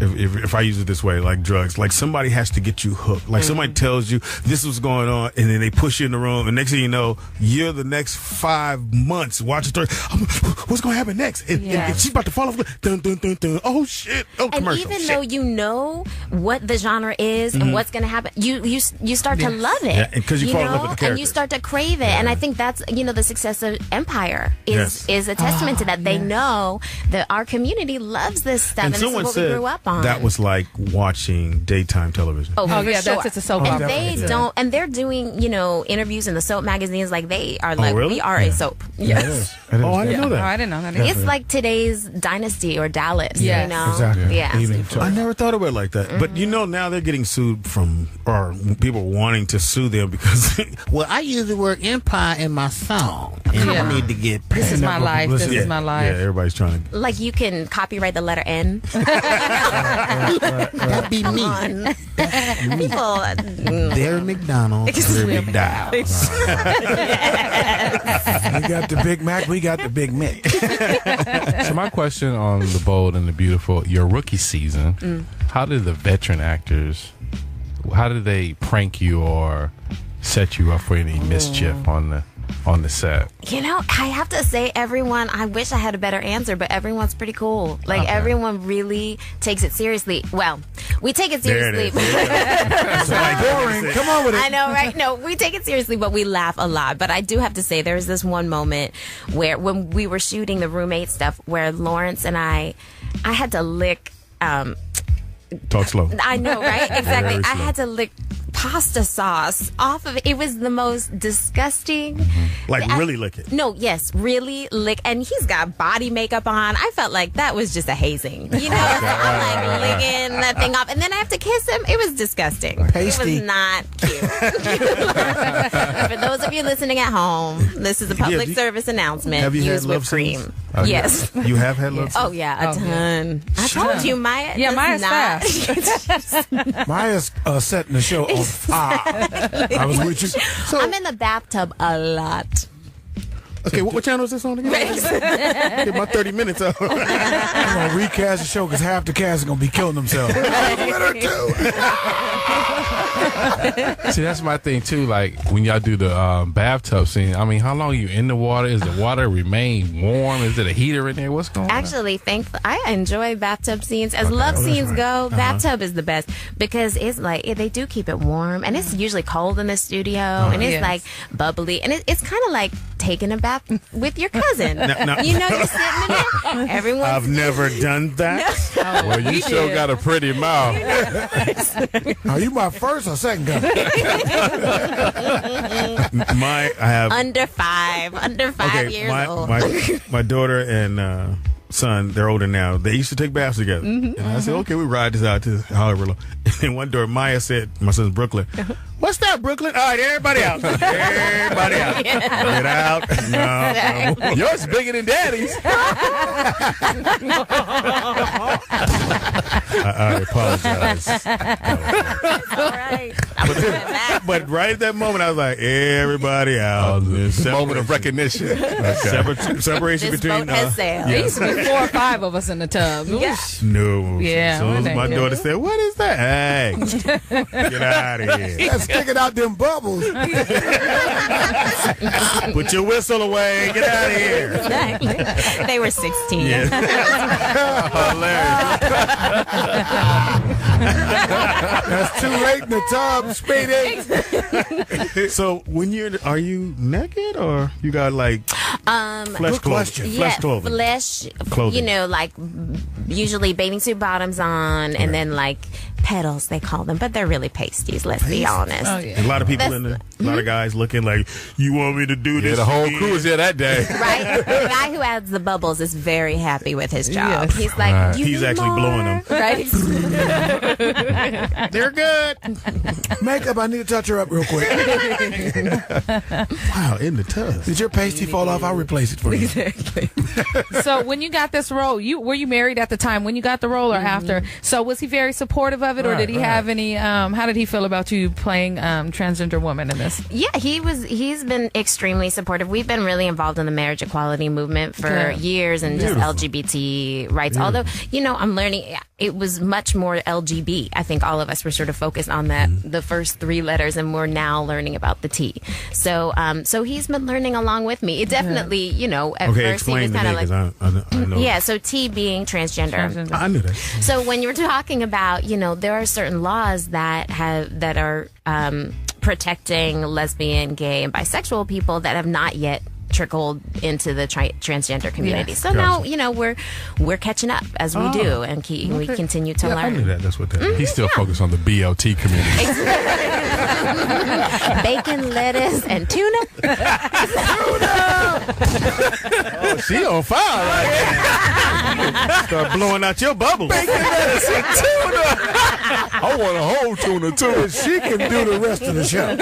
if I use it this way, like drugs, like somebody has to get you hooked. Like somebody tells you this was going on, and then they push you in the room, and next thing you know, you're the next 5 months watching story. What's going to happen next? And she's about to fall off. Dun, dun, dun, dun. Oh shit! Oh, And commercial. even Shit. though you know what the genre is and what's going to happen, you start to love it. Yeah, and 'cause you fall in love with the and you characters. start to crave it. And I think that's the success of Empire is a testament to that. They know that our community loves this stuff, and this is someone what we said grew up on. that was like watching daytime television. Oh, Oh, for yeah, sure. that's a soap And opera. they don't, and they're doing, interviews in the soap magazines. Like they are like, really? we are a soap. Yes. Oh, I didn't know Oh, that. I didn't know that. It's like today's Dynasty or Dallas, Yes. you know? Exactly. Yeah. Even so. I never thought about it like that. But now they're getting sued or people wanting to sue them because Well, I use the word empire in my song, and I need to get paid. This is my life. This is my yeah, life. everybody's trying to. Like you can copyright the letter N. That'd be me. on. People. Derry McDonald. Very big dial. You got the Big Mac, we got the Big Mick. So my question on The Bold and the Beautiful, your rookie season, how did the veteran actors, how did they prank you or set you up for any mischief on the set? I have to say, everyone, I wish I had a better answer, but everyone's pretty cool. Like, everyone really takes it seriously. Well, we take it There it seriously. is. Boring. Come on with it. I know, right? No, we take it seriously, but we laugh a lot. But I do have to say, there was this one moment where, when we were shooting the roommate stuff, where Lawrence and I had to lick. Talk slow. I know, right? Exactly. Very I slow. had to lick pasta sauce off of it. It was the most disgusting. Like really lick it. No, yes, really lick. And he's got body makeup on. I felt like that was just a hazing. I'm like licking that thing off. And then I have to kiss him. It was disgusting. Pasty. It was not cute. For those of you listening at home, this is a public service announcement. Have you Use had love whipped cream. scenes? Yes. You have had love Oh, yeah, a ton. I told you, Maya. Yeah, does Maya's not. fast. Maya's setting the show on fire. I was with you. I'm in the bathtub a lot. Okay, what channel is this on again? Get my 30 minutes up. I'm going to recast the show because half the cast is going to be killing themselves. See, that's my thing too. Like when y'all do the bathtub scene, I mean, how long are you in the water? Is the water remain warm? Is it a heater in there? What's going on? Actually, I enjoy bathtub scenes. As love scenes go, bathtub is the best because it's like they do keep it warm, and it's usually cold in the studio, and it's Yes. like bubbly, and it's kind of like taking a bath bath with your cousin. No. You know, you're sitting in there. Everyone's I've never done that. Well, you sure got a pretty mouth. Are you my first or second cousin? I have under 5 years old. My daughter and son, they're older now. They used to take baths together. And I said, okay, we ride this out to however long. And one door, Maya said, my son's Brooklyn. What's that, Brooklyn? All right, everybody out. Everybody out. Get out. No. Yours bigger than Daddy's. I apologize. All right. But right at that moment, I was like, everybody out. Moment of recognition. Separation This between. boat has sailed. There used to be 4 or 5 of us in the tub. Yeah. No. Yeah, So well, my thank you. daughter said, what is that? Hey, get out of here. That's sticking out them bubbles. Put your whistle away. Get out of here. Exactly. They were 16. Yeah. Hilarious. That's too late in the tub, Speedy. So when are you naked or you got like flesh clothing? Yeah, Flesh clothing. flesh Clothing. You know, like usually bathing suit bottoms on, and then like pedals they call them, but they're really pasties. Let's be honest. Oh, yeah. A lot of people That's- a lot of guys looking like, you want me to do this? Yeah, the whole again?" crew was there that day. Right, the guy who adds the bubbles is very happy with his job. Yes. He's like, Right. you He's need actually more?" blowing them. Right? They're good. Makeup, I need to touch her up real quick. Wow, in the tub. Did your pasty fall off? I'll replace it for you. So when you got this role, were you married at the time when you got the role or after? So was he very supportive of it, or did he have any? How did he feel about you playing transgender woman in this? Yeah, he's been extremely supportive. We've been really involved in the marriage equality movement for Good. years and just LGBT rights. Although, you know, I'm learning it was much more LGB. I think all of us were sort of focused on that the first 3 letters, and we're now learning about the T. So so he's been learning along with me. It definitely, you know, at Okay, first he was explain to kind me of like because I know. yeah, so T being transgender. I knew that. So when you're talking about, you know, there are certain laws that are protecting lesbian, gay, and bisexual people that have not yet trickled into the transgender community. Yes. So now, you know, we're catching up as we do, and we continue to I knew learn. that. That's what that is. He's still focused on the BLT community. Bacon, lettuce, and tuna. Oh, she on fire right now. Start blowing out your bubbles. I want a whole tuna too. She can do the rest of the show.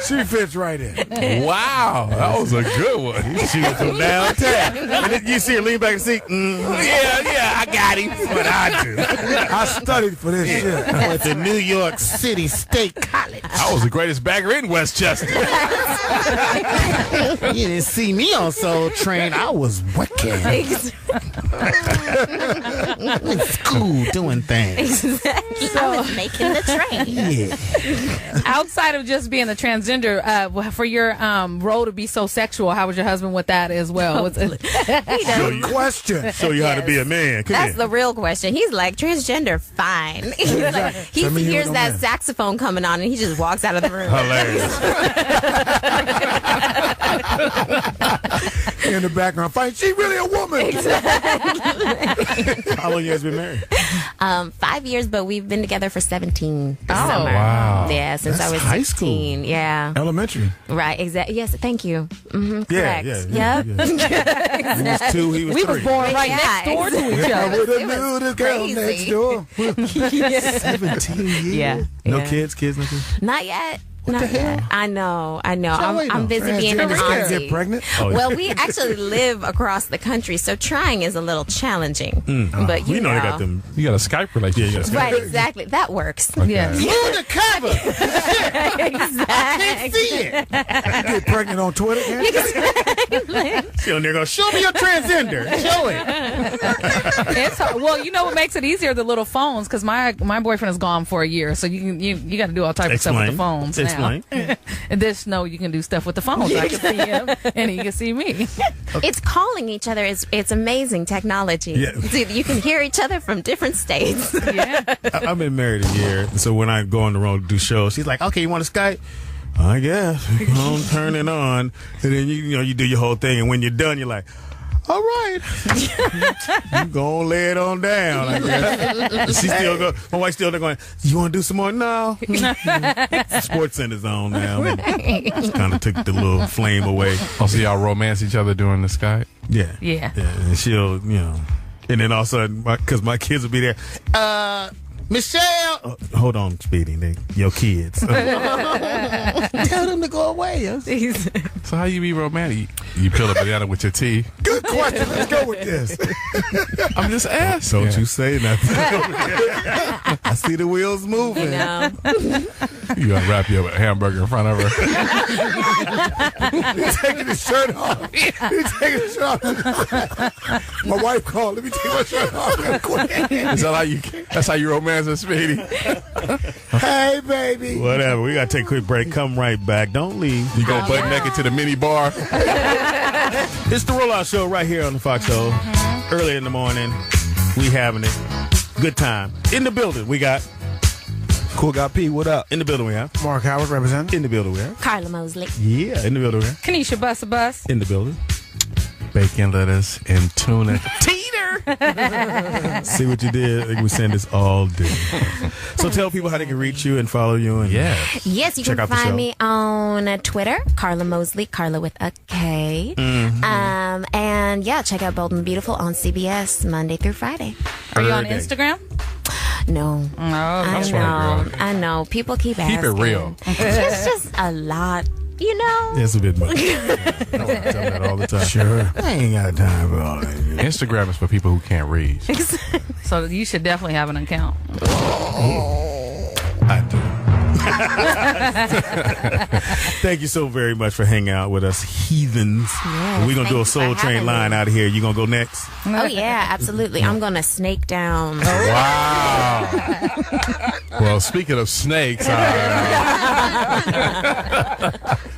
She fits right in. Wow, that was a good one. She was from downtown. And then you see her lean back and see, Yeah, I got him. what I do. I studied for this shit. I went to New York City State College. I was the greatest bagger in Westchester. You didn't see me on Soul Train. I was working in school doing things. I was making the train. Yeah. Outside of just being a transgender, for your role to be so sexual, how was your husband with that as well? Was it- Good question. Show you how to be a man. Come That's here. the real question. He's like, transgender, fine. He's like, he Tell me you hears ain't no that man. saxophone coming on and he just walks out of the room. Hilarious. In the background, fight. She really a woman. How long you guys been married? 5 years, but we've been together for 17 this Oh, summer. wow. Yeah, since That's I was high 16. Yeah. Elementary. Right, exactly. Yes, thank you. Yeah, Correct. yeah. Yep. He was 2, he was we 3. was born right Yeah, next door to each I other. would have It was knew this girl crazy. next door. 17 years. Yeah. No Yeah. kids, nothing? Not yet. Not yet. I know. I'm busy being an Transgender can't auntie. get pregnant. Well, we actually live across the country, so trying is a little challenging. But We you know know, they got them. You got a Skype relationship. Yeah, right? Exactly. That works. Yes. Move the cover. Exactly. See it. Get pregnant on Twitter. Can't you? She on there going, show me your transgender. Show it. It's hard. Well, you know what makes it easier? The little phones, because my boyfriend is gone for a year, so you got to do all types of stuff with the phones now. Explain. And this, no, you can do stuff with the phones. I can see him, and he can see me. It's calling each other. It's amazing technology. Yeah. So you can hear each other from different states. Yeah. I've been married a year, so when I go on the road to do shows, she's like, okay, you want to Skype? I guess. Don't turn it on. And then you do your whole thing. And when you're done, you're like, all right. You go on, lay it on down, I guess. She still go. My wife's still there going, you want to do some more? No. Sports Center's on now. Just kind of took the little flame away. Oh, so y'all romance each other during the Skype? Yeah. Yeah. And she'll, and then all of a sudden, because my kids will be there, Michelle. Hold on, Speedy. Your kids. Tell them to go away. So how you be romantic? You peel a banana with your tea? Good question. Let's go with this. I'm just asking. Don't you say nothing. I see the wheels moving. You gonna wrap your hamburger in front of her? He's taking his shirt off. He's taking his shirt off. My wife called. Let me take my shirt off real quick. Is that how you? That's how you romance a Speedy? Hey, baby. Whatever. We gotta take a quick break. Come right back. Don't leave. You go butt naked to the mini bar. It's the Rollout Show right here on the Foxxhole. Early in the morning. We having it. Good time. In the building, we got CoolguyP, what up? In the building, we have Mark Howard representing. In the building, we have Karla Mosley. Yeah, in the building, we have Kanisha Buss. In the building. Bacon, lettuce, and tuna. See what you did? I think we send this all day. So tell people how they can reach you and follow you. And Yes, you check can out the show. find me on Twitter, Karla Mosley, Karla with a K. And yeah, check out Bold and Beautiful on CBS Monday through Friday. Are you on Friday. Instagram? No. I know. People keep asking. Keep it real. It's just a lot. It's a bit much. I tell that all the time. Sure. I ain't got time for all that. Instagram is for people who can't read. So you should definitely have an account. I do. Thank you so very much for hanging out with us, heathens. Yes, We're going to do a thank you Soul for Train having line me. out of here. You going to go next? Oh, yeah, absolutely. I'm going to snake down. Wow. Well, speaking of snakes,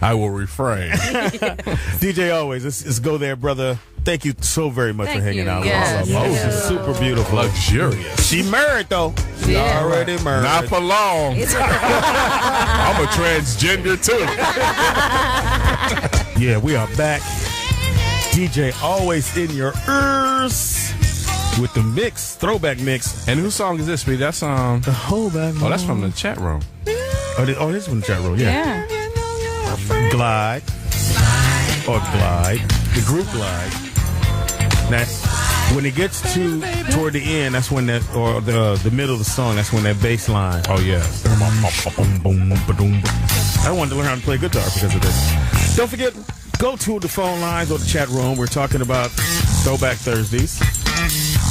I will refrain. DJ Alwayz, let's go there, brother. Thank you so very much for hanging out with Yes. us. Moses is super beautiful. Luxurious. She married, though. She already married. Not for long. I'm a transgender, too. Yeah, we are back. DJ Alwayz in your ears with the mix, throwback mix. And whose song is this, Speedy? That's The whole back. Oh, that's from the chat room. Oh, this is from the chat room. Yeah. Glide. Or Glide. The group Glide. Now, when it gets toward the end, that's when that, or the middle of the song, that's when that bass line. Oh, yes. I wanted to learn how to play guitar because of this. Don't forget, go to the phone lines or the chat room. We're talking about Throwback Thursdays.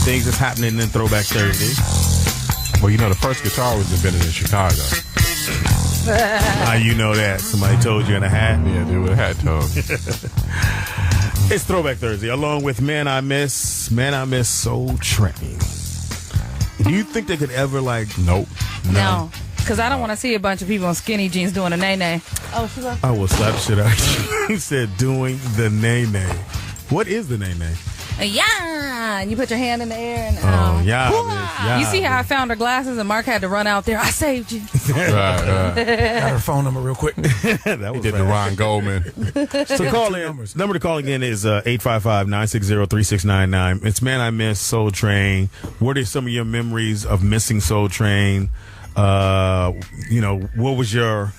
Things that's happening in Throwback Thursdays. Well, the first guitar was invented in Chicago. How you know that? Somebody told you in a hat? Yeah, they would have had told. It's Throwback Thursday, along with Man I Miss Soul Train. Do you think they could ever, Nope. No. Because I don't want to see a bunch of people in skinny jeans doing a nay-nay. Oh, she left. I will slap the shit out of you. He said doing the nay-nay. What is the nay-nay? Yeah. And you put your hand in the air and Yeah, bitch. Yeah, you see how I bitch. found her glasses and Mark had to run out there. I saved you. Right. Got her phone number real quick. That was Did the Ron Goldman. So call in. Number to call again is 855-960-3699. It's Man I Miss Soul Train. What are some of your memories of missing Soul Train? What was your...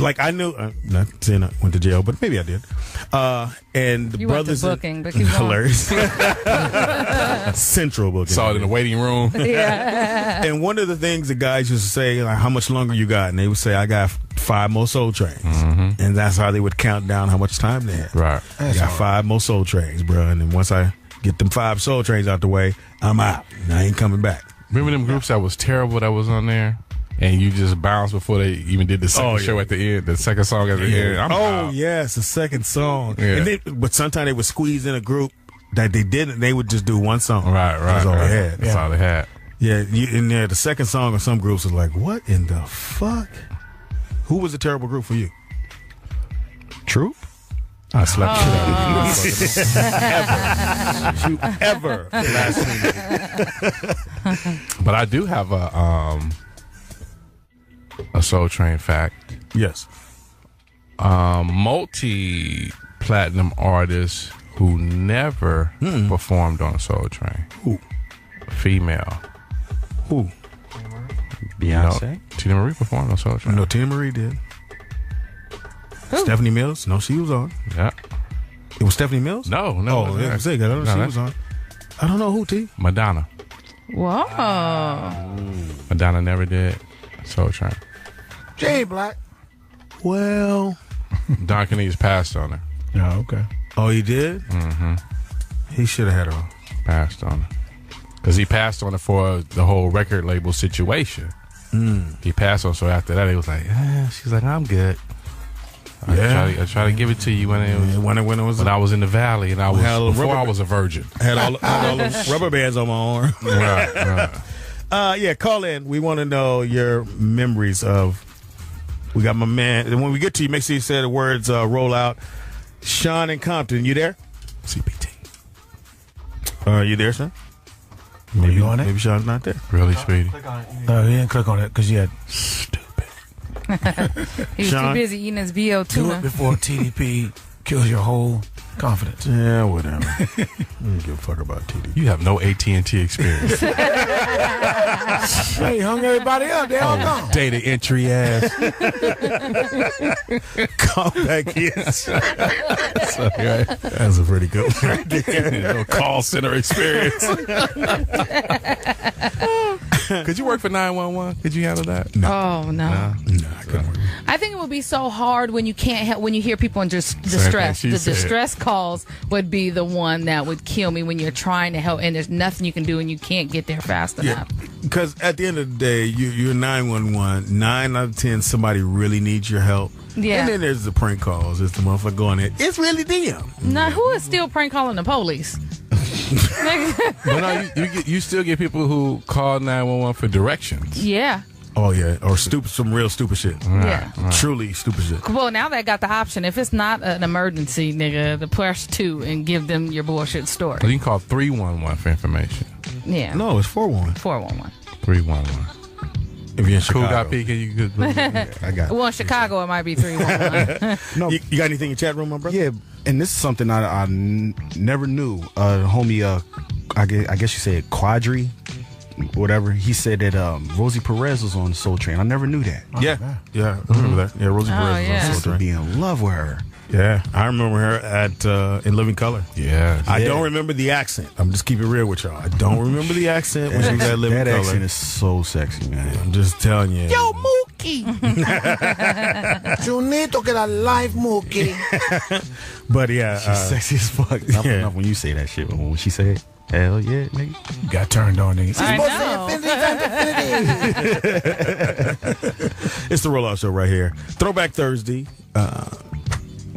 I knew... not saying I went to jail, but maybe I did. And the You went to brothers... booking, but keep going. Hilarious. Central booking. Saw it in the waiting room. Yeah. And one of the things the guys used to say, how much longer you got? And they would say, I got 5 more Soul Trains. Mm-hmm. And that's how they would count down how much time they had. Right. I got 5 more Soul Trains, bro. And then once I get them 5 Soul Trains out the way, I'm out. And I ain't coming back. Remember them groups that was terrible that was on there? And you just bounced before they even did the second show at the end, the second song at the end. I'm out. Yes, the second song. Yeah. But sometimes they would squeeze in a group that they didn't. They would just do one song. Right. That's all they had. That's all they had. Yeah, the second song of some groups was like, what in the fuck? Who was a terrible group for you? True? I slapped the shit out of you. Ever. But I do have a Soul Train fact. Yes. multi-platinum artist who never performed on Soul Train. Who? Female. Who? Beyonce. Tina Marie performed on Soul Train. No, Tina Marie did. Stephanie Mills? No, she was on. Yeah. It was Stephanie Mills? No. Oh, yeah, I don't know. She was on. I don't know who, T. Madonna. Whoa. Madonna never did Soul Train. J Black. Well. Don Canese passed on her. Oh, okay. Oh, he did? Mm-hmm. He should have had her on. Passed on her. Because he passed on it for the whole record label situation. He passed on, so after that, he was like, she's like, I'm good. I try to give it to you when it was when I was in the valley and I was a virgin. Had all those rubber bands on my arm. Right. Call in. We want to know your memories of. We got my man. And when we get to you, make sure you say the words roll out. Sean in Compton, you there? CPT. You there, son? Maybe on it. Maybe Sean's not there. Really, Speedy? No, he didn't click on it because he had He was Sean? too busy eating his VO do it tuna. before TDP kills your whole confidence. Yeah, whatever. I don't give a fuck about TD. You have no AT&T experience. Hey, hung everybody up. They all gone. Data entry ass. Call back in. Sorry, right? That's a pretty good one right there. No call center experience. Could you work for 911? Could you handle that? Oh no. I couldn't work. I think it would be so hard when you can't help when you hear people in distress. she The said. distress calls would be the one that would kill me when you're trying to help and there's nothing you can do and you can't get there fast Yeah, enough. because at the end of the day, you're 911. 9 out of 10, somebody really needs your help. Yeah. And then there's the prank calls. It's the motherfucker going in. It's really them. Now, who is still prank calling the police? But no, you still get people who call 911 for directions. Yeah. Oh yeah, or some real stupid shit. Yeah. Truly stupid shit. Well, now they got the option. If it's not an emergency, nigga, to press 2 and give them your bullshit story. So you can call 311 for information. Yeah. No, it's 411. 411. 311. If you're in Chicago. CoolguyP, can you good? I got it. Well, in Chicago, it might be 311. No, You got anything in the chat room, my brother? yeah, and this is something I never knew. Homie, I guess you said Quadri, whatever. He said that Rosie Perez was on Soul Train. I never knew that. Yeah, I remember that. Yeah, Rosie Perez yeah. was on I used Soul to Train. be in love with her. Yeah, I remember her at in Living Color. Yeah. I don't remember the accent. I'm just keeping it real with y'all. I don't remember the accent when she was at Living That Color. accent is so sexy, man. I'm just telling you. Yo, Mookie. Junito que la live Mookie. But yeah, She's sexy as fuck. Not yeah. enough when you say that shit. But when she said, hell yeah, nigga. You got turned on, nigga. I know. it's the Rollout Show right here. Throwback Thursday.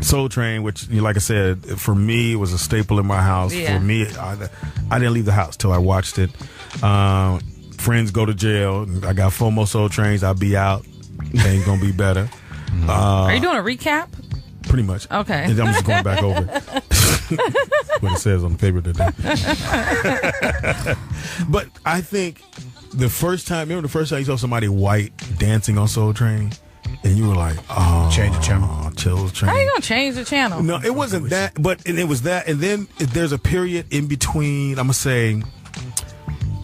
Soul Train, which, like I said, for me, was a staple in my house. Yeah. For me, I didn't leave the house till I watched it. Friends go to jail. I got 4 more Soul Trains. I'll be out. Things gonna be better. Are you doing a recap? Pretty much. Okay. And I'm just going back over what it says on the paper today. But I think the first time you saw somebody white dancing on Soul Train, and you were like, oh, Change the channel. Soul Train. How you gonna change the channel? No, it wasn't that, but it was that, and then there's a period in between. I'm gonna say,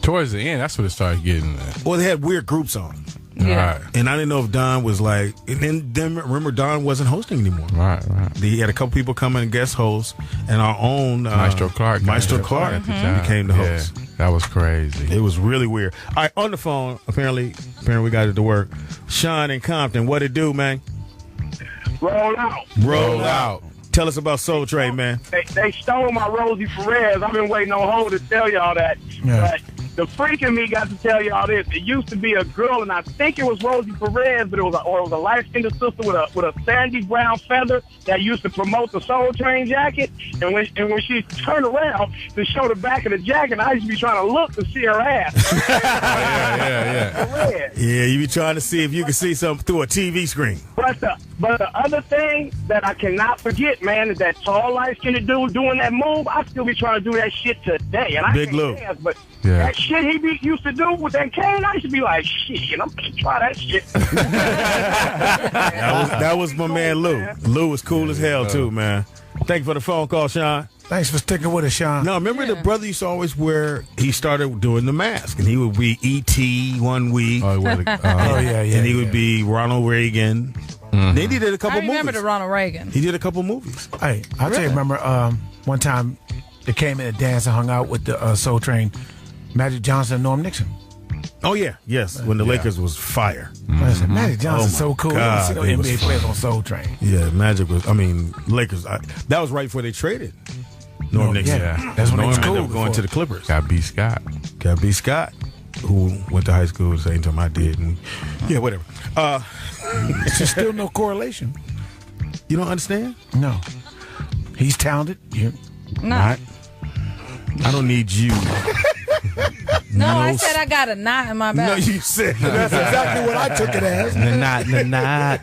Towards the end, that's what it started getting. well, they had weird groups on, Yeah. Right. and I didn't know if Don was like, and then remember Don wasn't hosting anymore. Right. He had a couple people come in and guest host, and our own Maestro Clark. became the host. Yeah, that was crazy. It was really weird. All right, on the phone, apparently we got it to work. Sean in Compton, what it do, man? Roll out. Roll out. Tell us about Soul Train, man. They stole my Rosie Perez. I've been waiting on hold to tell y'all that. Yeah. But the freak in me got to tell y'all this. It used to be a girl, and I think it was Rosie Perez, but it was a light-skinned sister with a sandy brown feather that used to promote the Soul Train jacket. And when she turned around to show the back of the jacket, I used to be trying to look to see her ass. Yeah. Yeah, you be trying to see if you can see something through a TV screen. But the other thing that I cannot forget, man, is that tall, light-skinned dude doing that move. I still be trying to do that shit today. And I Big can't Lou. dance, but Yeah. that shit he used to do with that cane, I used to be like, shit, I'm gonna try that shit. That was my man Lou. Lou was cool as hell too, man. Thank you for the phone call, Sean. Thanks for sticking with us, Sean. No, remember the brother used to always wear. He started doing the mask, and he would be E.T. one week. And he would be Ronald Reagan. Then he did a couple I remember movies. the Ronald Reagan. He did a couple movies. Hey, I'll tell you, remember one time they came in to dance and hung out with the Soul Train, Magic Johnson and Norm Nixon. Oh, yeah. Yes. When the Lakers was fire. Listen, Magic Johnson's my so cool. God, You it see was NBA players fun. on Soul Train. Yeah, Magic was. I mean, Lakers. That was right before they traded Norm Nixon. Yeah, that's when Norm he was ended cool up going before. to the Clippers. Got B. Scott. Got B. Scott, who went to high school the same time I did. And, yeah, whatever. There's still no correlation. You don't understand? No. He's talented. You're not. I don't need you. No, I said I got a knot in my back. No, you said That's exactly what I took it as. The knot.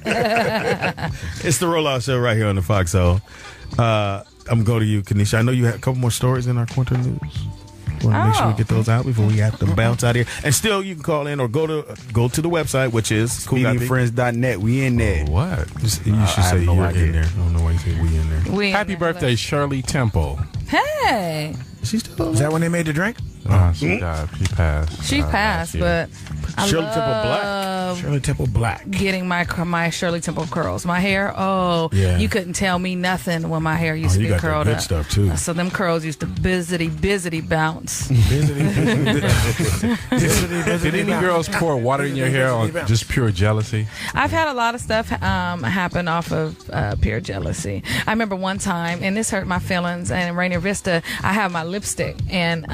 It's the Rollout Show right here on the Foxxhole. I'm going to go to you, Kanisha. I know you had a couple more stories in our Quinter News. Want to make sure we get those out before we have to bounce out here. And still, you can call in or go to the website, which is SpeedyandFriends.net. We in there. What? You should say you're in there. I don't know why you say we in there. Happy birthday, Shirley Temple. Hey. She's still Is that when they made the drink? She died. She passed. She passed, but I Shirley Temple Black. love Shirley Temple Black. getting my Shirley Temple curls. My hair, Yeah. you couldn't tell me nothing when my hair used to you be got that curled good up. stuff, too. So them curls used to busy bounce. Did any girls pour water in your hair on just pure jealousy? I've had a lot of stuff happen off of pure jealousy. I remember one time, and this hurt my feelings, and in Rainier Vista, I have my lipstick, and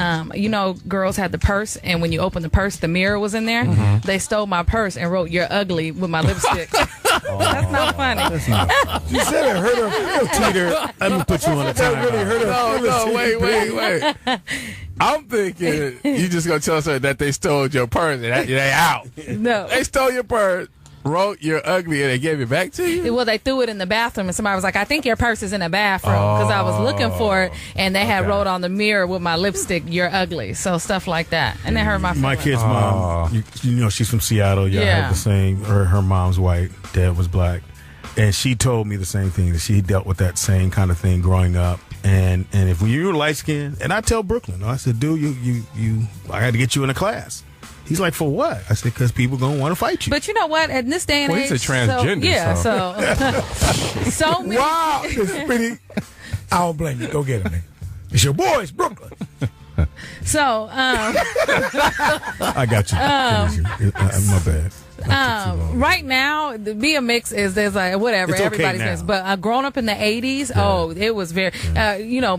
girls had the purse, and when you open the purse, the mirror was in there. Mm-hmm. They stole my purse and wrote "You're ugly" with my lipstick. That's not funny. You said it hurt her. Teeter, let me put you on the time. Really hurt her. No, wait. I'm thinking you just gonna tell us that they stole your purse and they out. No. They stole your purse, wrote "You're ugly," and they gave it back to you. Well, they threw it in the bathroom, and somebody was like, "I think your purse is in the bathroom," because I was looking for it, and they had wrote on the mirror with my lipstick, "You're ugly." So stuff like that, and it hurt my feelings. My kid's mom, you know, she's from Seattle. Y'all Yeah. have the same. Her mom's white, dad was black, and she told me the same thing, that she dealt with that same kind of thing growing up. And if you were light skinned, and I tell Brooklyn, I said, dude, you, I had to get you in a class. He's like, for what? I said, because people gonna want to fight you. But you know what? At this day and Well, age, he's a transgender, so many. Wow. Speedy. I don't blame you. Go get him, man. It's your boys, Brooklyn. So, I got you. My bad. right now, the BMX there's like whatever, It's okay everybody's now. mixed. But growing up in the 80s, it was very,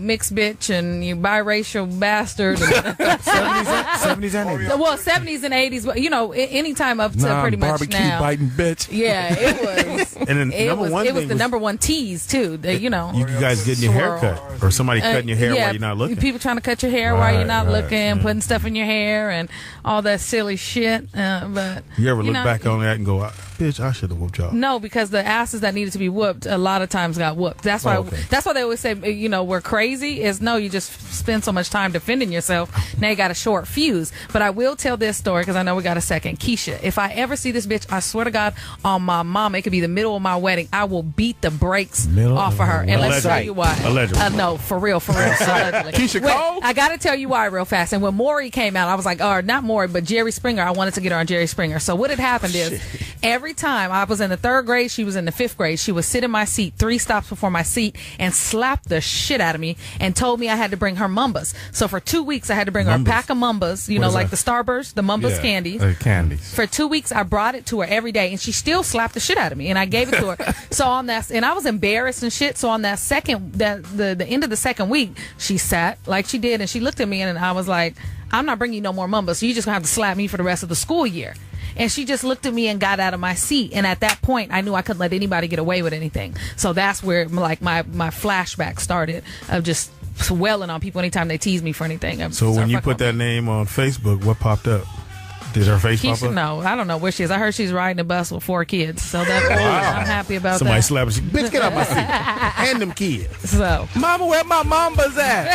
mixed bitch and you biracial bastard. 70s and 80s. Well, 70s and 80s, but any time up to pretty much barbecue now. biting bitch. Yeah, it was. And then It was the number one tease too. You guys getting your hair cut, or somebody cutting your hair while you're not looking. People trying to cut your hair while you're not looking, putting stuff in your hair and all that silly shit. But You ever look back on that and go, bitch, I should have whooped y'all. no, because the asses that needed to be whooped a lot of times got whooped. That's why. That's why they always say, we're crazy. Is no, you just spend so much time defending yourself. Now you got a short fuse. But I will tell this story because I know we got a second. Keisha, if I ever see this bitch, I swear to God, on my mama, it could be the middle of my wedding, I will beat the brakes off of her. And let's tell you why. Allegedly. No, for real. Allegedly. Keisha Cole? I got to tell you why real fast. And when Maury came out, I was like, not Maury, but Jerry Springer. I wanted to get her on Jerry Springer. So what had happened is, every time I was in the 3rd grade, she was in the 5th grade, she would sit in my seat 3 stops before my seat and slap the shit out of me and told me I had to bring her Mumbas. So for 2 weeks, I had to bring her a pack of Mumbas, like the Starburst, the Mumbas candies. Candies. For 2 weeks, I brought it to her every day, and she still slapped the shit out of me, and I gave it to her. So on that, and I was embarrassed and shit. So on that the end of the 2nd week, she sat like she did, and she looked at me, and I was like, I'm not bringing you no more Mumbas, so you just gonna have to slap me for the rest of the school year. And she just looked at me and got out of my seat. And at that point, I knew I couldn't let anybody get away with anything. So that's where my flashback started of just swelling on people anytime they tease me for anything. So when you put that name on Facebook, what popped up? Did her face pop Keisha, up? no, I don't know where she is. I heard she's riding a bus with 4 kids. So I'm happy about Somebody that. slapping. Bitch, get out my seat. And them kids. So, Mama, where my Mambas at?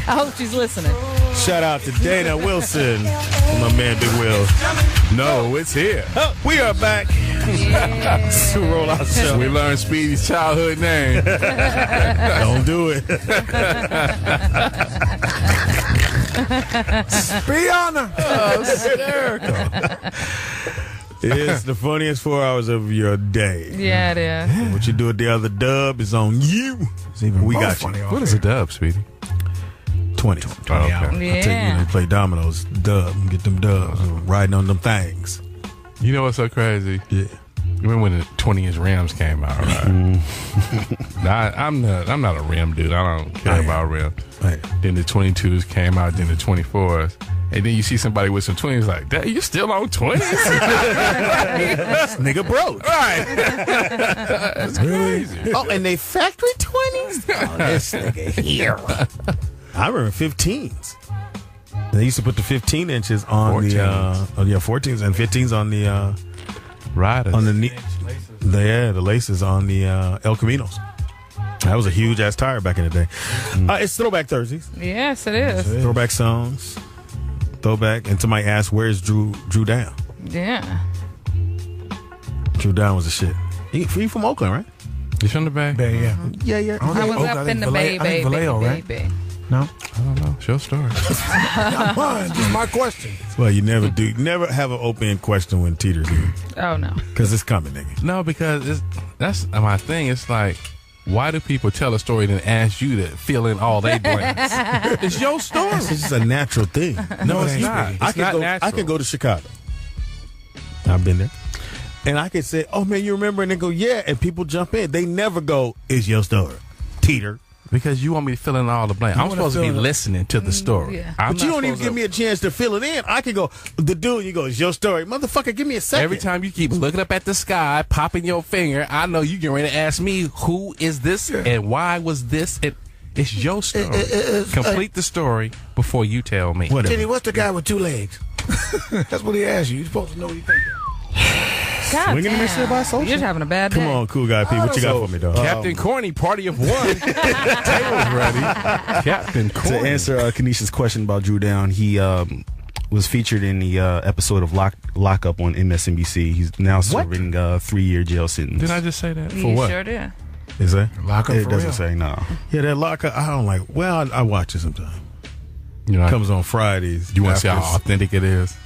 I hope she's listening. Shout out to Dana Wilson and my man Big Will. No, it's here. We are back. To roll out show. We learned Speedy's childhood name. Don't do it. Be honor. Hysterical. It's the funniest 4 hours of your day. Yeah, it is. What you do at the other dub is on you. We got you. What is a dub, Speedy? 20. Oh, okay. I take you to play dominoes, dub, get them dubs, riding on them things. You know what's so crazy? Yeah. Remember when the 20-inch rims came out, right? I'm not a rim dude. I don't care about rims. Right. Then the 22s came out, then the 24s. And then you see somebody with some 20s like, that, you still on 20s? Nigga broke. Right. That's crazy. Oh, and they factory 20s? Oh, this nigga here. I remember 15s. They used to put the 15 inches on 14s and 15s on the riders. On the laces on the El Caminos. That was a huge ass tire back in the day. It's Throwback Thursdays. Yes, it is. Throwback songs. Throwback. And somebody asked, where's Drew Down? Yeah. Drew Down was the shit. He from Oakland, right? You from the Bay? Bay, yeah. Yeah. I was up in the Bay, Vallejo, right? No? I don't know. Show story. Not mine. Just my question. Well, you never have an open question when Teeter's here. Oh, no. Because it's coming, nigga. No, because that's my thing. It's like, why do people tell a story and then ask you to fill in all they blanks? It's your story. It's just a natural thing. No, it's not. It's not natural. I can go to Chicago. I've been there. And I can say, oh, man, you remember? And they go, yeah. And people jump in. They never go, it's your story. Teeter. Because you want me to fill in all the blanks. I'm supposed to be listening to the story. Yeah. But you don't even give me a chance to fill it in. I can go, the dude, you go, it's your story. Motherfucker, give me a second. Every time you keep looking up at the sky, popping your finger, I know you getting ready to ask me, who is this and why was this? It's your story. Complete the story before you tell me. Jenny, what's the guy with 2 legs? That's what he asked you. You're supposed to know what he thinks. God Swinging and shit by social? You're just having a bad day. Come on, Cool Guy P. What you got for me, dog? Captain Corny, party of one. Taylor's ready. Captain Corny. To answer Kanisha's question about Drew Down, he was featured in the episode of Lockup on MSNBC. He's now serving a 3-year jail sentence. Did I just say that? You For what? sure did. Is that? Lockup It for doesn't real. say no. Yeah, that lockup, I don't like. Well, I watch it sometimes. You know, Comes on Fridays. you want to see how After- authentic it is?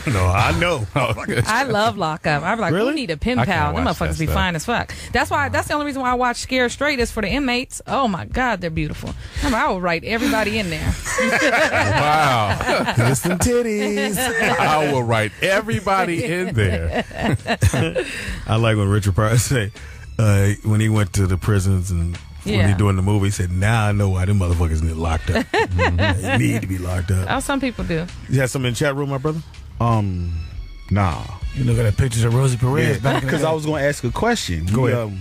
No, I know. I love Lockup. I'm like, Really? we need a pen I pal. can't Them watch that motherfuckers be stuff. fine as fuck. That's the only reason why I watch Scared Straight is for the inmates. Oh my God, they're beautiful. I will write everybody in there. Wow. There's some titties. I will write everybody in there. I like when Richard Pryor say, when he went to the prisons and when Yeah. he doing the movie, he said, now I know why them motherfuckers need locked up. They need to be locked up. Oh, some people do. You had something in the chat room, my brother? Nah. You look at the pictures of Rosie Perez back in the Because day. I was going to ask a question. Go ahead.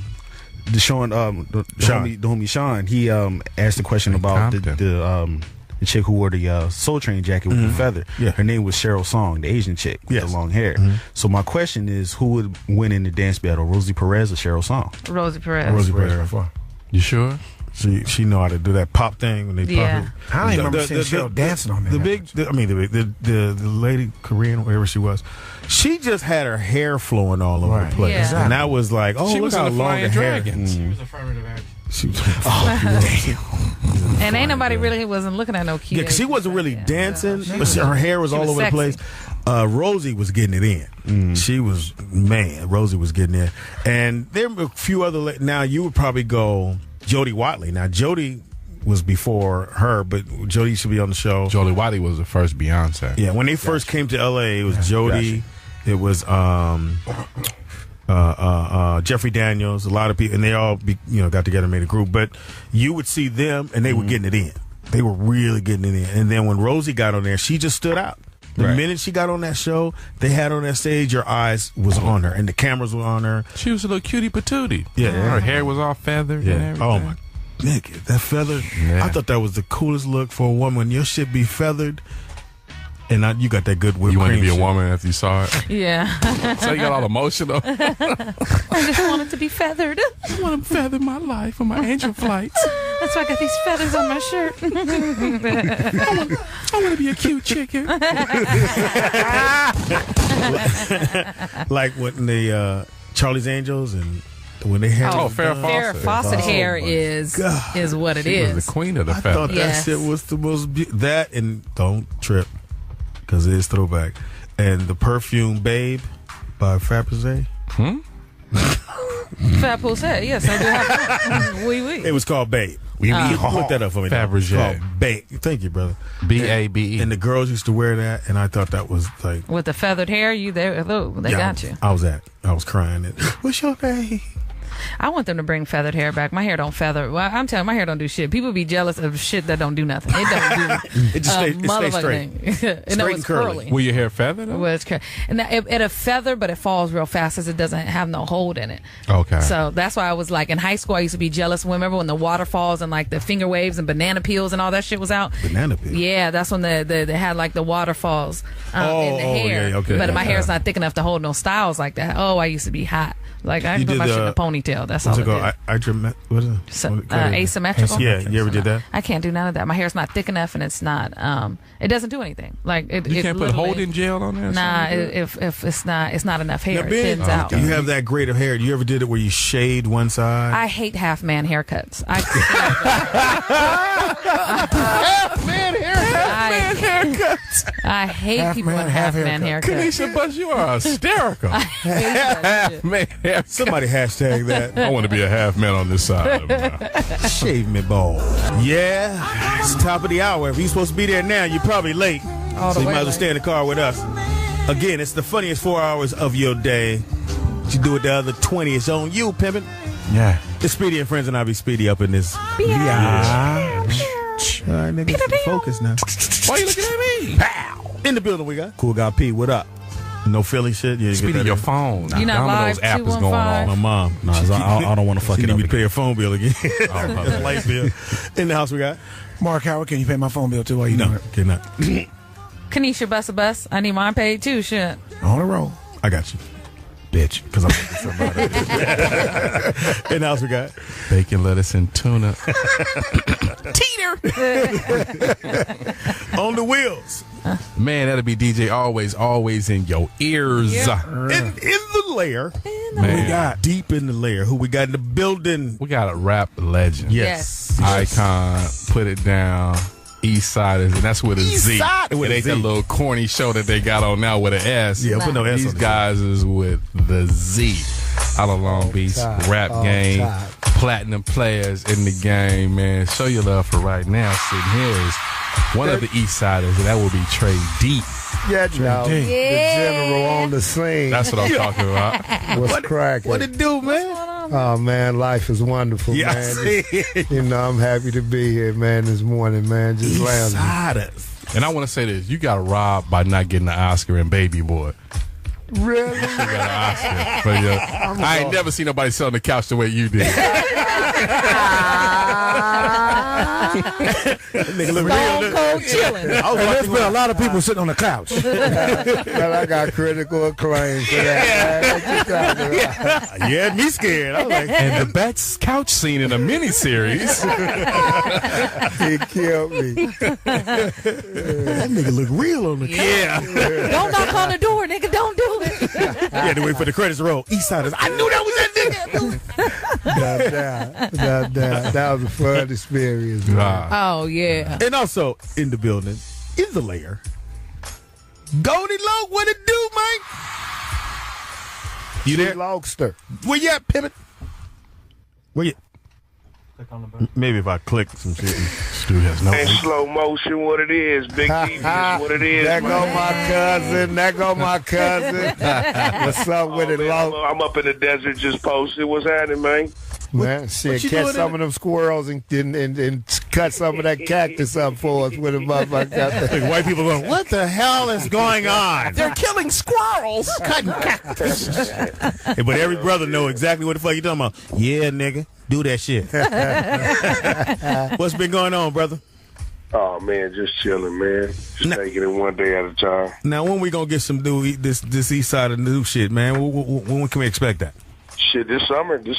The homie Sean, he asked a question about the chick who wore the Soul Train jacket with the feather. Yeah. Her name was Cheryl Song, the Asian chick with Yes. the long hair. So my question is, who would win in the dance battle, Rosie Perez or Cheryl Song? Rosie Perez. Rosie Perez. You sure? She know how to do that pop thing when they Yeah. pop it. I don't even remember seeing Cheryl dancing on there. The lady, Korean, wherever she was, she just had her hair flowing all over Right. the place. Yeah. Exactly. And that was like, oh, She look was how in the long Flying the hair. Dragons. She was And ain't nobody really wasn't looking at no cute. Yeah, because she wasn't really dancing, but her hair was all was over sexy. the place. Rosie was getting it in. She was, Rosie was getting it. And there were a few other, now you would probably go Jodie Watley. Now, Jodie was before her, but Jodie should be on the show. Jodie Whitey was the first Beyonce. Yeah, when they first came to L.A., it was Jodie. It was Jeffrey Daniels, a lot of people, and they all got together and made a group. But you would see them, and they were getting it in. They were really getting it in. And then when Rosie got on there, she just stood out. The minute she got on that show, they had on that stage, your eyes was on her, and the cameras were on her. She was a little cutie patootie. Yeah. Her hair was all feathered and everything. Oh my nigga, that feather. Yeah. I thought that was the coolest look for a woman. When your shit be feathered, And you got that good whipped You wanted to cream be a shit. woman after you saw it? Yeah. So you got all emotional? I just wanted to be feathered. I want to feather my life on my angel flights. That's why I got these feathers on my shirt. I want to be a cute chicken. Like when the Charlie's Angels and when they had Farrah Farrah Fawcett. Fawcett hair is what it She is. was the queen of the I feather. thought that Yes. shit was the most that and don't trip because it is Throwback and the perfume Babe by Fabergé. Fat Posset, yes, I do have. Oui. It was called Babe. Look that up for me. Fabergé. It's called Babe. Thank you, brother. BABE. And the girls used to wear that, and I thought that was like With the feathered hair, they got you. I was crying. What's your name? I want them to bring feathered hair back. My hair don't feather. Well, I'm telling you, my hair don't do shit. People be jealous of shit that don't do nothing. It don't do It just stays straight. And no, and it's curly. curly. Will your hair feather though? Well, it's curly. And it feather, but it falls real fast because it doesn't have no hold in it. Okay. So that's why I was like, in high school, I used to be jealous. Remember when the waterfalls and like the finger waves and banana peels and all that shit was out? Banana peel. Yeah, that's when they had like the waterfalls in the hair. yeah, okay. But my Yeah. hair's not thick enough to hold no styles like that. Oh, I used to be hot. Like I You put did my shit in the- a ponytail. That's all What's it it called? did. What is it? So, asymmetrical. Yeah, you ever did that? I can't do none of that. My hair's not thick enough, and it's not. It doesn't do anything. Like it. You it can't put literally- holding gel on there? or Nah, something? if it's not enough hair, Now, it Ben, thins out. You have that grade of hair. Do you ever did it where you shade one side? I hate half man haircuts. I hate Half people man, with half man haircut. haircuts. Kanisha Buss, you are hysterical. Man, Somebody hashtag that. I want to be a half man on this side. Of my- Shave me bald. Yeah, it's top of the hour. If you're supposed to be there now, you're probably late. All So the you way might as well late. stay in the car with us. Again, it's the funniest 4 hours of your day. You do it the other 20. It's on you, pimpin'. Yeah. It's Speedy and Friends, and I'll be Speedy up in this. Yeah. All right, nigga, focus now. Why you looking at me? Pow! In the building we got CoolguyP. What up? No Philly shit. Yeah, Speedy, your phone. You not Domino's live, app is going 215? My on. mom. No, I don't want to fuck She it need up me to again. pay her phone bill again. Oh, Light bill. In the house we got. Mark Howard, can you pay my phone bill too while you doing No, it? cannot. Kanisha Buss. I need mine paid too. Shit. On the roll. I got you, bitch. Because I'm somebody. In the house we got. Bacon, lettuce, and tuna. On the wheels. Man, that'll be DJ always in your ears. In the lair. Man, We got deep in the lair. Who we got in the building? we got a rap legend. Yes. Icon, put it down. Eastsidaz, and that's with a Z. Eastside with It a ain't Z. that little corny show that they got on now with an S. Yeah, put no S These on it. guys is with the Z. Out of Long Beach, rap game, platinum players in the game, man. Show your love for right now. Sitting here is one of the Eastsidaz, and that will be Trey Deee. Yeah, no, the general on the scene. That's what I'm talking about. What's cracking? What it do, man? Oh man, life is wonderful, Yeah, I man. see Just, you know, I'm happy to be here, man. This morning, man, just lounging. Eastsidaz. And I want to say this: you got robbed by not getting an Oscar in Baby Boy. Really? You got an Oscar. For your, I ain't never seen nobody sit on the couch the way you did. Nigga look Stone real. cold chilling. And there's been a lot of people sitting on the couch. Man, I got critical acclaim for that. Man. What you talking about? You had me scared. I was like, And the best couch scene in a miniseries. He killed me. that nigga look real on the couch. Yeah. Don't knock on the door, nigga. Don't do it. You had to wait for the credits to roll. Eastsidaz. I knew that was that nigga. That was a fun experience, man. Oh yeah. And also in the building, in the lair, Goldie Loc, what it do, man? You there? Lobster. Where you at, Pivot? Where you? Maybe if I click some shit. Stu has no. In slow motion, what it is. Big TV is what it is. There man. go my cousin. There go my cousin. What's up with it, Man, Loc? I'm up in the desert just posted. What's happening, man? Man, shit, you catch doing some of them squirrels and cut some of that cactus up for us with a motherfucker. Like white people going, what the hell is going on? They're killing squirrels. Cutting cactus. Hey, but every brother know exactly what the fuck you talking about. Yeah, nigga, do that shit. What's been going on, brother? Oh man, just chilling, man. Just taking it one day at a time. Now, when we gonna get some new this East Side of new shit, man? When can we expect that? Shit, this summer is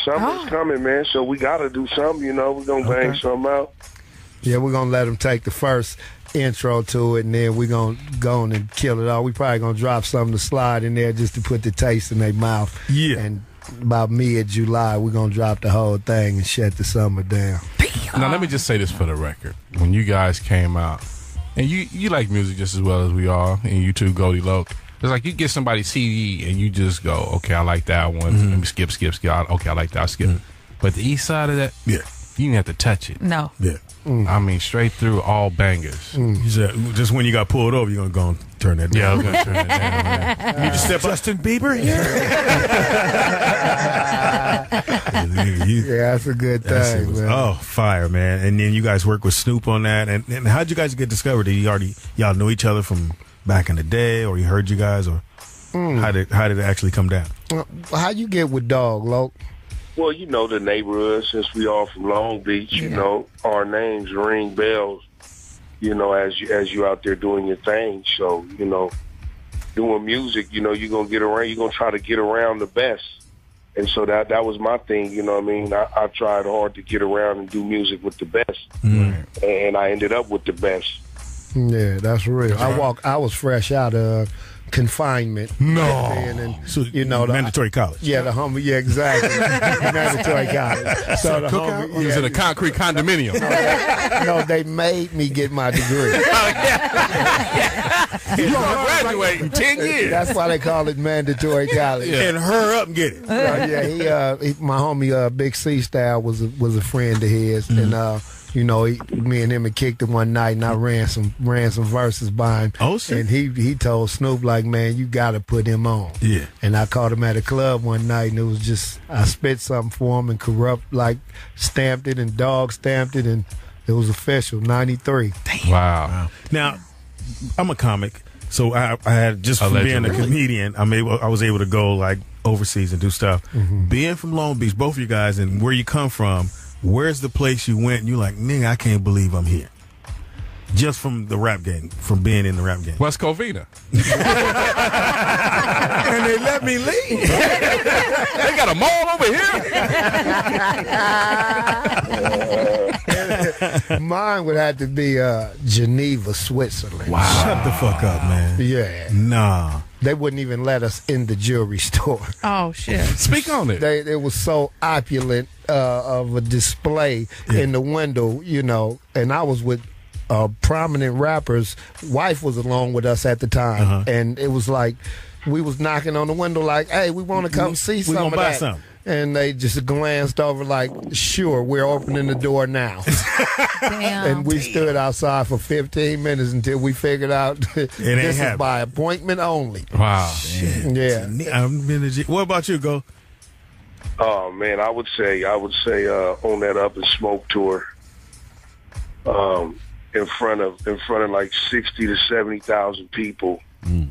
coming, man. So we gotta do something, you know. We're gonna bang something out. Yeah, we're gonna let them take the first intro to it, and then we're gonna go on and kill it all. We probably gonna drop something to slide in there just to put the taste in their mouth. Yeah. And about mid-July, we're gonna drop the whole thing and shut the summer down. Now, let me just say this for the record. When you guys came out, and you like music just as well as we are, and you too, Goldie Loc, it's like you get somebody's CD and you just go, okay, I like that one. Let me skip. Okay, I like that, I'll skip. But the East Side of that, yeah, you didn't have to touch it. No. Yeah. I mean, straight through, all bangers. You said, just when you got pulled over, you're going to go and turn that down. Yeah, I was going to turn that down. You just step Justin Bieber here? Yeah, that's a good thing, man. Oh, fire, man. And then you guys work with Snoop on that. And how'd you guys get discovered? Did y'all know each other from back in the day, or he heard you guys, or how did it actually come down? How you get with Dog, Loc? Well, you know the neighborhood, since we all from Long Beach, you know, our names ring bells, you know, as you out there doing your thing. So, you know, doing music, you know, you're going to try to get around the best. And so that was my thing, you know what I mean? I tried hard to get around and do music with the best. And I ended up with the best. Yeah, that's real. I was fresh out of confinement. So, you know, mandatory college. Yeah, the homie. Yeah, exactly. Mandatory college. So the homie. He was in a concrete condominium. No, they made me get my degree. You're going to graduate in 10 years. That's why they call it mandatory college. Yeah. And hurry up and get it. My homie Big C-Style was a friend of his, and you know, me and him had kicked it one night, and I ran some verses by him. Oh, shit. And he told Snoop, like, man, you got to put him on. Yeah. And I caught him at a club one night, and it was just, I spit something for him, and Corrupt, like, stamped it, and Dog stamped it, and it was official, 93. Damn. Wow. Now, I'm a comic, so I had, just from being a comedian, I was able to go, like, overseas and do stuff. Being from Long Beach, both of you guys, and where you come from, where's the place you went and you're like, nigga, I can't believe I'm here? Just from the rap game, from being in the rap game. West Covina. And they let me leave. They got a mall over here. Mine would have to be Geneva, Switzerland. Wow. Shut the fuck up, man. Yeah. Nah. They wouldn't even let us in the jewelry store. Oh, shit. Speak on it. It was so opulent of a display in the window, you know, and I was with prominent rappers. Wife was along with us at the time, and it was like we was knocking on the window like, hey, we want to come see some of that. Something. And they just glanced over like, sure, we're opening the door now. Damn. And we stood outside for 15 minutes until we figured out this is by appointment only. Wow. Shit. Yeah. What about you, Go? Oh man, I would say on that Up and Smoke tour, in front of like 60 to 70,000 people. You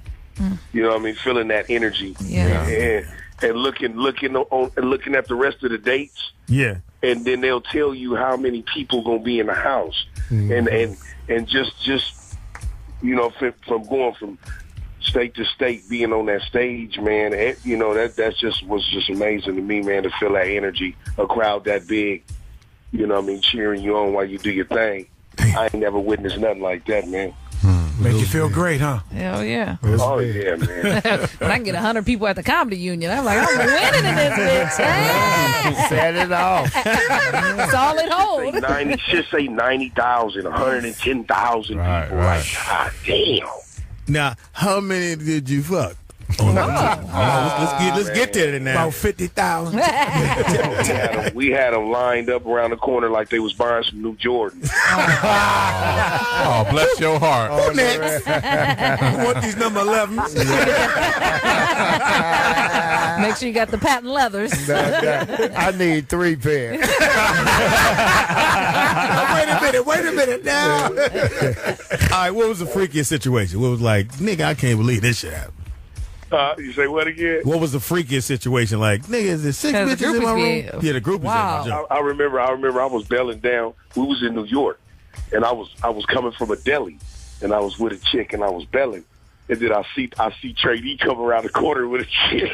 know what I mean? Feeling that energy. Yeah. And looking at the rest of the dates. Yeah. And then they'll tell you how many people gonna be in the house. And just you know, from going from state to state, being on that stage, man, you know, that was just amazing to me, man, to feel that energy, a crowd that big, you know what I mean, cheering you on while you do your thing. I ain't never witnessed nothing like that, man. Make you feel great, huh? Hell yeah. Oh, yeah, man. When I can get 100 people at the Comedy Union, I'm like, I'm winning in this bitch. Hey! Set it off. That's all it holds. Just say 90,000, 110,000 people. Like, God damn. Now, how many did you fuck? Let's get there now. About 50,000. We had them lined up around the corner like they was buying some new Jordans. Oh, bless your heart. Who next? I want these number 11s. Make sure you got the patent leathers. I need 3 pairs. Wait a minute now. All right, what was the freakiest situation? What was like, nigga, I can't believe this shit happened. You say what again? What was the freakiest situation? Like, nigga, is there 6 bitches in my room? Yeah, the group is in my room. I remember I was belling down. We was in New York. and I was coming from a deli, and I was with a chick, and I was belling, and then I see Trey Deee come around the corner with a chick.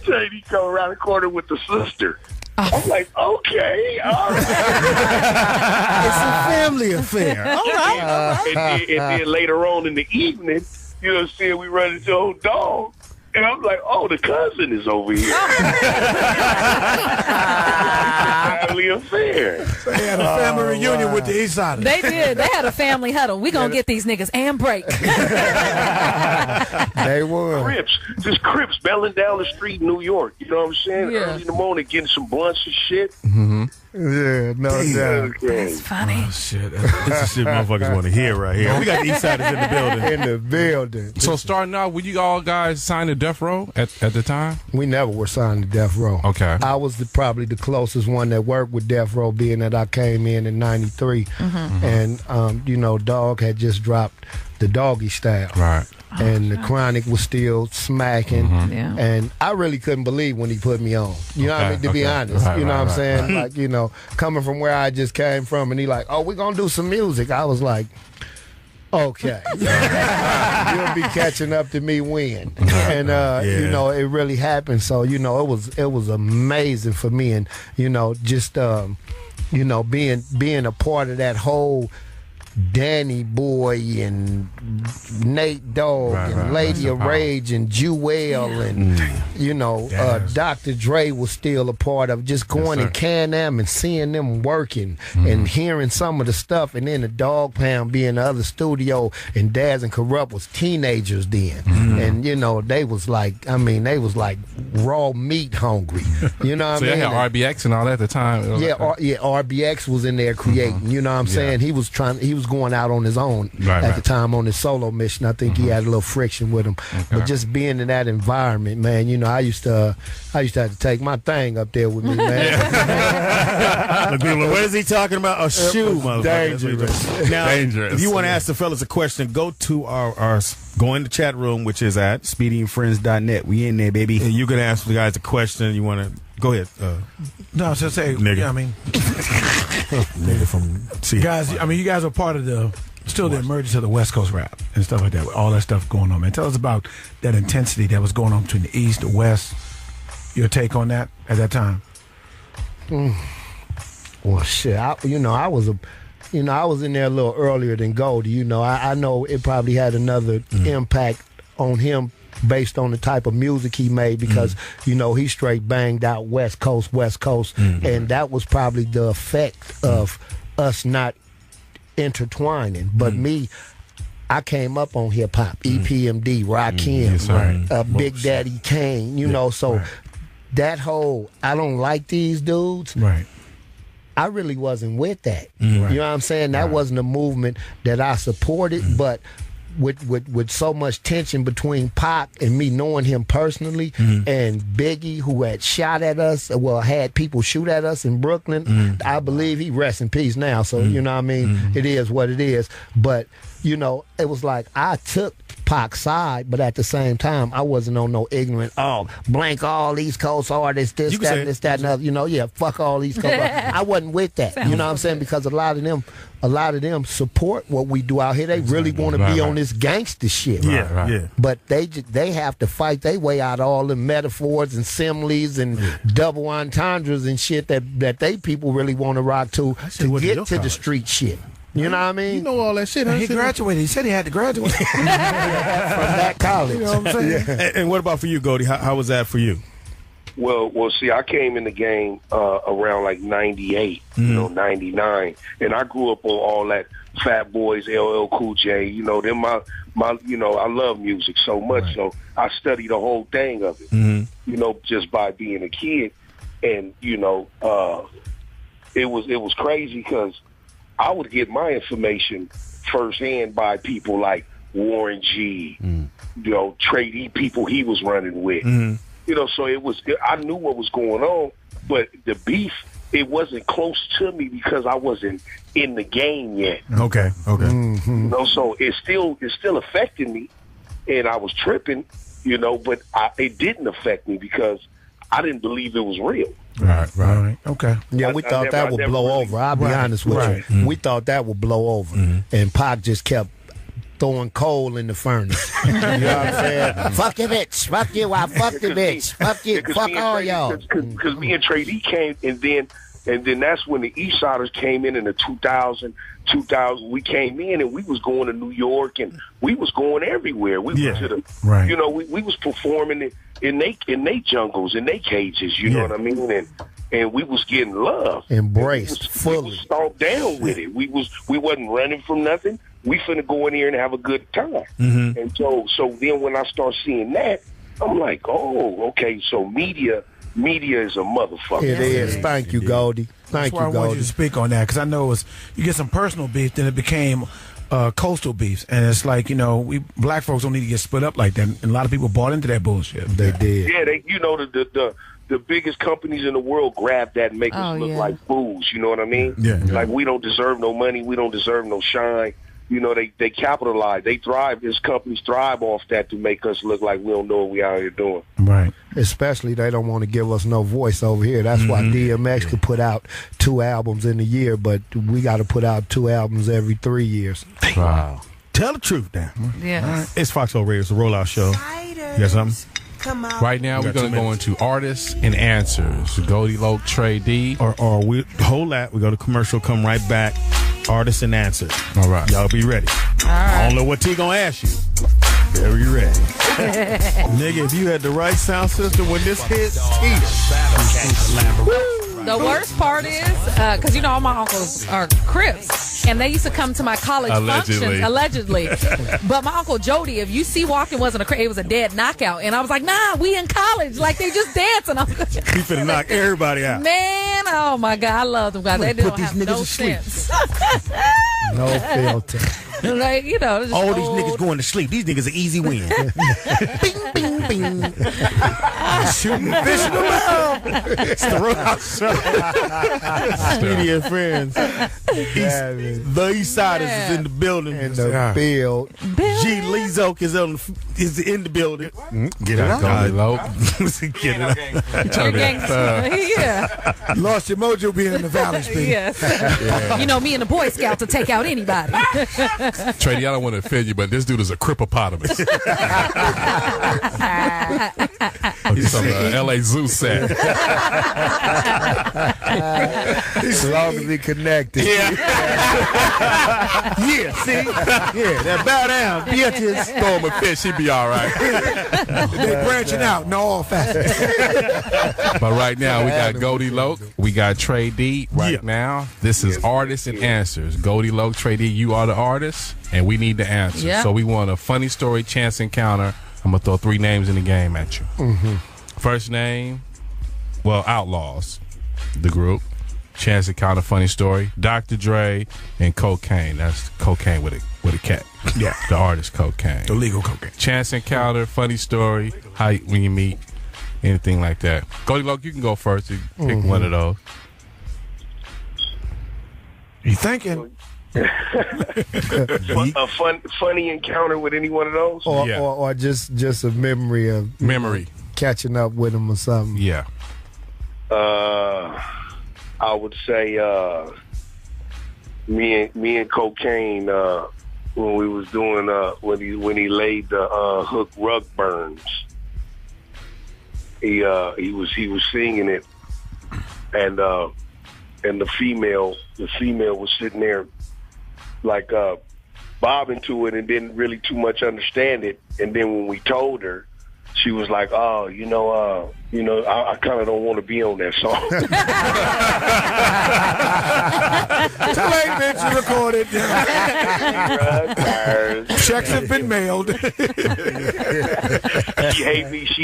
Trey Deee come around the corner with the sister. I'm like, okay, all right. It's a family affair. All right. And then later on in the evening, you know what I'm saying, we run into old dog. And I'm like, oh, the cousin is over here. Family affair. They had a family reunion with the Eastsidaz. They did. They had a family huddle. We gonna get these niggas and break. They were. Crips belling down the street in New York. You know what I'm saying? Yeah. Early in the morning, getting some blunts and shit. Mm-hmm. Yeah, no doubt. That's funny. Oh, shit. This is shit motherfuckers want to hear right here. We got the Eastsidaz in the building. In the building. So starting out, were you all guys signed to Death Row at the time? We never were signed to Death Row. Okay. I was probably the closest one that worked with Death Row, being that I came in 93. And, you know, Dog had just dropped the Doggy Style. Right. And the Chronic was still smacking. Yeah. And I really couldn't believe when he put me on. You know what I mean? To be honest. Right, you know right, what I'm right, saying? Like, you know, coming from where I just came from, and he like, oh, we're going to do some music. I was like, okay. You'll be catching up to me when. And, you know, it really happened. So, you know, it was amazing for me. And, you know, just, you know, being a part of that whole Danny Boy and Nate Dogg and Lady of Rage and Jewel and you know Dr. Dre was still a part of just going and Can-Am and seeing them working and hearing some of the stuff, and then the Dog Pound being the other studio, and Daz and Corrupt was teenagers then, and you know they was like, I mean, they was like raw meat hungry, you know what I mean? So they had RBX and all that at the time. RBX was in there creating, you know what I'm saying? He was going out on his own at the time on his solo mission. I think he had a little friction with him, but just being in that environment, man, you know, I used to have to take my thing up there with me, man. Look, people, what is he talking about? A shoe, motherfucker. Dangerous. Now, if you want to ask the fellas a question, go to our go in the chat room, which is at SpeedyandFriends.net. We in there, baby. And you can ask the guys a question. You want to go ahead? No, so say, nigga. Yeah, I mean, nigga from guys. I mean, you guys are part of the emergence of the West Coast rap and stuff like that. With all that stuff going on, man. Tell us about that intensity that was going on between the East, the West. Your take on that at that time? Well, shit. I was in there a little earlier than Goldie. You know, I know it probably had another impact on him based on the type of music he made, because you know he straight banged out West Coast, and that was probably the effect of us not intertwining. But me, I came up on hip hop, EPMD, Rakim, Big Daddy Kane, you know, so that whole I don't like these dudes. I really wasn't with that. You know what I'm saying? That wasn't a movement that I supported, but with so much tension between Pac and me knowing him personally, and Biggie, who had shot at us, had people shoot at us in Brooklyn. I believe he rests in peace now, so you know what I mean? It is what it is. But you know, it was like I took Pac's side, but at the same time, I wasn't on no ignorant, blank all East Coast artists, this, that, and other. You know, fuck all East Coast. I wasn't with that. You know what I'm saying? Because a lot of them support what we do out here. They really want to be on this gangster shit. But they have to fight their way out of all the metaphors and similes and double entendres and shit that they people really want to rock to get to the street shit. You know what I mean? You know all that shit. He graduated. He said he had to graduate from that college. You know what I'm saying? And what about for you, Goldie? How was that for you? Well, see, I came in the game around like 98, 99, and I grew up on all that Fat Boys, LL Cool J. You know, them my you know, I love music so much, so I studied the whole thing of it. You know, just by being a kid, and you know, it was crazy because I would get my information firsthand by people like Warren G, you know, Trey Deee, people he was running with. You know, so I knew what was going on, but the beef, it wasn't close to me because I wasn't in the game yet. Okay. You know, so it's still affecting me, and I was tripping, you know, but it didn't affect me because I didn't believe it was real. Right. Okay. Yeah, we thought that would blow over. I'll be honest with you. We thought that would blow over. And Pac just kept throwing coal in the furnace. You know what I'm saying? Fuck your bitch. Fuck you. I fuck the bitch. Fuck you. Fuck all y'all. Because me and Trey Deee came, and then that's when the Eastsidaz came in the 2000. We came in and we was going to New York and we was going everywhere. We went to the, you know, we was performing in they jungles, in they cages. You know what I mean? And we was getting love, embraced fully. We was stomped down with it. We wasn't running from nothing. We finna go in here and have a good time. And so then when I start seeing that, I'm like, oh, okay. So media is a motherfucker. It is. Thank you, Goldie. Thank you, Goldie. I wanted you to speak on that because I know you get some personal beef, then it became coastal beef, and it's like, you know, we black folks don't need to get split up like that. And a lot of people bought into that bullshit. They did. Yeah, the biggest companies in the world grab that and make us look like fools. You know what I mean? Yeah. Like we don't deserve no money. We don't deserve no shine. You know, they capitalize. They thrive. These companies thrive off that to make us look like we don't know what we out here doing. Right. Especially they don't want to give us no voice over here. That's why DMX could put out 2 albums in a year, but we got to put out 2 albums every 3 years. Wow. Tell the truth now. Yeah. It's Foxxhole Radio. It's a rollout show. You got something? Right now, we're going to go into artists and answers. Goldie Loc, Trey Deee. Or we hold that. We go to commercial, come right back. Artists and answers. All right. Y'all be ready. All right. I don't know what T gonna ask you. Very ready. Nigga, if you had the right sound system when this hits, The worst part is, because you know all my uncles are Crips, and they used to come to my college functions, allegedly. But my Uncle Jody, if you see walking wasn't a Crip, it was a dead knockout. And I was like, nah, we in college. Like, they just dancing. He finna knock everybody out. Man, oh my God, I love them guys. They don't have no sense. No filter. Like, you know, all these niggas going to sleep. These niggas are easy win. Bing, bing, bing. Shooting fish in the mouth. It's the Roadhouse Show. Speedy and friends. The Eastsidaz is in the building. In the field. G. Lizok is in the building. Get it out. Goldie Loc. Get it out. Yeah. Lost your mojo being in the valley, Speedy. Yes. You know, me and the Boy Scouts to take out anybody. Trey Deee, I don't want to offend you, but this dude is a crippopotamus. He's from LA Zoo set. As long as he connected. Yeah, see? Yeah, that bow down, bitches. Throw him a fish, he'd be all right. They branching out in all facets. But right now, we got Goldie Loc. We got Trey Deee right now. This is Artists and Answers. Goldie Loc, Trey Deee, you are the artist, and we need the answer. Yeah. So we want a funny story, chance encounter. I'm going to throw 3 names in the game at you. First name, Outlaws, the group. Chance encounter, funny story. Dr. Dre and Cocaine. That's Cocaine with a cat. Yeah. The artist Cocaine. The legal cocaine. Chance encounter, funny story. How when you meet, anything like that. Goldie Loc, you can go first. You pick one of those. You thinking? A funny encounter with any one of those? Or just a memory of catching up with him or something. Yeah. I would say me and Cocaine when we was doing when he laid the hook rug burns. He was singing it, and the female was sitting there like bobbing to it and didn't really too much understand it. And then when we told her, she was like, "Oh, I kind of don't want to be on that song." Too late, bitch. You recorded. Checks have been mailed. She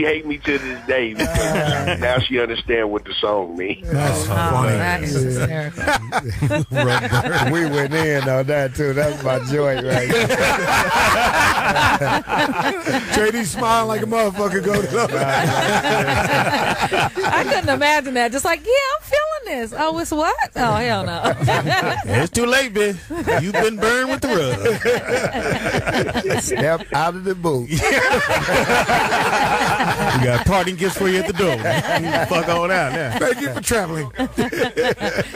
hate me to this day because now she understands what the song means. That's funny. That's hysterical. We went in on that too. That's my joint right there. JD smiling like a motherfucker. Go to I couldn't imagine that. Just like, yeah, I'm feeling goodness. Oh, it's what? Oh, hell no. It's too late, bitch. You've been burned with the rug. Step out of the booth. We got parting gifts for you at the door. Fuck on out now. Thank you for traveling.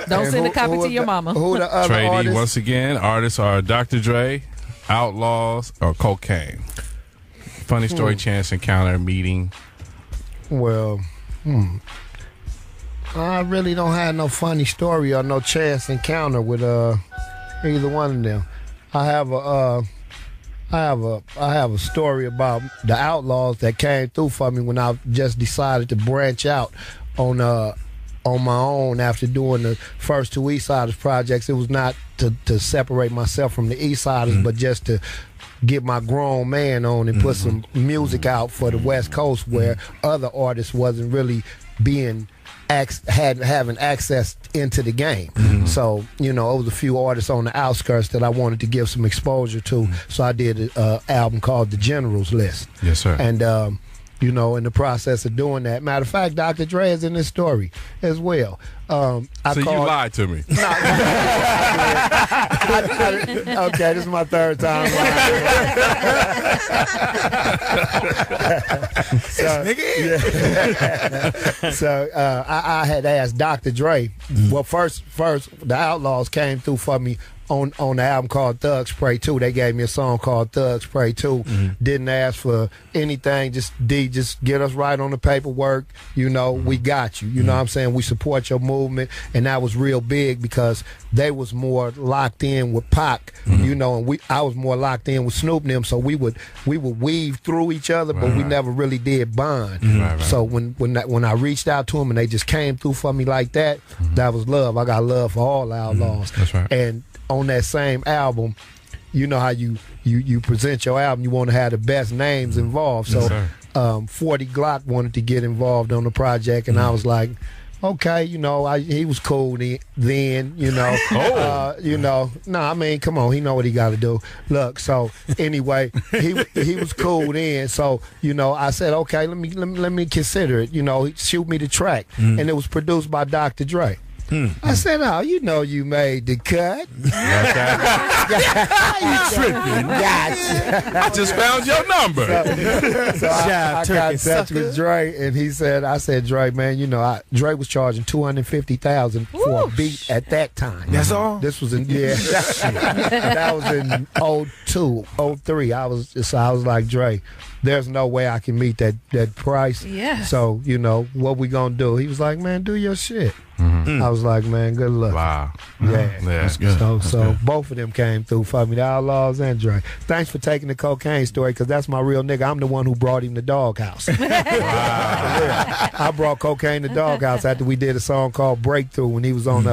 Don't send a copy to your mama. Who the other Trey D, artists? once again, artists are Dr. Dre, Outlaws, or Cocaine. Funny story, chance encounter, meeting. Well, I really don't have no funny story or no chance encounter with either one of them. I have a story about the Outlaws that came through for me when I just decided to branch out on my own after doing the first two Eastsidaz projects. It was not to separate myself from the Eastsidaz, but just to get my grown man on and put some music out for the West Coast where other artists wasn't really being having access into the game. So, you know, it was a few artists on the outskirts that I wanted to give some exposure to. So I did an album called The Generals List. Yes, sir. And, you know, in the process of doing that, matter of fact, Dr. Dre is in this story as well. So you lied to me. Okay, this is my third time lying. So I had asked Dr. Dre. Well, first, the Outlaws came through for me on the album called Thugs Pray 2. They gave me a song called Thugs Pray 2. Didn't ask for anything. Just get us right on the paperwork. You know, we got you. You know what I'm saying? We support your movement. And that was real big because they was more locked in with Pac, you know, and I was more locked in with Snoop and them. So we would weave through each other, but we never really did bond. So when I reached out to them and they just came through for me like that, that was love. I got love for all Outlaws. That's right. And on that same album, you know how you present your album, you want to have the best names involved. So 40 Glock wanted to get involved on the project, and I was like, okay, you know, he was cool then, you know. You know, no, I mean, come on, he know what he got to do. Look, so anyway, he was cool then. So, you know, I said, okay, let me consider it. You know, shoot me the track, and it was produced by Dr. Dre. I said, oh, you know you made the cut. You tripping. Gotcha. I just found your number. So I got in touch with Dre, and I said, Dre, man, you know, Dre was charging $250,000 for a beat at that time. That's all? This was that was in 02, 03. I was like, Dre, there's no way I can meet that price. Yeah. So, you know, what we gonna do? He was like, man, do your shit. I was like, man, good luck. Wow. Yeah. That's good. So both of them came through for me, the Outlaws and Dre. Thanks for taking the cocaine story, because that's my real nigga. I'm the one who brought him the Doghouse. Yeah. I brought Cocaine to Doghouse after we did a song called Breakthrough when he was on,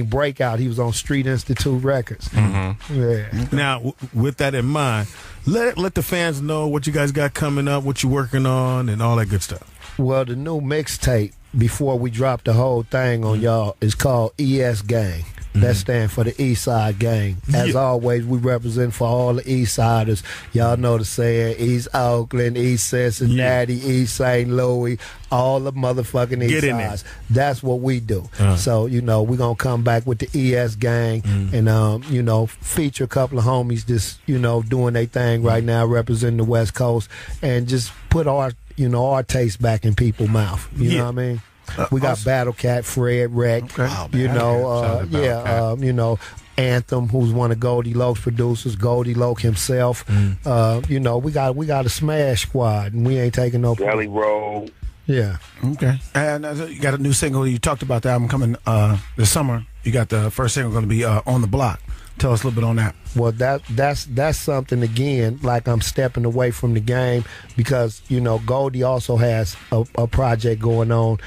Breakout. He was on Street Institute Records. Yeah. Now, with that in mind, let the fans know what you guys got coming up, what you're working on, and all that good stuff. Well, the new mixtape, before we drop the whole thing on y'all, is called ES Gang. That stands for the East Side Gang. As always, we represent for all the Eastsiders. Y'all know the saying, East Oakland, East Cincinnati, East St. Louis, all the motherfucking Eastsides. That's what we do. So, you know, we're going to come back with the ES Gang and, you know, feature a couple of homies just, you know, doing their thing right now, representing the West Coast, and just put our taste back in people's mouth. You know what I mean? We got Battle Cat, Fred, Rec, you know, you know, Anthem, who's one of Goldie Loc's producers, Goldie Loc himself. You know, we got a smash squad, and we ain't taking no. Jelly Roll. Yeah. Okay. And you got a new single. You talked about the album coming this summer. You got the first single going to be On the Block. Tell us a little bit on that. Well, that's something, again, like I'm stepping away from the game because, you know, Goldie also has a project going on,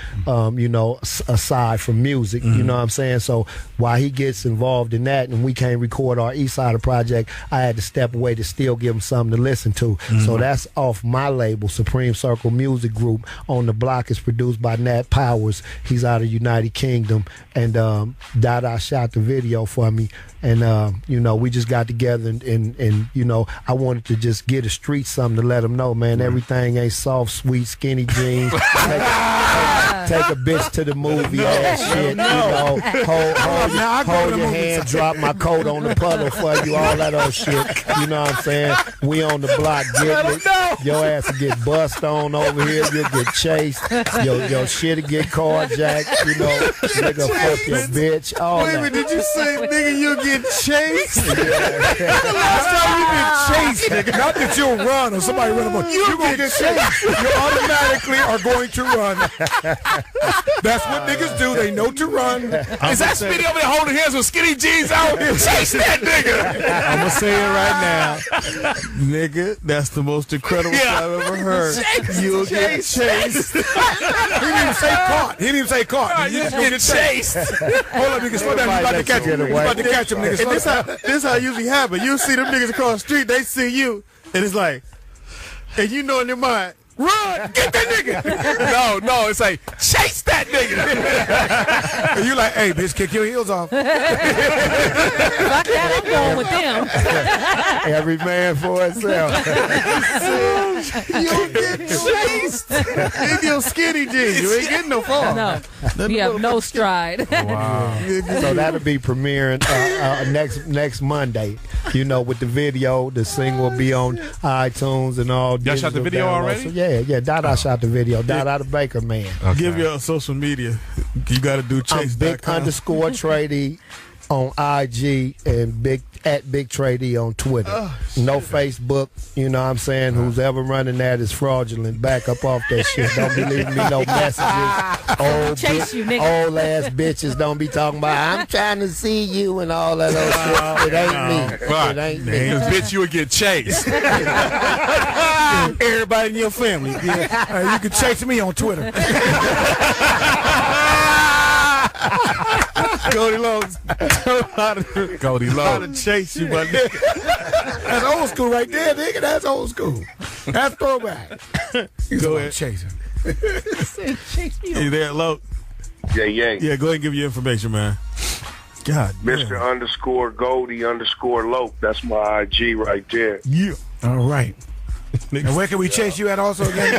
you know, aside from music, you know what I'm saying? So while he gets involved in that and we can't record our Eastsider project, I had to step away to still give him something to listen to. So that's off my label, Supreme Circle Music Group. On the Block is produced by Nat Powers. He's out of United Kingdom. And Dada shot the video for me. And, you know, we just got together and, you know, I wanted to just get the streets something to let them know, man, everything ain't soft, sweet, skinny jeans. take a bitch to the movie ass shit. You know, hold your hand, drop my coat on the puddle for you, all that old shit. You know what I'm saying? We on the block getting it. Your ass will get bust on over here. You'll get chased. Your shit'll get carjacked. You know, nigga fuck your bitch. All Wait a minute, that. did you say, nigga, you'll get chased? The last time you get chased, nigga. Not that you'll run or somebody run up. You're going to get chased. You automatically are going to run. That's what niggas do. They know to run. Is that Speedy over there holding hands with skinny jeans out? Chase that nigga. I'm going to say it right now. Nigga, that's the most incredible thing I've ever heard. You'll get chased. He didn't even say caught. He didn't even say caught. You just get chased. Hold up, nigga. Slow down. You about to catch him. You about to catch him, nigga. And this how it usually happens. You see them niggas across the street, they see you, and it's like, and you know in your mind, run, get that nigga. No, it's like, chase that nigga. And you like, hey, bitch, kick your heels off. Fuck that, I'm going with them. Every man for himself. You'll get chased in your skinny jeans. You ain't getting no fall. No, you have no stride. Wow. So that'll be premiering next Monday. You know, with the video, the single will be on iTunes and all. Y'all shot the video already? So yeah. Dada shot the video. Dada the Baker man. Okay. Give your social media. You got to do chase. Big_Trady on IG and Big Trady on Twitter. No Facebook. You know what I'm saying? Who's ever running that is fraudulent. Back up off that shit. Don't be leaving me no messages. Chase you, nigga. Old ass bitches don't be talking about I'm trying to see you and all that old shit. It ain't me. Right. It ain't me. Because bitch, you would get chased. Everybody in your family. You can chase me on Twitter. Goldie Loc. Goldie Loc. How to chase you, my nigga. That's old school right there, nigga. That's old school. That's throwback. Go ahead. Chase him. You there, Loc? Yeah. Yeah, go ahead and give your information, man. God Mr. damn. _Goldie_Loc. That's my IG right there. Yeah. All right. And where can we chase you at also again?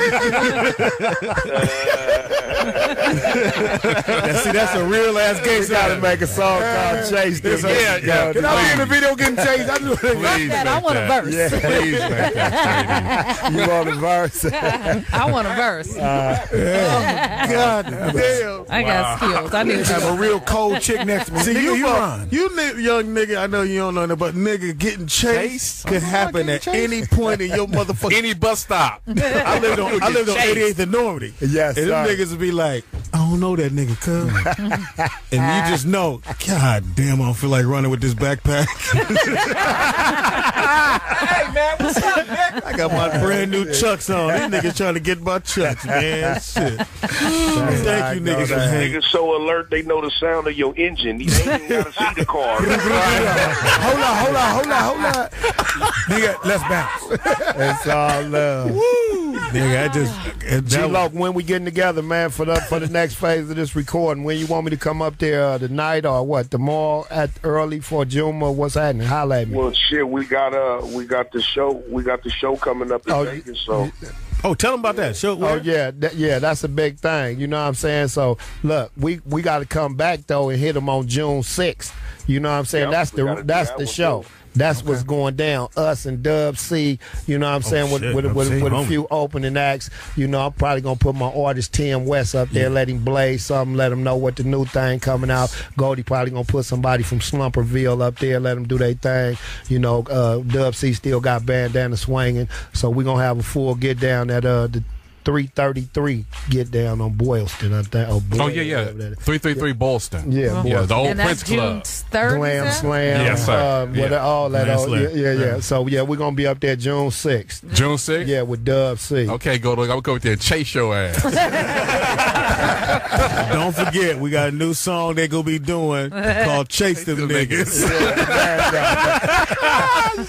That's a real ass gangster. Gotta make a song called Chase This. Yeah. Can I be in the video getting chased? I do Please that, I want a verse. Yeah. Please make that, You want a verse? I want a verse. God damn. I got skills. I need have a real cold chick next to me. See, Nigga, you run. young nigga, I know you don't know that, but nigga getting chased could happen at any point in your motherfucking. Any bus stop. I lived on 88th and Normandy. Yes, and them sir. niggas would be like, I don't know that nigga, cuz. And you just know, God damn, I don't feel like running with this backpack. Hey, man, what's up, man? I got my brand new Chucks on. These niggas trying to get my Chucks, man. Shit. Thank you, niggas, for hanging. Niggas so alert they know the sound of your engine. They ain't even gotta see the car. Hold on. Nigga, let's bounce. It's all love. Nigga, G-Loc, when we getting together, man, for the next phase of this recording, when you want me to come up there tonight or what, tomorrow at early for Juma, what's happening? Holla at me. Well, shit, we got the show coming up in Vegas, so. Oh, tell them about that. Show. Oh yeah, that's a big thing. You know what I'm saying? So look, we got to come back though and hit them on June 6th. You know what I'm saying? Yep, that's the show. That's what's going down. Us and Dub C, you know what I'm saying, with a few opening acts. You know, I'm probably going to put my artist Tim West up there, let him blaze something, let him know what the new thing coming out. Goldie probably going to put somebody from Slumperville up there, let them do their thing. You know, Dub C still got bandana swinging. So we're going to have a full get down at the 333 get down on Boylston, I think. 333 Boylston. Yeah, the old and Prince that's June Club. 3rd, Glam Slam. Yes, sir. All that. Glam Yeah. So yeah, we're gonna be up there June 6th. June 6th? Yeah, with Dub C. Okay, I'm gonna go up there and chase your ass. Don't forget, we got a new song they gonna be doing called "Chase Them Niggas."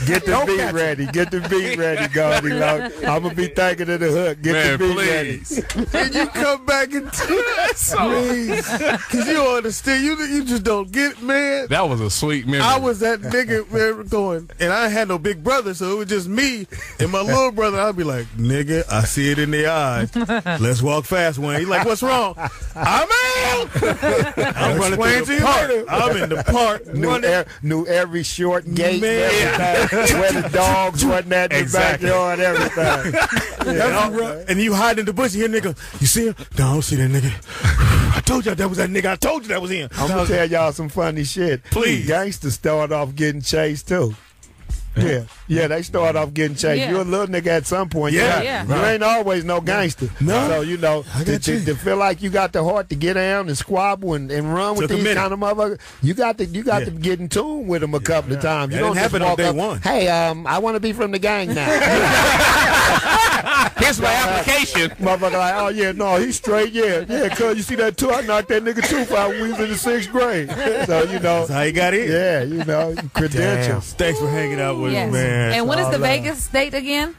Get the beat ready. Get the beat ready, Goldie Loc. I'm gonna be thanking of the hook. Get the beat please. ready. Can you come back and do that song? Please. Because you don't understand. You just don't get it, man. That was a sweet memory. I was that nigga man, going, and I had no big brother, so it was just me and my little brother. I'd be like, nigga, I see it in their eyes. Let's walk fast, Wayne. He's like, what's wrong? wrong. I'm out. I'm running through the park. I'm in the park. Knew every short gate, everything, where the dogs wasn't at the backyard, everything. And you hide in the bush. You hear nigga, you see him? No, I don't see that nigga. I told y'all that was that nigga. I told you that was him. I'm gonna tell y'all some funny shit. Please. Gangsters start off getting chased too. Yeah, they start off getting chased. Yeah. You're a little nigga at some point. Yeah. You ain't always no gangster. No. So, you know, to feel like you got the heart to get down and squabble and run with these kind of motherfuckers, you got to get in tune with them a couple of times. You don't happen on day one. Hey, I want to be from the gang now. Here's my application. Motherfucker like, oh yeah, no, he's straight. Yeah, cuz you see that too? I knocked that nigga tooth out when we was in the 6th grade. So, you know. That's how he got in. Yeah, you know, credentials. Thanks for hanging out with Yes. us, man. And when is the Vegas date again?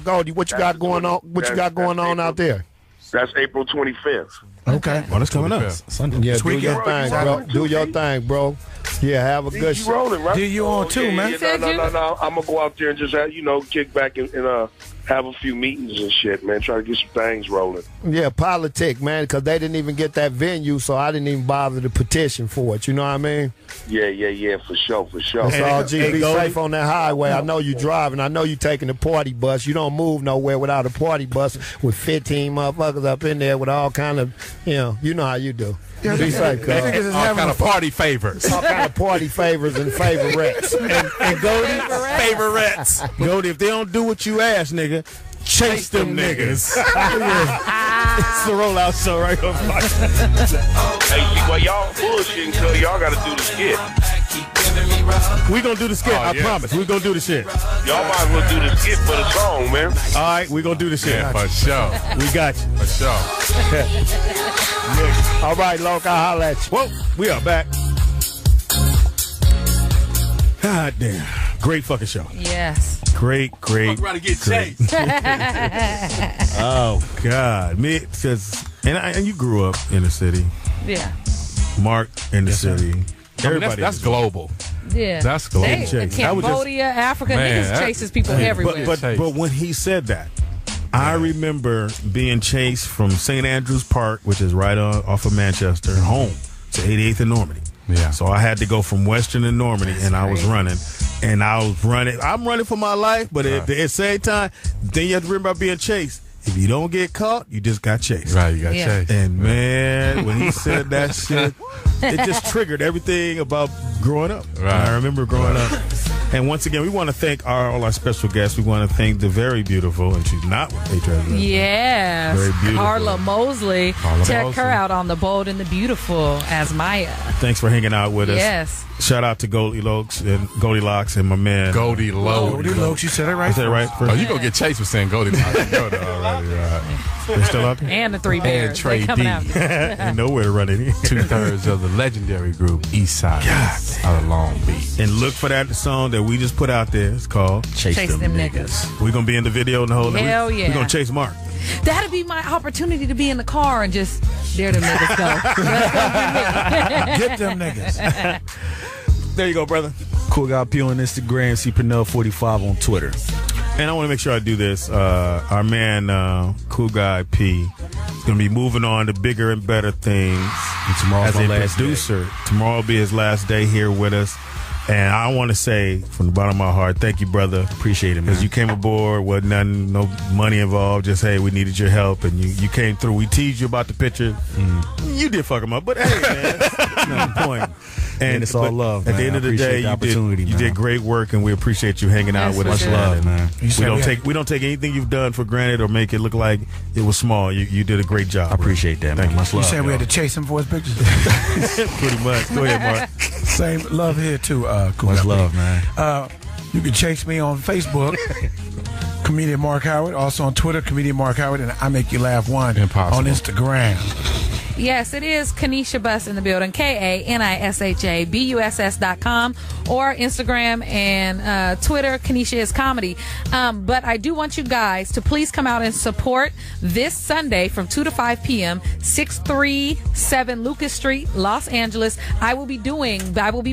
Goldie, what you got going on? What you got going on out there? That's April 25th. Okay. Well, that's coming up. Sunday. Yeah, do your thing, bro. Do your thing, bro. Yeah, have a good You rolling, right? Do you on too, man? No. I'm gonna go out there and just have, kick back and have a few meetings and shit, man. Try to get some things rolling. Yeah, politic, man, because they didn't even get that venue, so I didn't even bother to petition for it. You know what I mean? Yeah, for sure. That's all, G. Be safe on that highway. I know you driving. I know you taking the party bus. You don't move nowhere without a party bus with 15 motherfuckers up in there with all kind of, you know how you do. Yeah, be safe, all kind of party favors. All kind of party favors and favorites. And Goldie, favorites. Goldie, if they don't do what you ask, nigga, chase them niggas. It's the rollout show right on. Hey, well, y'all bullshitting, cuz y'all got to do the skit. We gonna do the skit. I promise. We gonna do the shit. Y'all might as well do the skit for the song, man. All right, we gonna do the shit. Yeah, for sure. We got you. For sure. All right, Loc, I'll holler at you. Whoa, we are back. God damn. Great fucking show. Yes. Great. About to get chased. Oh, God. Me, and you grew up in the city. Yeah. Mark in the city. Everybody. That's global. Yeah. That's global. Cambodia, Africa, niggas chases people everywhere. But when he said that, I remember being chased from St. Andrews Park, which is right off of Manchester, home to 88th and Normandy. Yeah. So I had to go from Western and Normandy, and I was running. And I'm running for my life, but at the same time, then you have to remember about being chased. If you don't get caught, you just got chased. Right, you got chased. And man, when he said that shit, it just triggered everything about growing up. Right. I remember growing up. And once again, we want to thank all our special guests. We want to thank the very beautiful, and she's not with Actress. Yes. Very beautiful. Karla Mosley. Check her out on The Bold and the Beautiful as Maya. Thanks for hanging out with us. Yes. Shout out to Goldie Loc and my man. Goldie Loc. Goldie Loc, you said it right. I said it right. Oh, you gonna get chased for saying Goldie Loc. Already, right. They're still out there? And the Three Bears. And Trey They coming Deee. out. Ain't nowhere to run it. 2/3 of the legendary group Eastsidaz out of Long Beach. And look for that song that we just put out there. It's called Chase Them Niggas. We're going to be in the video and the whole thing. Hell yeah. We're going to chase Mark. That'd be my opportunity to be in the car and just dare them niggas go. Get them niggas. There you go, brother. CoolguyP on Instagram, CPernell45 on Twitter. And I want to make sure I do this. Our man, CoolguyP, is going to be moving on to bigger and better things. And tomorrow's as my a last producer. Day. Tomorrow will be his last day here with us. And I want to say from the bottom of my heart, thank you, brother. Appreciate it, man. Because you came aboard, wasn't nothing, no money involved. Just, hey, we needed your help. And you came through. We teased you about the picture. You did fuck him up. But, hey, man, that's not the point. And it's all love, man. At the end of the day, you did great work, and we appreciate you hanging out with us. Much love, man. We don't take anything you've done for granted or make it look like it was small. You did a great job. I appreciate that, man. Much love. You said we had to chase him for his pictures? Pretty much. Go ahead, Mark. Same love here, too. Cool. Much love, man. You can chase me on Facebook, Comedian Mark Howard. Also on Twitter, Comedian Mark Howard. And I Make You Laugh 1 Impossible. on Instagram. Yes, it is Kanisha Buss in the building. KANISHABUSS.com or Instagram and Twitter. Kanisha is comedy. But I do want you guys to please come out and support this Sunday from 2 to 5 p.m. 637 Lucas Street, Los Angeles. I will be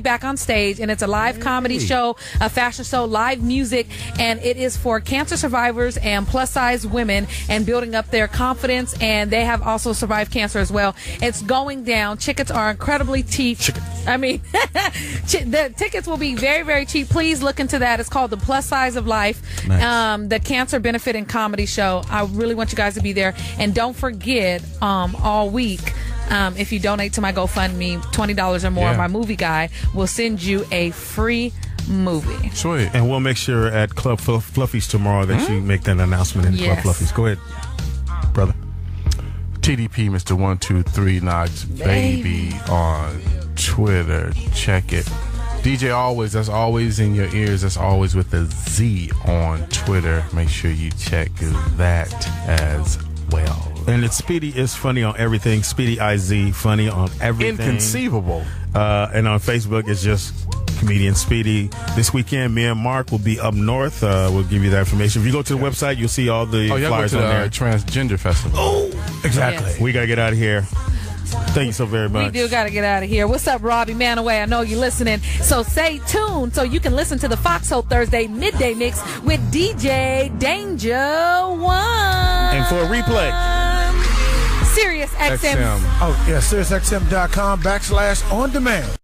back on stage, and it's a live comedy show, a fashion show, live music, and it is for cancer survivors and plus size women and building up their confidence. And they have also survived cancer as well. It's going down. Tickets are incredibly cheap. I mean, the tickets will be very, very cheap. Please look into that. It's called The Plus Size of Life, the Cancer Benefit and Comedy Show. I really want you guys to be there. And don't forget, all week, if you donate to my GoFundMe, $20 or more, my movie guy will send you a free movie. Sweet. And we'll make sure at Club Fluffies tomorrow that you make that announcement in Club Fluffies. Go ahead, brother. TDP, Mr. 123 Knox Baby on Twitter. Check it. DJ Alwayz, that's always in your ears. That's always with a Z on Twitter. Make sure you check that as well. And it's Speedy is funny on everything. Speedy IZ, funny on everything. Inconceivable. And on Facebook, it's just comedian Speedy. This weekend, me and Mark will be up north. We'll give you that information. If you go to the website, you'll see all the flyers on there. Transgender Festival. Oh, exactly. Yes. We got to get out of here. Thank you so very much. We do got to get out of here. What's up, Robbie Manaway? I know you're listening. So stay tuned so you can listen to the Foxxhole Thursday Midday Mix with DJ Danger One. And for a replay, Sirius XM. Oh, yeah, SiriusXM.com/on demand.